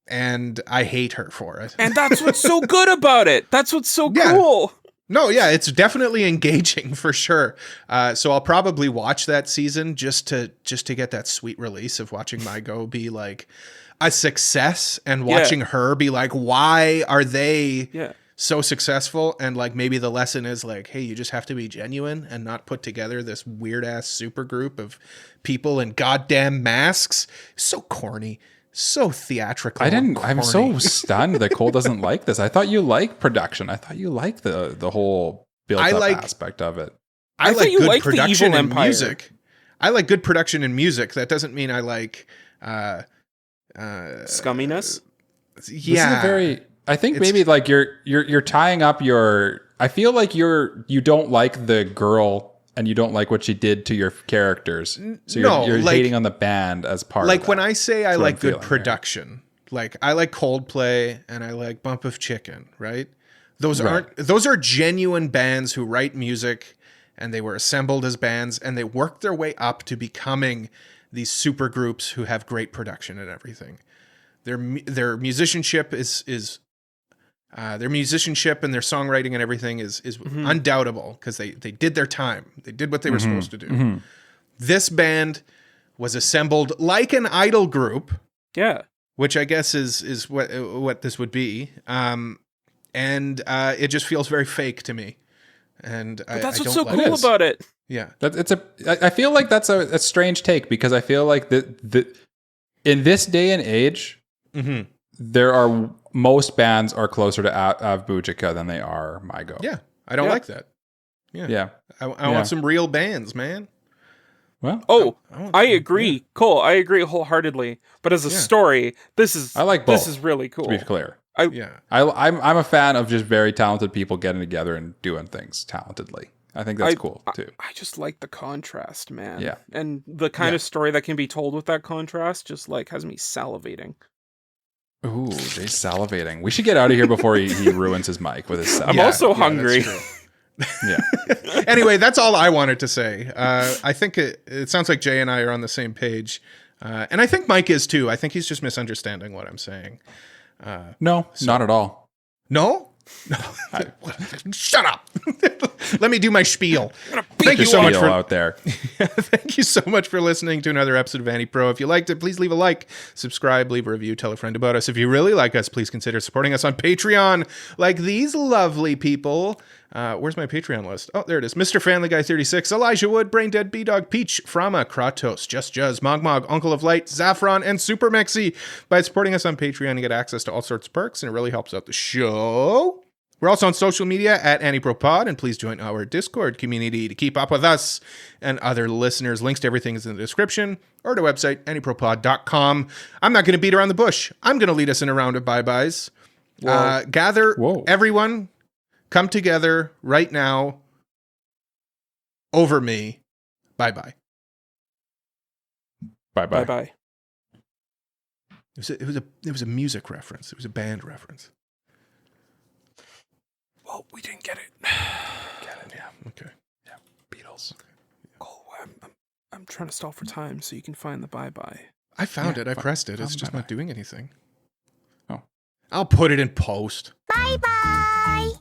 And I hate her for it. And that's what's so good about it. That's what's so cool. No, yeah, it's definitely engaging for sure. So I'll probably watch that season just to get that sweet release of watching MyGo be like a success and watching her be like, why are they so successful? And like maybe the lesson is like, hey, you just have to be genuine and not put together this weird ass super group of people in goddamn masks. So corny. So theatrical. I'm so stunned that Cole doesn't like this. I thought you liked production. I thought you liked the whole built-up aspect of it. I like good production and music. I like good production and music. That doesn't mean I like scumminess. Yeah. I think maybe like you're tying up your. I feel like you don't like the girl. And you don't like what she did to your characters. So you're like, hating on the band as part of that. Like when I say I like good production, like I like Coldplay and I like Bump of Chicken, right? Those are genuine bands who write music and they were assembled as bands and they worked their way up to becoming these super groups who have great production and everything. Their musicianship their musicianship and their songwriting and everything is undoubtable because they did their time. They did what they were supposed to do. Mm-hmm. This band was assembled like an idol group. Yeah. Which I guess is what this would be. And it just feels very fake to me. And that's what's so cool about it. Yeah. I feel like that's a strange take because I feel like in this day and age, most bands are closer to Avbujika than they are MyGo. Yeah, I don't like that. Yeah. I want some real bands, man. Well, I agree. Yeah. Cole, I agree wholeheartedly. But as a story, I like both. This is really cool. To be clear. I'm a fan of just very talented people getting together and doing things talentedly. I think that's cool too. I just like the contrast, man. Yeah. And the kind of story that can be told with that contrast just like has me salivating. Ooh, Jay's salivating. We should get out of here before he ruins his mic with his. I'm also hungry. Yeah. Anyway, that's all I wanted to say. I think it sounds like Jay and I are on the same page, and I think Mike is too. I think he's just misunderstanding what I'm saying. No, not at all. No. Shut up. Let me do my spiel. Thank you so much for out there. Thank you so much for listening to another episode of AniPro. If you liked it, please leave a like, subscribe, leave a review, tell a friend about us. If you really like us, please consider supporting us on Patreon, like these lovely people. Where's my Patreon list? Oh, there it is. Mr. Family Guy 36, Elijah Wood, Brain Dead B-Dog, Peach, Frama, Kratos, Just Juzz, Mogmog, Uncle of Light, Zaffron, and Super Mexi. By supporting us on Patreon, you get access to all sorts of perks, and it really helps out the show. We're also on social media at anipropod, and please join our Discord community to keep up with us and other listeners. Links to everything is in the description, or to our website, anipropod.com. I'm not going to beat around the bush. I'm going to lead us in a round of bye-byes. Gather, everyone, come together right now over me. Bye-bye. Bye-bye. Bye-bye. It was a music reference. It was a band reference. Well, we didn't get it. Yeah. Okay. Yeah. Beatles. Cole, I'm trying to stall for time so you can find the bye-bye. I found it. I pressed it. It's just not doing anything. Oh. I'll put it in post. Bye-bye.